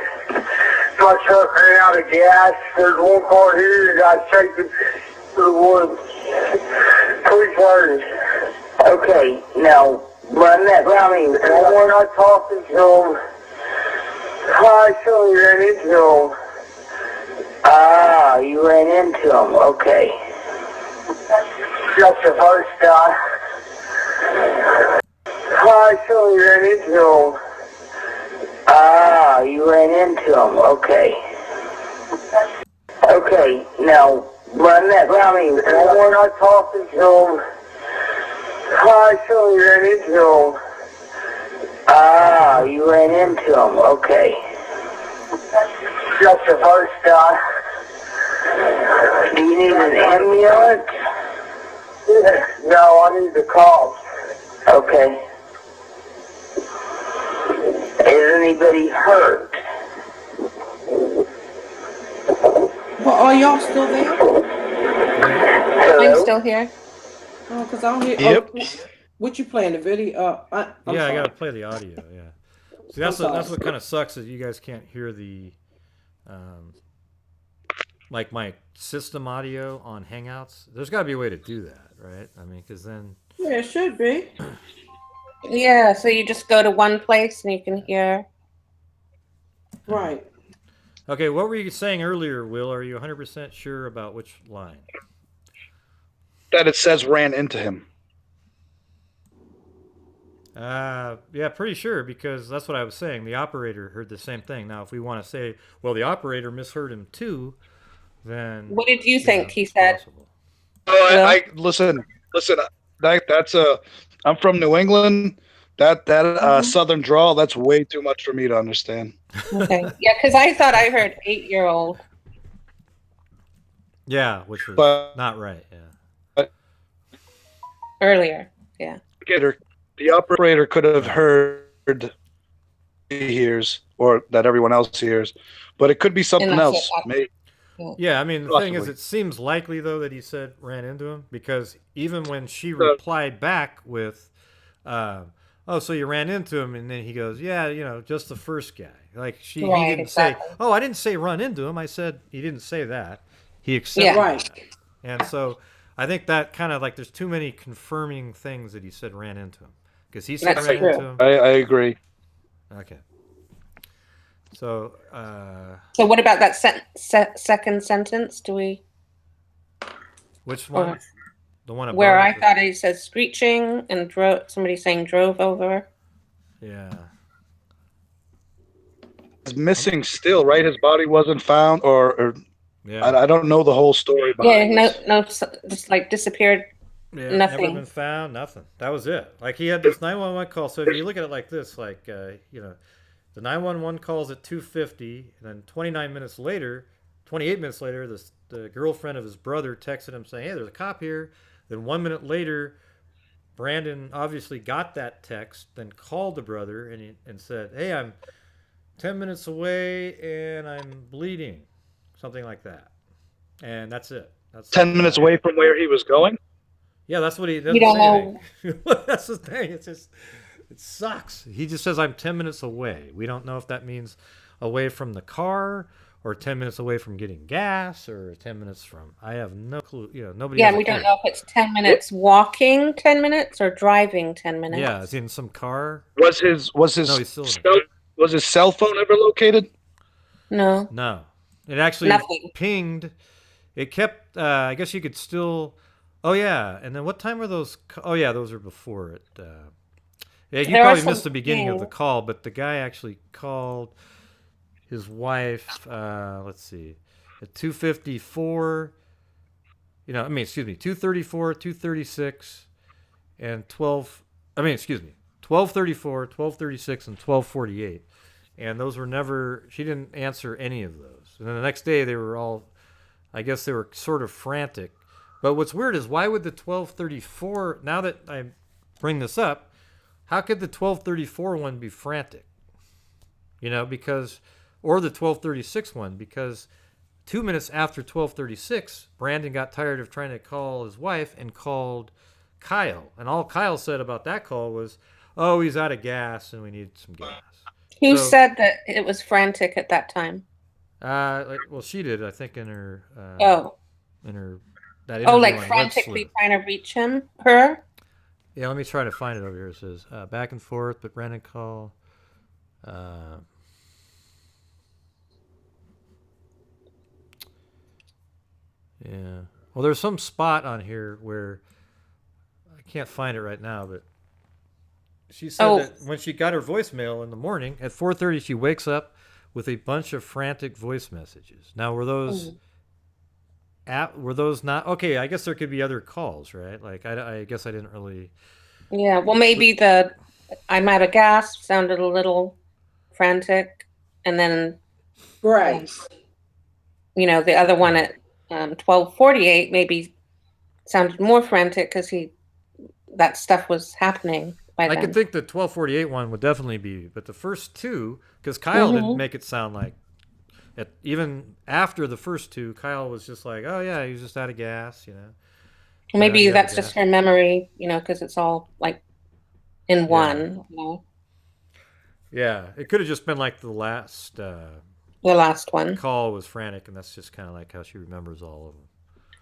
My truck ran out of gas. There's one car here. You guys shaking through the woods. 3:30. Okay, now run that by me. And when I talking to him, I actually ran into him. Ah, you ran into him. Okay. That's the first guy. I actually ran into him. Ah, you ran into him. Okay. Okay, now run that by me. And when I talking to him, I actually ran into him. Ah, you ran into him. Okay. That's the first guy. Do you need an ambulance? No, I need the cops. Okay. Is anybody hurt? Well, are y'all still there? I'm still here. Oh, because I don't hear. Yep. Oh, what you playing the video? I'm I sorry. gotta play the audio. Yeah. See, that's what kind of sucks is you guys can't hear the, like my system audio on Hangouts. There's got to be a way to do that, right? I mean, because then. Yeah, it should be. Yeah, so you just go to one place and you can hear. Right. Okay, what were you saying earlier, Will? Are you 100% sure about which line? That it says ran into him. Yeah, pretty sure because that's what I was saying. The operator heard the same thing. Now, if we want to say, well, the operator misheard him too, then What did you think he said? possible. Oh, I listen. That's I'm from New England. That Southern drawl. That's way too much for me to understand. Okay. Yeah, because I thought I heard 8-year-old. Yeah, which was not right. Yeah. Earlier. Yeah. The operator could have heard he hears or that everyone else hears, but it could be something else. Maybe. Yeah, I mean, the thing is, it seems likely, though, that he said ran into him because even when she replied back with, oh, so you ran into him, and then he goes, yeah, just the first guy. Like, he didn't say, oh, I didn't say run into him. I said he didn't say that. He accepted that. And so I think that kind of like there's too many confirming things that he said ran into him. Because he said ran into him. I agree. Okay. So what about that second sentence? Do we? Which one? The one above where I thought it says screeching and somebody saying drove over. Yeah. He's missing still, right? His body wasn't found, or yeah. I don't know the whole story behind this. Just like disappeared. Yeah, nothing. Never been found. Nothing. That was it. Like he had this 911 call. So if you look at it like this, like the 911 calls at 2:50, and then 28 minutes later, the girlfriend of his brother texted him saying, "Hey, there's a cop here." Then 1 minute later, Brandon obviously got that text, then called the brother and said, "Hey, I'm 10 minutes away and I'm bleeding," something like that, and that's it. That's 10 minutes away from where he was going. Yeah, that's what he. You don't know. That's the thing. It's just, It sucks. He just says I'm 10 minutes away. We don't know if that means away from the car or 10 minutes away from getting gas or 10 minutes from. I have no clue. Nobody. Yeah, has a we don't clue. know if it's 10 minutes walking, 10 minutes, or driving 10 minutes. Yeah, is he in some car? Was his No, he's still in was his cell phone ever located? No. No. It actually Nothing. pinged. It kept, I guess you could still, oh yeah. And then what time were those? Oh yeah, those are before it. Yeah, you There are probably some missed the beginning of the pings. call, but the guy actually called his wife, let's see, at 2:54, excuse me, 2:34, 2:36, and 12:34, 12:36, and 12:48. And those were never, she didn't answer any of those. And then the next day they were all, I guess they were sort of frantic. But what's weird is why would the 12:34, now that I bring this up, how could the 12:34 one be frantic? Because, or the 12:36 one, because 2 minutes after 12:36, Brandon got tired of trying to call his wife and called Kyle. And all Kyle said about that call was, oh, he's out of gas and we need some gas. Who said that it was frantic at that time? Well, she did, I think, in her. In her. That like on frantically trying to reach her. Yeah, let me try to find it over here. It says back and forth, but Brandon call. Yeah. Well, there's some spot on here where I can't find it right now, but she said that when she got her voicemail in the morning at 4:30, she wakes up with a bunch of frantic voice messages. Now, were those not okay? I guess there could be other calls, right? Like I guess I didn't really. Yeah. Well, maybe the I'm out of gas sounded a little frantic, and then Right. The other one at 12:48 maybe sounded more frantic because that stuff was happening by then. I could think the 12:48 one would definitely be, but the first two, because Kyle didn't make it sound like. Even after the first two, Kyle was just like, "Oh yeah, he's just out of gas," Maybe that's just her memory, because it's all like in one. Yeah, it could have just been like the last one call was frantic, and that's just kind of like how she remembers all of them.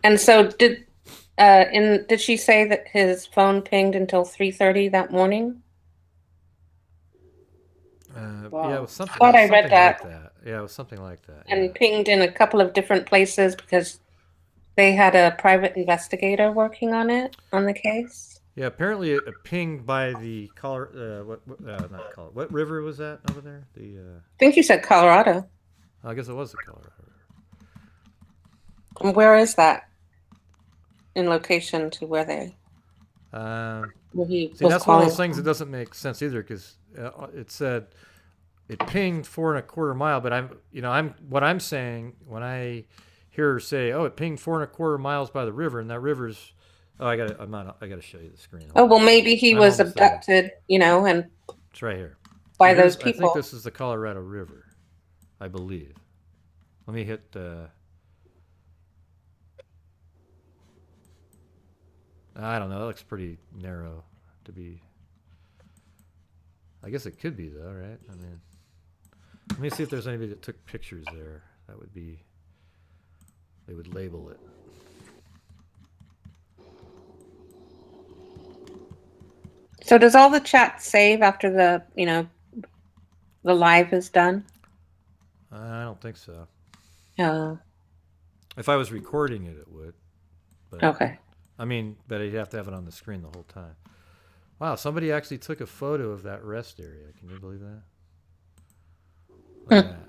And so did she say that his phone pinged until 3:30 that morning? Yeah, it was something. I thought I read that. Like that. Yeah, it was something like that. And pinged in a couple of different places because they had a private investigator working on the case. Yeah, apparently it pinged by the what river was that over there? I think you said Colorado. I guess it was the Colorado River. And where is that in location to where they? That's one of those things that doesn't make sense either, because it said it pinged 4.25 miles, but what I'm saying when I hear her say, "Oh, it pinged 4.25 miles by the river," and that river's, I gotta show you the screen. Well, maybe he was abducted, and it's right here by those people. I think this is the Colorado River, I believe. Let me hit. I don't know. That looks pretty narrow to be. I guess it could be though, right? I mean, let me see if there's anybody that took pictures there. That would be. They would label it. So does all the chat save after the live is done? I don't think so. If I was recording it, it would. But, okay. I mean, but you'd have to have it on the screen the whole time. Wow, somebody actually took a photo of that rest area. Can you believe that? Look at that.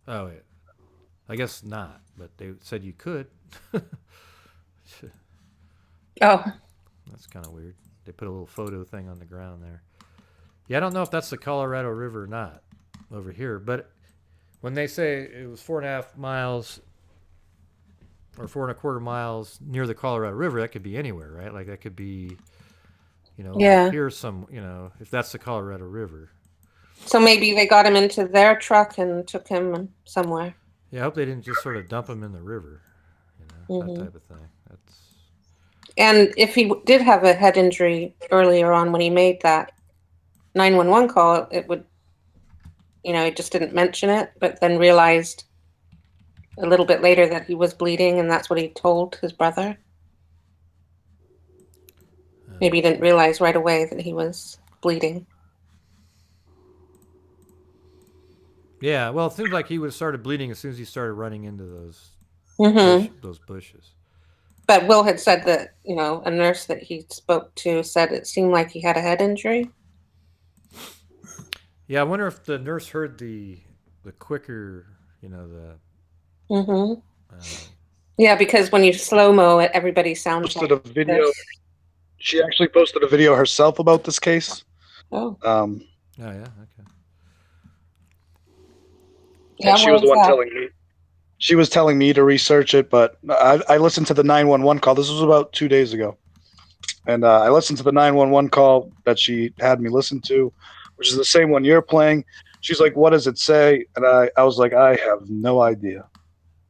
Oh, wait. I guess not, but they said you could. Oh. That's kind of weird. They put a little photo thing on the ground there. Yeah, I don't know if that's the Colorado River or not over here, but when they say it was 4.5 miles or 4.25 miles near the Colorado River, that could be anywhere, right? Like that could be, here's some, if that's the Colorado River. So maybe they got him into their truck and took him somewhere. Yeah, I hope they didn't just sort of dump him in the river, that type of thing. And if he did have a head injury earlier on when he made that 911 call, it would, he just didn't mention it, but then realized a little bit later that he was bleeding, and that's what he told his brother. Maybe he didn't realize right away that he was bleeding. Yeah, well, it seems like he would have started bleeding as soon as he started running into those bushes. But Will had said that, a nurse that he spoke to said it seemed like he had a head injury. Yeah, I wonder if the nurse heard the quicker, Yeah, because when you slow-mo it, everybody sounds Posted like a video. this. She actually posted a video herself about this case. Oh. Oh, yeah, okay. Yeah, she was the one telling me. She was telling me to research it, but I listened to the 911 call. This was about 2 days ago. And I listened to the 911 call that she had me listen to, which is the same one you're playing. She's like, what does it say? And I was like, I have no idea.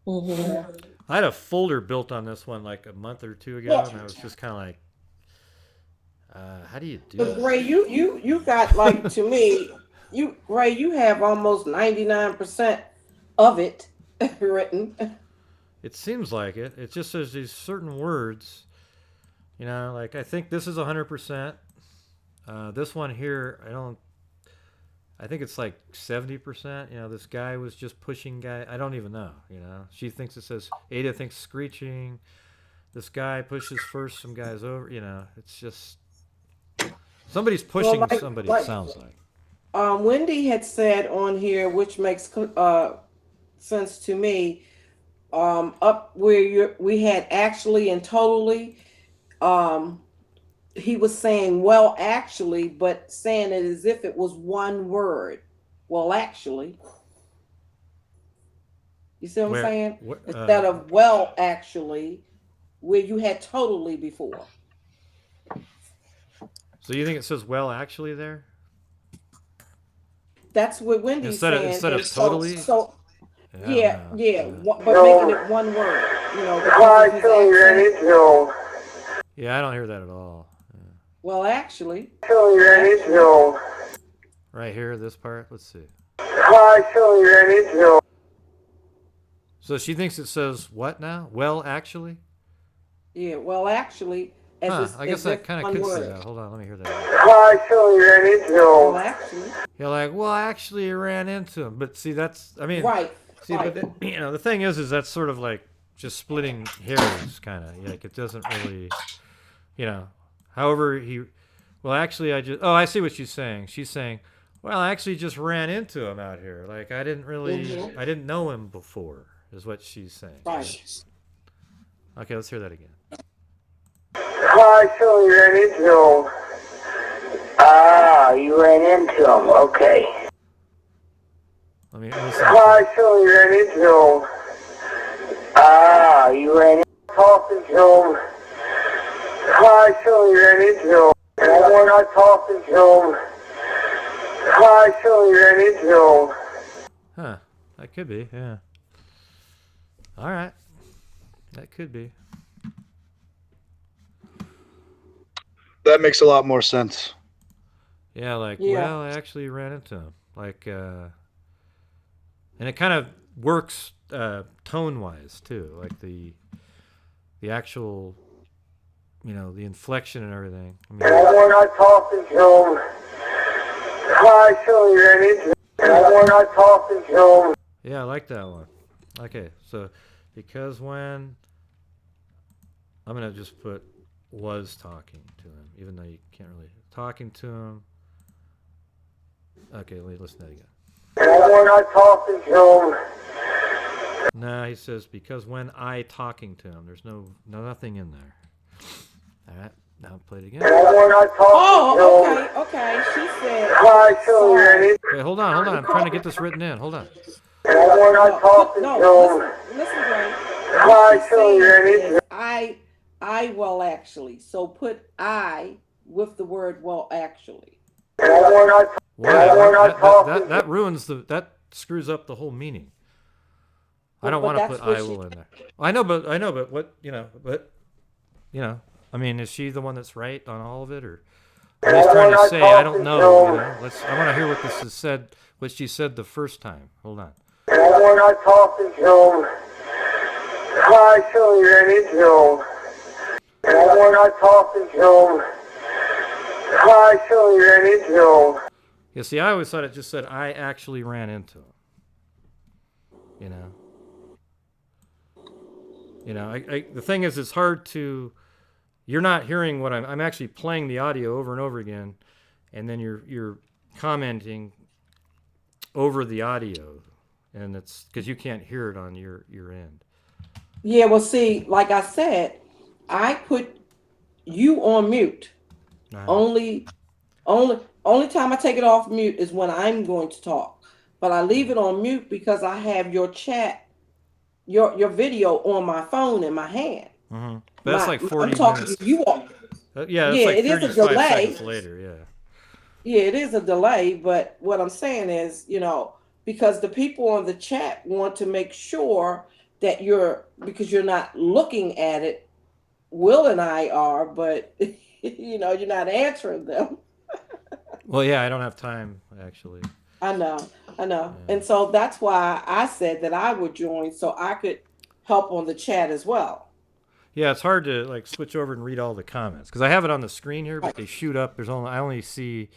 Mm-hmm. I had a folder built on this one like a month or two ago, and I was just kind of like, how do you do But this? Gray, you got like, to me, Gray, you have almost 99% of it written. It seems like it. It just says these certain words. Like I think this is 100%. This one here, I think it's like 70%. This guy was just pushing guy. I don't even know. She thinks it says, Ada thinks screeching. This guy pushes first, some guys over. It's just somebody's pushing somebody. It sounds like. Wendy had said on here, which makes sense to me. Up where we had actually and totally. He was saying, well, actually, but saying it as if it was one word. Well, actually. You see what I'm saying? Instead of well, actually, where you had totally before. So you think it says well, actually there? That's what Wendy's saying. Instead of totally? Yeah, but making it one word. Yeah, I don't hear that at all. Yeah. Well, actually. Right here, this part. Let's see. So she thinks it says what now? Well, actually? Yeah, well, actually. I guess that kind of could say that. Hold on, let me hear that. Well, actually. You're like, well, actually, you ran into him. But see, that's, right. See, right. But the thing is that's sort of like just splitting hairs, kind of. Like, it doesn't really, however well, actually, I see what she's saying. She's saying, well, I actually just ran into him out here. Like, I didn't know him before, is what she's saying. Right. Okay, let's hear that again. You ran into him. Ah, you ran into him. Okay. Let me listen. You ran into him. Ah, you ran into him. Talking to him. You ran into him. And we're not talking to him. You ran into him. Huh. That could be, yeah. All right. That could be. That makes a lot more sense. Yeah, well, I actually ran into him. Like, and it kind of works tone-wise, too. Like, the actual, the inflection and everything. We're not talking to him. You ran into him. We're not talking to him. Yeah, I like that one. Okay, so, because when... I'm going to just put was talking to him, even though you can't really... Talking to him... Okay, let me listen to that again. We're not talking to him. No, he says, because when I talking to him, there's nothing in there. All right, now play it again. We're not talking to him. Okay. She said... Wait, hold on. I'm trying to get this written in. Hold on. We're not talking to him. Listen, Gray. Well, actually. So put I with the word well, actually. That ruins that screws up the whole meaning. I don't want to put I will in there. I know, but what, I mean, is she the one that's right on all of it, or what he's trying to say? I don't know. You know, I want to hear what this is said. What she said the first time. Hold on. And when I talking to him, I actually ran into him. And when I talking to him, I actually ran into him. Yeah, see, I always thought it just said, I actually ran into him. You know, the thing is, it's hard to, you're not hearing what I'm actually playing the audio over and over again, and then you're commenting over the audio, and it's because you can't hear it on your end. Yeah, well, see, like I said, I put you on mute. Only time I take it off mute is when I'm going to talk. But I leave it on mute because I have your chat, your video on my phone in my hand. Mm-hmm. But that's like 40 I'm talking minutes. to you all. Yeah, that's like it is a 35 delay. seconds later, yeah. Yeah, it is a delay, but what I'm saying is, because the people on the chat want to make sure that because you're not looking at it, Will and I are, but you're not answering them. Well, yeah, I don't have time, actually. I know. Yeah. And so that's why I said that I would join so I could help on the chat as well. Yeah, it's hard to like switch over and read all the comments because I have it on the screen here, but they shoot up. I only see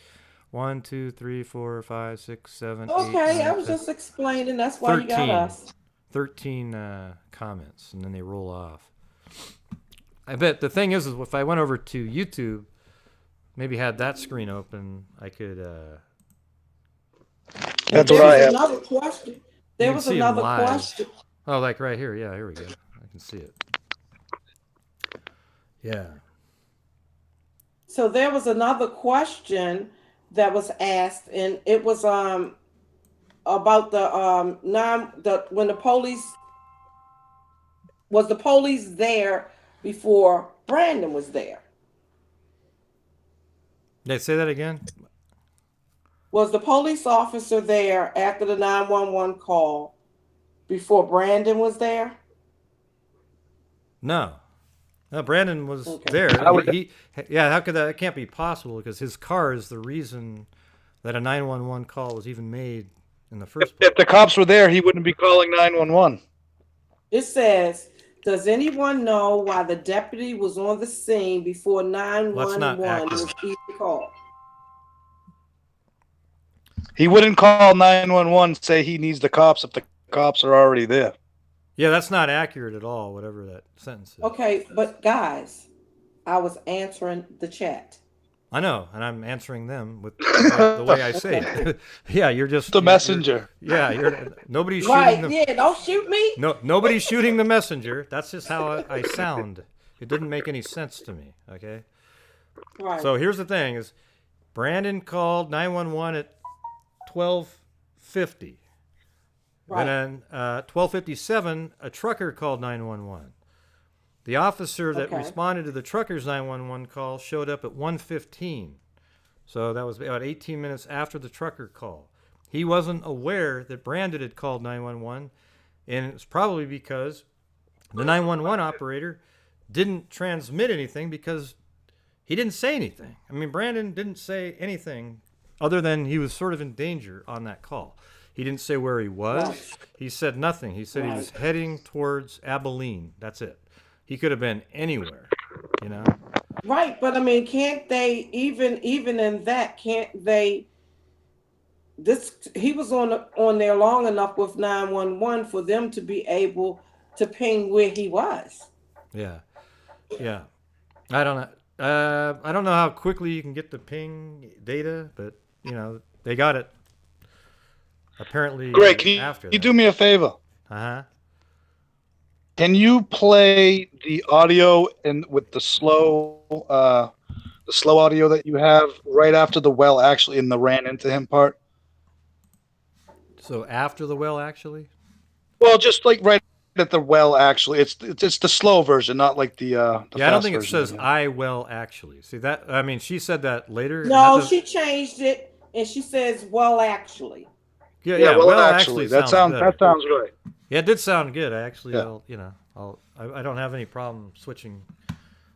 1, 2, 3, 4, 5, 6, 7, 8, Okay, 9, I was 10, just explaining. That's why 13, you got us. 13 comments, and then they roll off. I bet the thing is if I went over to YouTube, maybe had that screen open, I could. That's what I have. Another question. There was another question. Oh, like right here. Yeah, here we go. I can see it. Yeah. So there was another question that was asked, and it was about when the police was the police there before Brandon was there. Did I say that again? Was the police officer there after the 911 call before Brandon was there? No, Brandon was there. How could that? It can't be possible because his car is the reason that a 911 call was even made in the first place. If the cops were there, he wouldn't be calling 911. It says, does anyone know why the deputy was on the scene before 911 was even called? He wouldn't call 911, say he needs the cops if the cops are already there. Yeah, that's not accurate at all, whatever that sentence is. Okay, but guys, I was answering the chat. I know, and I'm answering them with the way I say it. Yeah, you're just the messenger. Nobody's right, shooting yeah, don't shoot me. No, nobody's shooting the messenger. That's just how I sound. It didn't make any sense to me, okay? Right. So here's the thing is Brandon called 911 at 12:50. Right. And then 12:57, a trucker called 911. The officer that responded to the trucker's 911 call showed up at 1:15. So that was about 18 minutes after the trucker call. He wasn't aware that Brandon had called 911, and it's probably because the 911 operator didn't transmit anything because he didn't say anything. I mean, Brandon didn't say anything other than he was sort of in danger on that call. He didn't say where he was. Right. He said nothing. He said he was heading towards Abilene. That's it. He could have been anywhere, Right, but I mean, can't they even in that? Can't they? He was on there long enough with 911 for them to be able to ping where he was. Yeah. I don't know. I don't know how quickly you can get the ping data, but they got it. Apparently, Greg, can you do me a favor? Can you play the audio with the slow audio that you have right after the well actually in the ran into him part? So after the well actually? Well, just like right at the well actually. It's the slow version, not like the I don't think it says I well actually. See that? I mean, she said that later. No, she changed it and she says well actually. Yeah, well actually that sounds right. Yeah, it did sound good. I actually, I don't have any problem switching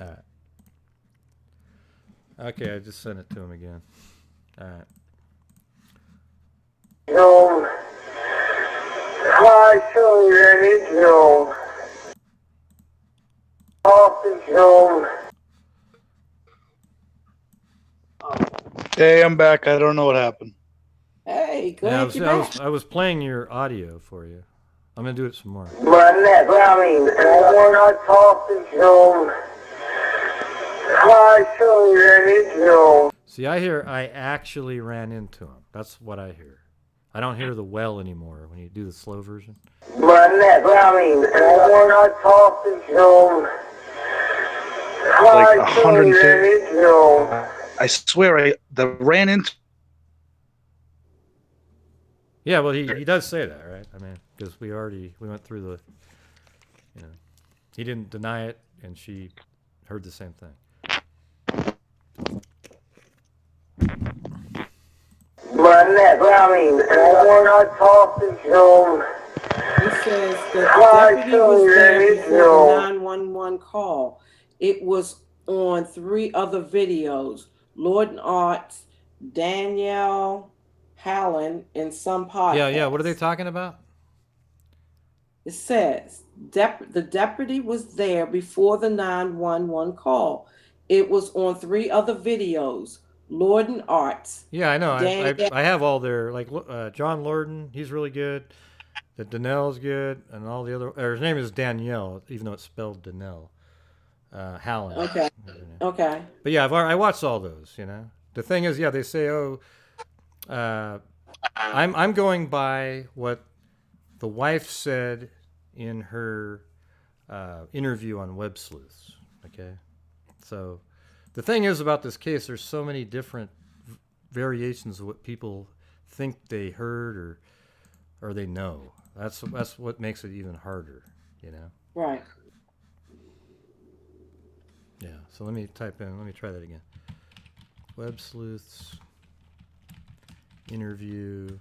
All right. Okay, I just sent it to him again. All right. No. Hi, so ready, no. Office, no. Hey, I'm back. I don't know what happened. Hey, Yeah, glad you're back. I was playing your audio for you. I'm gonna do it some more. But I mean, we're not talking, no. Hi, so ready, no. See, I actually ran into him. That's what I hear. I don't hear the well anymore when you do the slow version. But I mean, we're not talking, no. Like Hi, so 150. ready, no. I swear, I ran into. Yeah, well, he does say that, right? I mean, because we went through the, you know, he didn't deny it, and she heard the same thing. But I mean, we're not talking, no. It says the deputy was there before the 911 call. It was on 3 other videos. Lordan ARTS, Danielle, Hallan, and some podcasts. Yeah. What are they talking about? It says the deputy was there before the 911 call. It was on 3 other videos. Lordan ARTS. Yeah, I know. Danielle. I have all their, like, John Lordan, he's really good. The Danelle's good, and all the other. His name is Danielle, even though it's spelled Danelle. Hallan. Okay. Okay. But yeah, I watched all those. You know, the thing is, yeah, they say, oh, I'm going by what the wife said in her interview on Web Sleuths. Okay, so the thing is about this case, there's so many different variations of what people think they heard or they know. That's what makes it even harder, you know. Right. Yeah. So let me try that again. Web Sleuths interview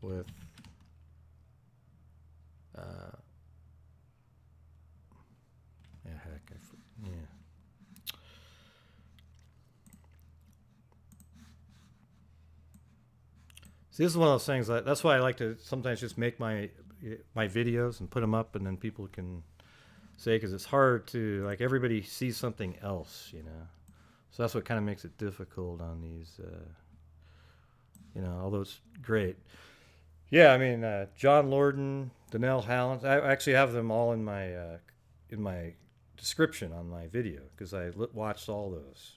with yeah. See, this is one of those things that's why I like to sometimes just make my videos and put them up, and then people can say, because it's hard to, like, everybody sees something else, you know. So that's what kind of makes it difficult on these, you know, although it's great. Yeah, I mean, John Lordan, Danelle, Hallan, I actually have them all in my description on my video, because I watched all those.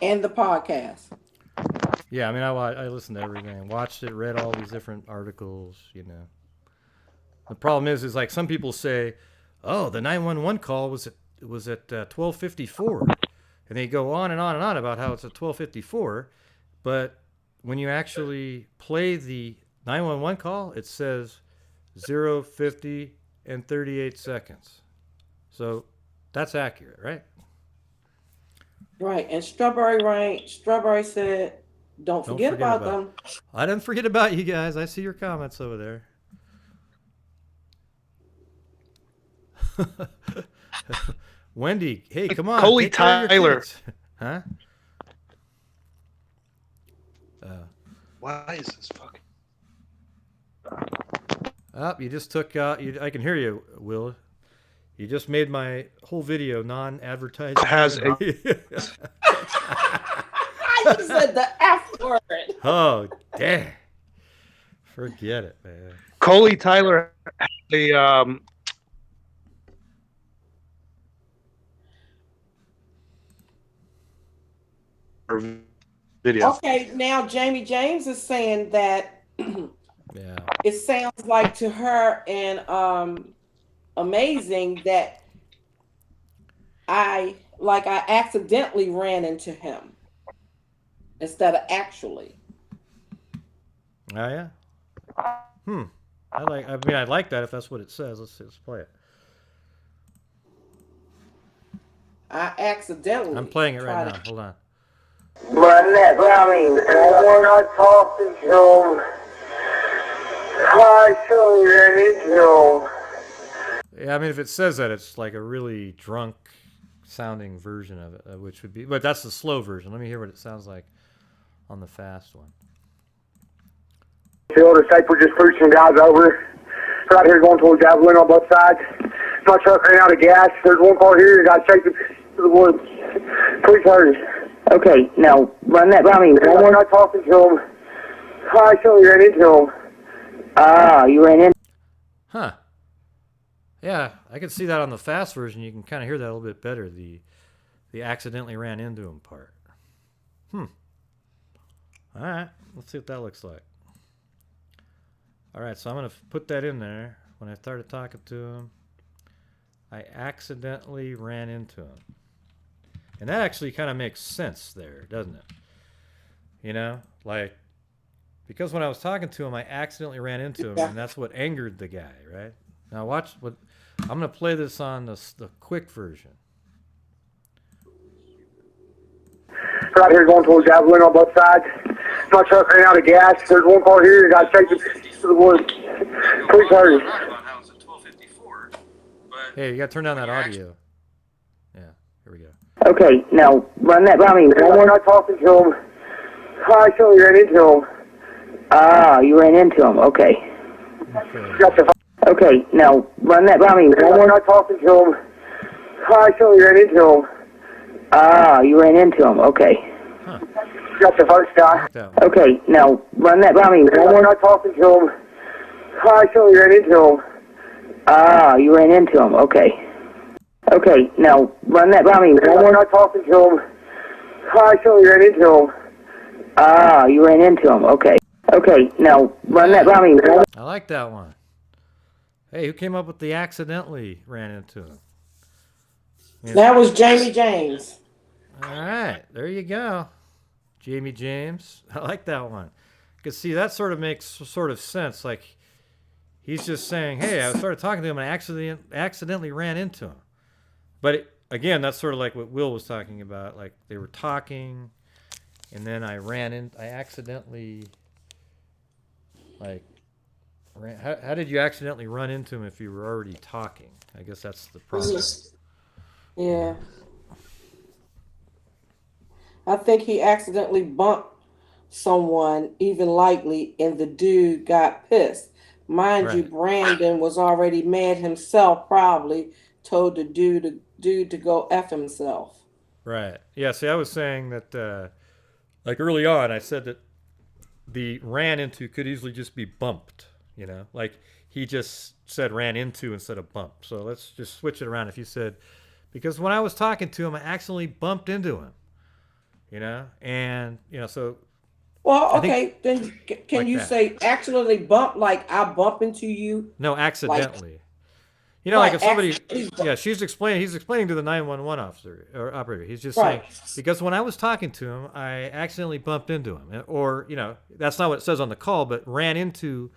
And the podcast. Yeah, I mean, I listened to everything, watched it, read all these different articles, you know. The problem is like some people say, oh, the 911 call was at 12:54, and they go on and on and on about how it's at 12:54, but when you actually play the 911 call, it says 0:50 and 38 seconds. So that's accurate, right? Right. And Strawberry said, don't forget about them. I didn't forget about you guys. I see your comments over there. Wendy, hey, come on. Coley Tyler. Huh? Why is this fucking? Oh, you just took out. I can hear you, Will. You just made my whole video non-advertising. Has a. I just said the F word. Oh, damn. Forget it, man. Coley Tyler has a video. Okay, now Jamie James is saying that Yeah. it sounds like to her and amazing that I accidentally ran into him instead of actually. Oh yeah. I like that if that's what it says. Let's play it. I accidentally. I'm playing it right now. Hold on. But I mean, we're not talking, no. Hi, so ready, no. Yeah, I mean, if it says that, it's like a really drunk sounding version of it, which would be, but that's the slow version. Let me hear what it sounds like on the fast one. Field or safe, we're just pushing guys over. Right here going towards Javelin on both sides. My truck ran out of gas. There's one car here, got chasing to the woods. Please hurry. Okay, now run that by me. We're not talking to him. I actually ran into him. Ah, you ran into. Huh. Yeah, I can see that on the fast version. You can kind of hear that a little bit better. The accidentally ran into him part. All right, let's see what that looks like. All right, so I'm going to put that in there. When I started talking to him, I accidentally ran into him. And that actually kind of makes sense there, doesn't it? You know, like, because when I was talking to him, I accidentally ran into him, and that's what angered the guy, right? Now watch what, I'm going to play this on the quick version. Right here going towards Javelin on both sides. My truck ran out of gas. There's one car here, got chasing to the woods. Please hurry. Hey, you got to turn down that audio. Yeah, here we go. Okay, now run that by me. We're not talking to him. I actually ran into him. Ah, you ran into him. Okay. Okay, now run that by me. We're not talking to him. I actually ran into him. Ah, you ran into him. Okay. Huh. Got the first guy. Like okay, now run that by me. We're not talking to him. I actually ran into him. Ah, you ran into him. Okay. Okay, now run that by me. We're not talking to him. I actually ran into him. Ah, you ran into him. Okay. Okay, now run that by me. I like that one. Hey, who came up with the accidentally ran into him? Yeah. That was Jamie James. All right, there you go. Jamie James. I like that one. Because, see, that sort of makes sort of sense. Like, he's just saying, hey, I started talking to him and I accidentally ran into him. But, again, that's sort of like what Will was talking about. Like, they were talking, and then I accidentally, like, how did you accidentally run into him if you were already talking? I guess that's the problem. Yeah. I think he accidentally bumped someone, even lightly, and the dude got pissed. Mind you, Brandon was already mad himself, probably told the dude to go F himself. Right. Yeah, see, I was saying that, like early on, I said that the ran into could easily just be bumped, you know? Like, he just said ran into instead of bumped. So let's just switch it around. If you said, because when I was talking to him, I accidentally bumped into him, you know? And, you know, so. Well, okay, then can like you that. say accidentally bump, like I bump into you? No, accidentally. Like, you know, like if somebody, yeah, he's explaining to the 911 officer or operator. He's just saying, because when I was talking to him, I accidentally bumped into him. Or, you know, that's not what it says on the call, but ran into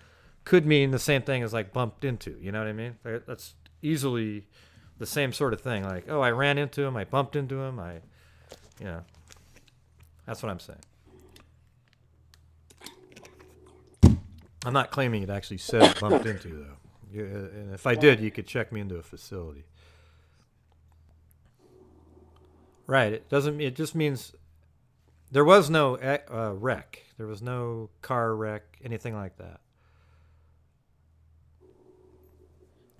could mean the same thing as like bumped into. You know what I mean? That's easily the same sort of thing. Like, oh, I ran into him, I bumped into him, you know, that's what I'm saying. I'm not claiming it actually says bumped into, though. And if I did, you could check me into a facility. Right. It just means there was no wreck. There was no car wreck, anything like that.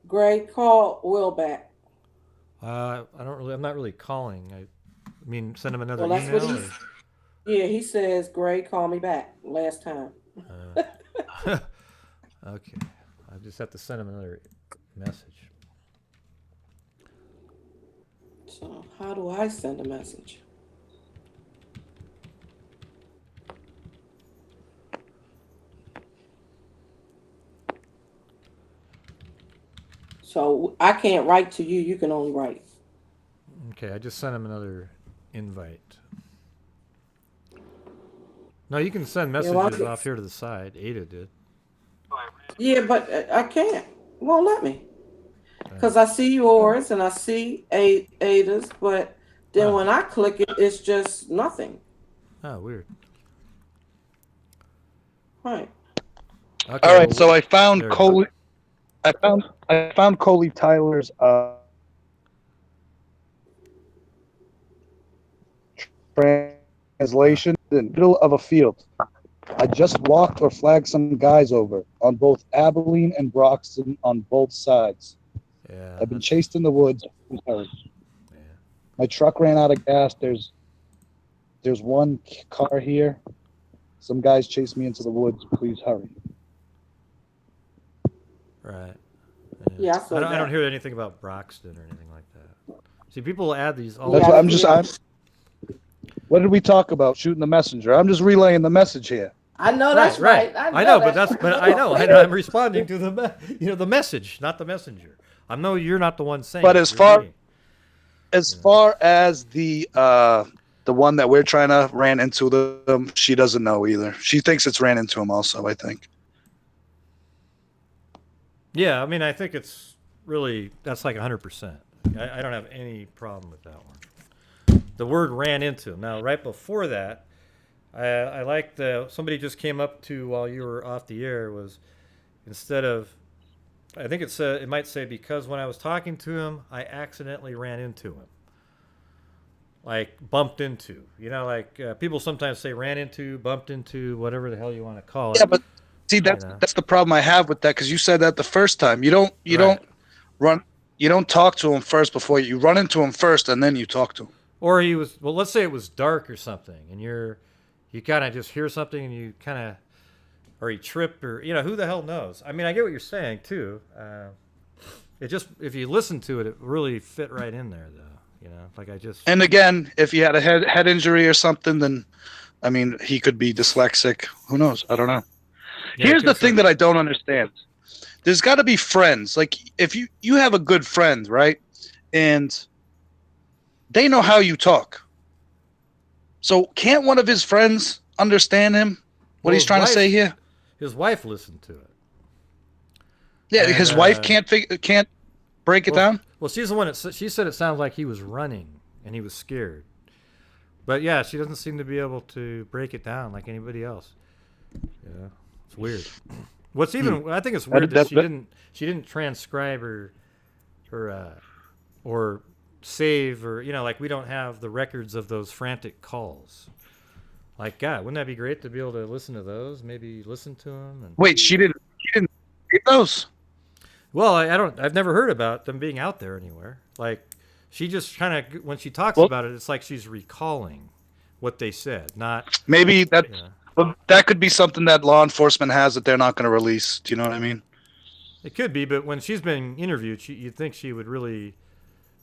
Greg, call Will back. I'm not really calling. I mean, send him another Well, that's email. Yeah, he says, Greg, call me back last time. Okay. I just have to send him another message. So how do I send a message? So I can't write to you. You can only write. Okay, I just sent him another invite. No, you can send messages off here to the side. Ada did. Yeah, but I can't. It won't let me. Because I see yours and I see Ada's, but then when I click it, it's just nothing. Oh, weird. Right. Okay, all right, so I found I found Coley Tyler's translation in the middle of a field. I just walked or flagged some guys over on both Abilene and Broxton on both sides. Yeah. I've been chased in the woods. Yeah. My truck ran out of gas. There's one car here. Some guys chased me into the woods. Please hurry. Right. Yeah, I saw I don't that. hear anything about Broxton or anything like that. See, people add these all. That's Yeah, what what did we talk about? Shooting the messenger. I'm just relaying the message here. I know that's right. I know, but I'm responding to the message, not the messenger. I know you're not the one saying. But it, as you're far reading. far as the one that we're trying to ran into them, she doesn't know either. She thinks it's ran into him also, I think. Yeah, I mean, I think it's really that's like 100%. I don't have any problem with that one. The word ran into him. Now, right before that, I like somebody just came up to while you were off the air was instead of I think it might say because when I was talking to him, I accidentally ran into him. Like bumped into, like people sometimes say ran into, bumped into, whatever the hell you want to call it. Yeah, but see that's the problem I have with that because you said that the first time. You don't talk to him first before you run into him first and then you talk to him. Or let's say it was dark or something, and you kind of just hear something and you kind of, or he tripped or who the hell knows. I mean, I get what you're saying too. It just if you listen to it, it really fit right in there though. Like I just. And again, if he had a head injury or something, then I mean he could be dyslexic. Who knows? I don't know. Yeah, Here's the thing that I don't understand. There's got to be friends. Like if you have a good friend, right, and they know how you talk. So can't one of his friends understand him? What he's trying to say here? His wife listened to it. Yeah, and, his wife can't break it down. Well, she's the one she said it sounded like he was running and he was scared. But yeah, she doesn't seem to be able to break it down like anybody else. Yeah, it's weird. What's even I think it's weird that she didn't transcribe her or save or like we don't have the records of those frantic calls. Like God, wouldn't that be great to be able to listen to those? Maybe listen to them. Wait, she didn't read those? Well, I've never heard about them being out there anywhere. Like she just kind of when she talks about it, it's like she's recalling what they said. Not maybe that. But that could be something that law enforcement has that they're not going to release. Do you know what I mean? It could be, but when she's been interviewed, you'd think she would really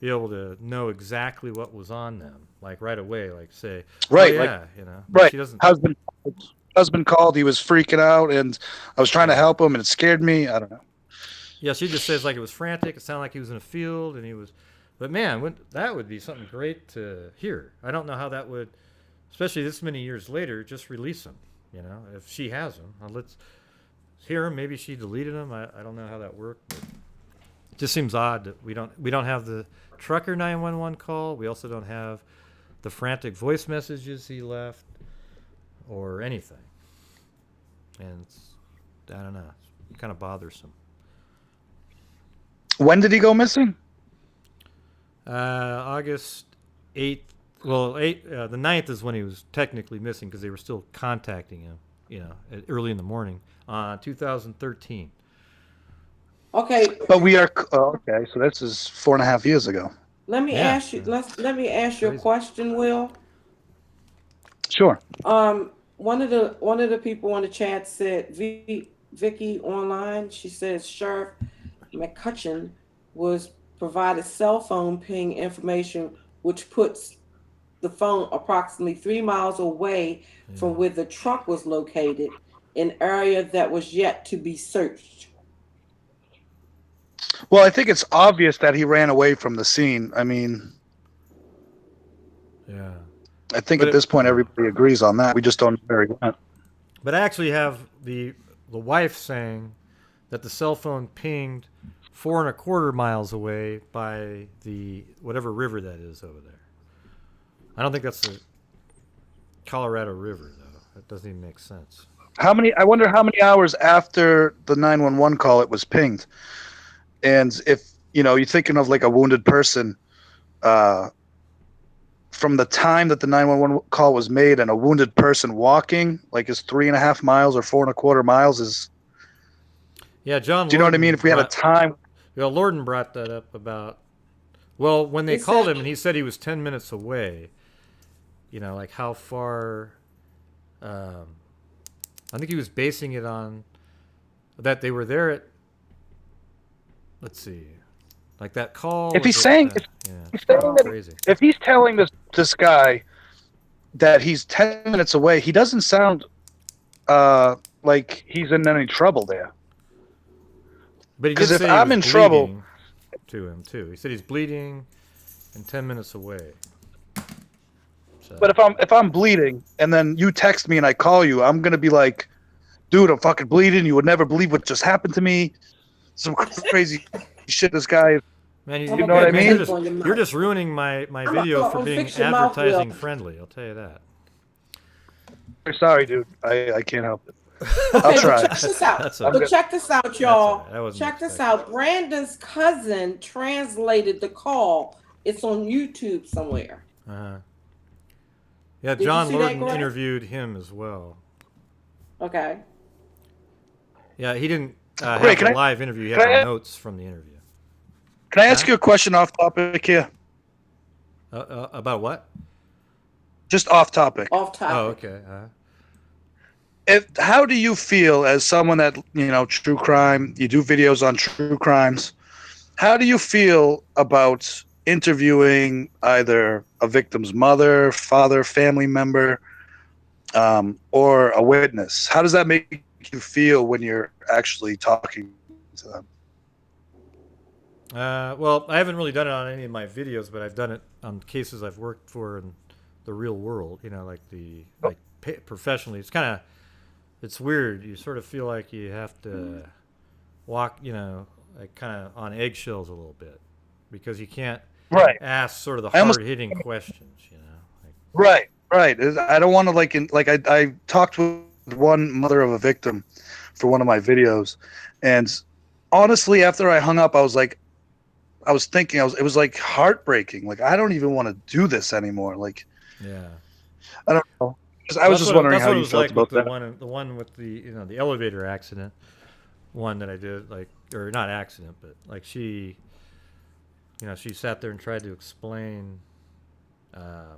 be able to know exactly what was on them, like right away, like say, right, oh, yeah, right. She doesn't. Husband called. He was freaking out, and I was trying to help him, and it scared me. I don't know. Yeah, she just says like it was frantic. It sounded like he was in a field, and he was. But man, that would be something great to hear. I don't know how that would, especially this many years later, just release them. If she has them, let's hear them. Maybe she deleted them. I don't know how that worked. But it just seems odd that we don't have the trucker 911 call. We also don't have the frantic voice messages he left or anything. And I don't know. It's kind of bothersome. When did he go missing? August 8th. Well, the 9th is when he was technically missing because they were still contacting him, early in the morning, 2013. Okay. But we are okay. So this is 4.5 years ago. Let me ask you. Let me ask you a question, Will. Sure. One of the people on the chat said Vicky online. She says Sheriff McCutcheon was provided cell phone ping information, which puts the phone approximately 3 miles away from where the truck was located, an area that was yet to be searched. Well, I think it's obvious that he ran away from the scene. I mean, yeah. I think at this point everybody agrees on that. We just don't know where he went. But I actually have the wife saying that the cell phone pinged 4.25 miles away by the whatever river that is over there. I don't think that's the Colorado River though. That doesn't even make sense. I wonder how many hours after the 911 call it was pinged. And if you're thinking of like a wounded person, from the time that the 911 call was made, and a wounded person walking like is 3.5 miles or 4.25 miles is. Yeah, John. Do you know what I mean? If we had a time. Lordan brought that up about. Well, when they called him and he said he was 10 minutes away. Like how far. I think he was basing it on that they were there at. Let's see. Like that call. If he's saying, if he's telling this guy that he's 10 minutes away, he doesn't sound like he's in any trouble there. But he did say if I'm in trouble to him too. He said he's bleeding and 10 minutes away. So. But if I'm bleeding and then you text me and I call you, I'm gonna be like, dude, I'm fucking bleeding. You would never believe what just happened to me. Some crazy shit. This guy. Man, you know what I mean? You're just ruining my video for being advertising friendly. I'll tell you that. Sorry, dude. I can't help it. Okay, I'll try. Check this out, y'all. Check this out. Brandon's cousin translated the call. It's on YouTube somewhere. Yeah, John Lordan interviewed him as well. Okay. Yeah, he didn't have a live interview. He had notes from the interview. Can I ask you a question off topic here? About what? Just off topic. Off topic. Oh, okay. How do you feel as someone that, true crime, you do videos on true crimes. How do you feel about interviewing either a victim's mother, father, family member, or a witness? How does that make you feel when you're actually talking to them? Well, I haven't really done it on any of my videos, but I've done it on cases I've worked for in the real world. Professionally. It's weird. You sort of feel like you have to walk, like kind of on eggshells a little bit, because you can't ask sort of the hard-hitting questions. Right. I don't want to I talked with one mother of a victim for one of my videos, and honestly, after I hung up, I was thinking, it was like heartbreaking. Like, I don't even want to do this anymore. Like, yeah, I don't know. I was just wondering how you felt about that. The one with the the elevator accident, one that I did, or not accident, but like she sat there and tried to explain, the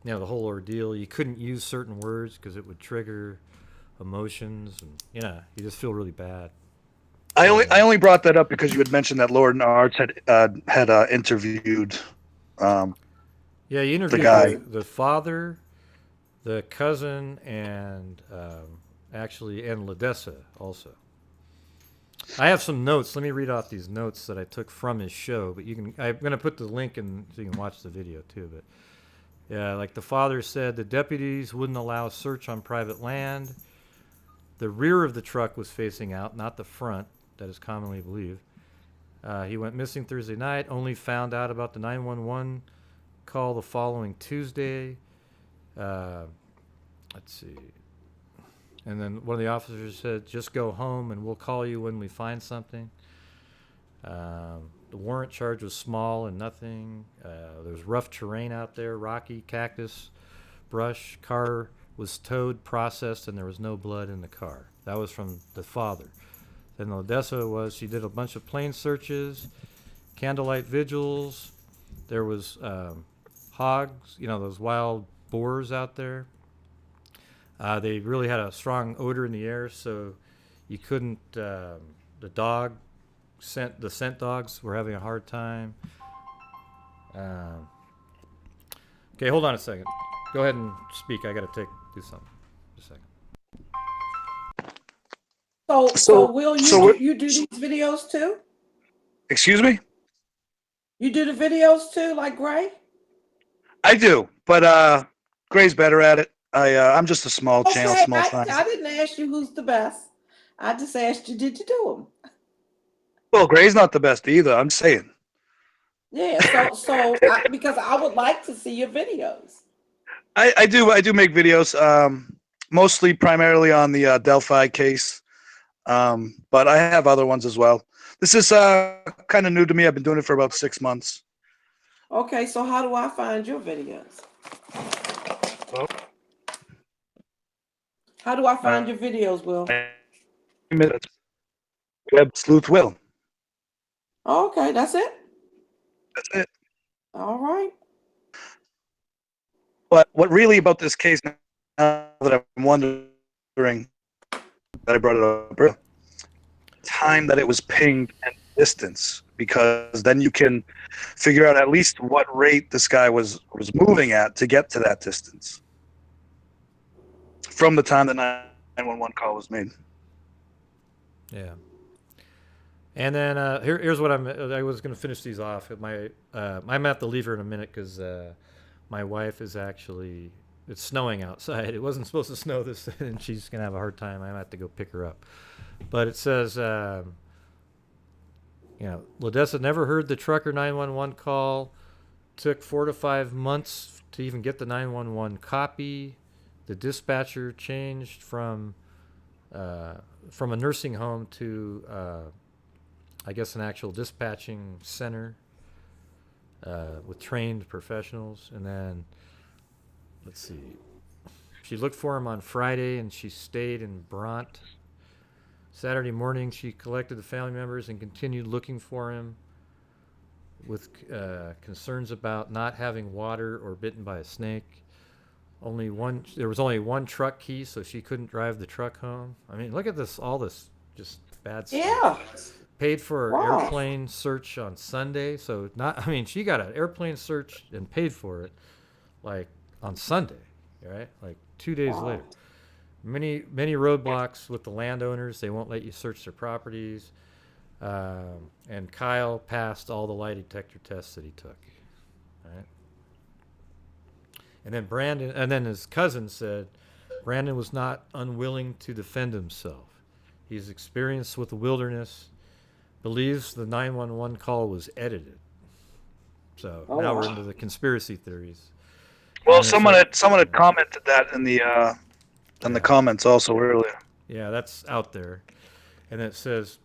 whole ordeal. You couldn't use certain words because it would trigger emotions, and you just feel really bad. I only brought that up because you had mentioned that Lordan ARTS had interviewed. Yeah, you interviewed the father, the cousin, and and Ledessa also. I have some notes. Let me read off these notes that I took from his show. But I'm going to put the link in so you can watch the video too. But yeah, like the father said, the deputies wouldn't allow a search on private land. The rear of the truck was facing out, not the front. That is commonly believed. He went missing Thursday night. Only found out about the 911 call the following Tuesday. Let's see. And then one of the officers said, just go home and we'll call you when we find something. The warrant charge was small and nothing. There was rough terrain out there, rocky, cactus, brush. Car was towed, processed, and there was no blood in the car. That was from the father. Then Odessa she did a bunch of plane searches, candlelight vigils. There was hogs, those wild boars out there. They really had a strong odor in the air, so you couldn't. The scent dogs were having a hard time. Okay, hold on a second. Go ahead and speak. I got to do something. Just a second. So Will, you do these videos too? Excuse me? You do the videos too, like Gray? I do, but Gray's better at it. I'm just a small channel, small size. I didn't ask you who's the best. I just asked you, did you do them? Well, Gray's not the best either. I'm saying. Yeah. So because I would like to see your videos. I do make videos, primarily on the Delphi case, but I have other ones as well. This is kind of new to me. I've been doing it for about 6 months. Okay, so how do I find your videos? Well, How do I find your videos, Will? Web Sleuth Will. Okay, that's it? That's it. All right. But what really about this case now that I'm wondering that I brought it up earlier, time that it was pinged and distance, because then you can figure out at least what rate this guy was moving at to get to that distance from the time the 911 call was made. Yeah. And then here's what I was going to finish these off. I'm at to leave her in a minute because my wife is actually, it's snowing outside. It wasn't supposed to snow this, and she's going to have a hard time. I have to go pick her up. But it says, Ledessa never heard the trucker 911 call. Took 4 to 5 months to even get the 911 copy. The dispatcher changed from a nursing home to, I guess, an actual dispatching center with trained professionals. And then, let's see, she looked for him on Friday and she stayed in Brant. Saturday morning, she collected the family members and continued looking for him with concerns about not having water or bitten by a snake. There was only one truck key, so she couldn't drive the truck home. I mean, look at this, all this just bad stuff. Yeah. Paid for Wow. airplane search on Sunday, so she got an airplane search and paid for it, like on Sunday, right? Like 2 days later. Many roadblocks with the landowners. They won't let you search their properties. And Kyle passed all the lie detector tests that he took. Right? And then his cousin said Brandon was not unwilling to defend himself. He's experienced with the wilderness, believes the 911 call was edited. So now we're into the conspiracy theories. Well, someone had commented that in the comments also earlier. Yeah, that's out there. And it says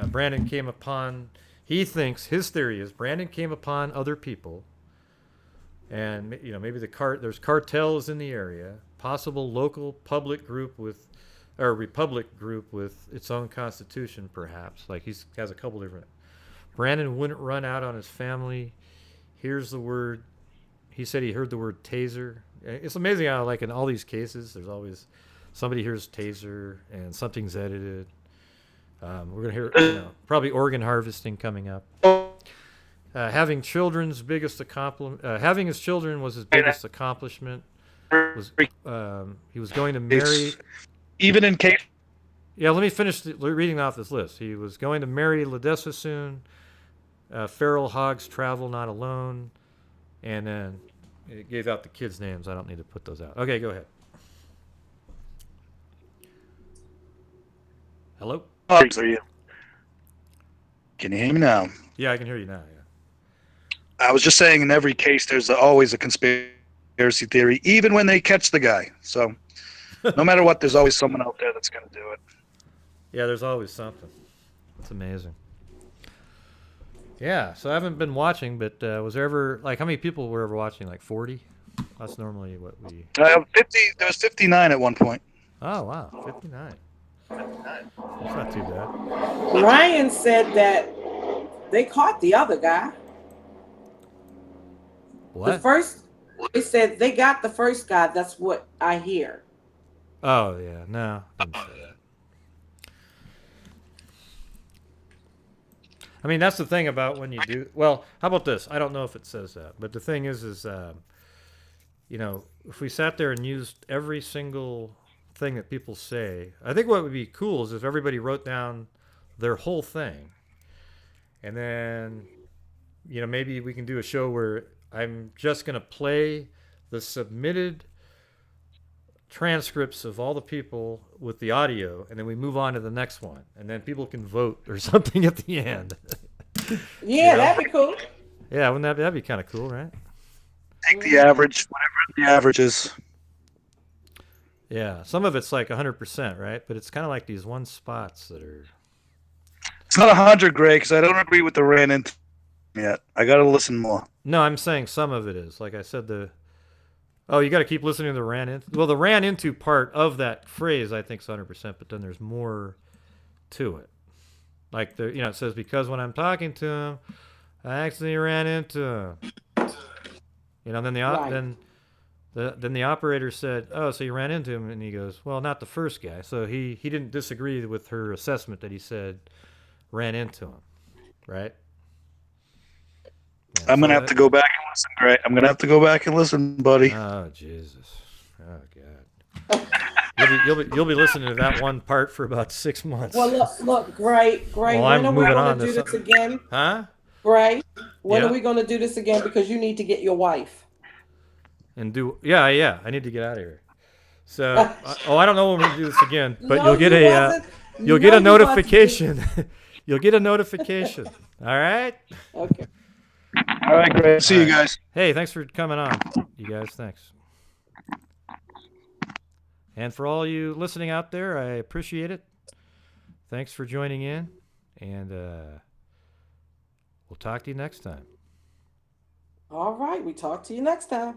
Brandon came upon, his theory is Brandon came upon other people, and maybe there's cartels in the area, possible local republic group with its own constitution, perhaps. Like he has a couple different. Brandon wouldn't run out on his family. He said he heard the word taser. It's amazing how, like, in all these cases, there's always somebody hears taser and something's edited. We're going to hear probably organ harvesting coming up. Having his children was his biggest accomplishment. He was going to marry. Even in case. Yeah, let me finish reading off this list. He was going to marry Ledessa soon. Feral hogs travel not alone. And then it gave out the kids' names. I don't need to put those out. Okay, go ahead. Hello? Are you? Can you hear me now? Yeah, I can hear you now. Yeah. I was just saying, in every case, there's always a conspiracy theory, even when they catch the guy. So, no matter what, there's always someone out there that's going to do it. Yeah, there's always something. It's amazing. Yeah, so I haven't been watching, but was there ever, like, how many people were ever watching? Like 40? That's normally what we... 50. There was 59 at one point. Oh, wow. 59. That's not too bad. Ryan said that they caught the other guy. What? They said they got the first guy. That's what I hear. Oh, yeah. No, didn't say that. I mean, that's the thing about when you do... Well, how about this? I don't know if it says that. But the thing is if we sat there and used every single thing that people say, I think what would be cool is if everybody wrote down their whole thing. And then, maybe we can do a show where I'm just going to play the submitted transcripts of all the people with the audio, and then we move on to the next one, and then people can vote or something at the end. Yeah, that'd be cool. Yeah, wouldn't that'd be kind of cool, right? Take the average, whatever the average is. Yeah, some of it's like 100%, right? But it's kind of like these one spots that are... It's not 100, Gray, because I don't agree with the ran into yet. I got to listen more. No, I'm saying some of it is. Like I said, oh, you got to keep listening to the ran into. Well, the ran into part of that phrase I think is 100%, but then there's more to it. Like it says because when I'm talking to him, I accidentally ran into him. Then then the operator said, "Oh, so you ran into him?" And he goes, "Well, not the first guy." So he didn't disagree with her assessment that he said ran into him, right? Yeah, I'm gonna have to go back and listen, Gray. I'm gonna have to go back and listen, buddy. Oh Jesus! Oh God! you'll be listening to that one part for about 6 months. Well, look, Gray. Well, When are we going to do this again? Huh? Gray, when are we going to do this again? Because you need to get your wife. And yeah. I need to get out of here. So, I don't know when we're gonna do this again, but you'll get a notification. You'll get a notification. All right. Okay. All right, great. See you guys. Hey, thanks for coming on, you guys. Thanks. And for all you listening out there, I appreciate it. Thanks for joining in, and we'll talk to you next time. All right. We talk to you next time.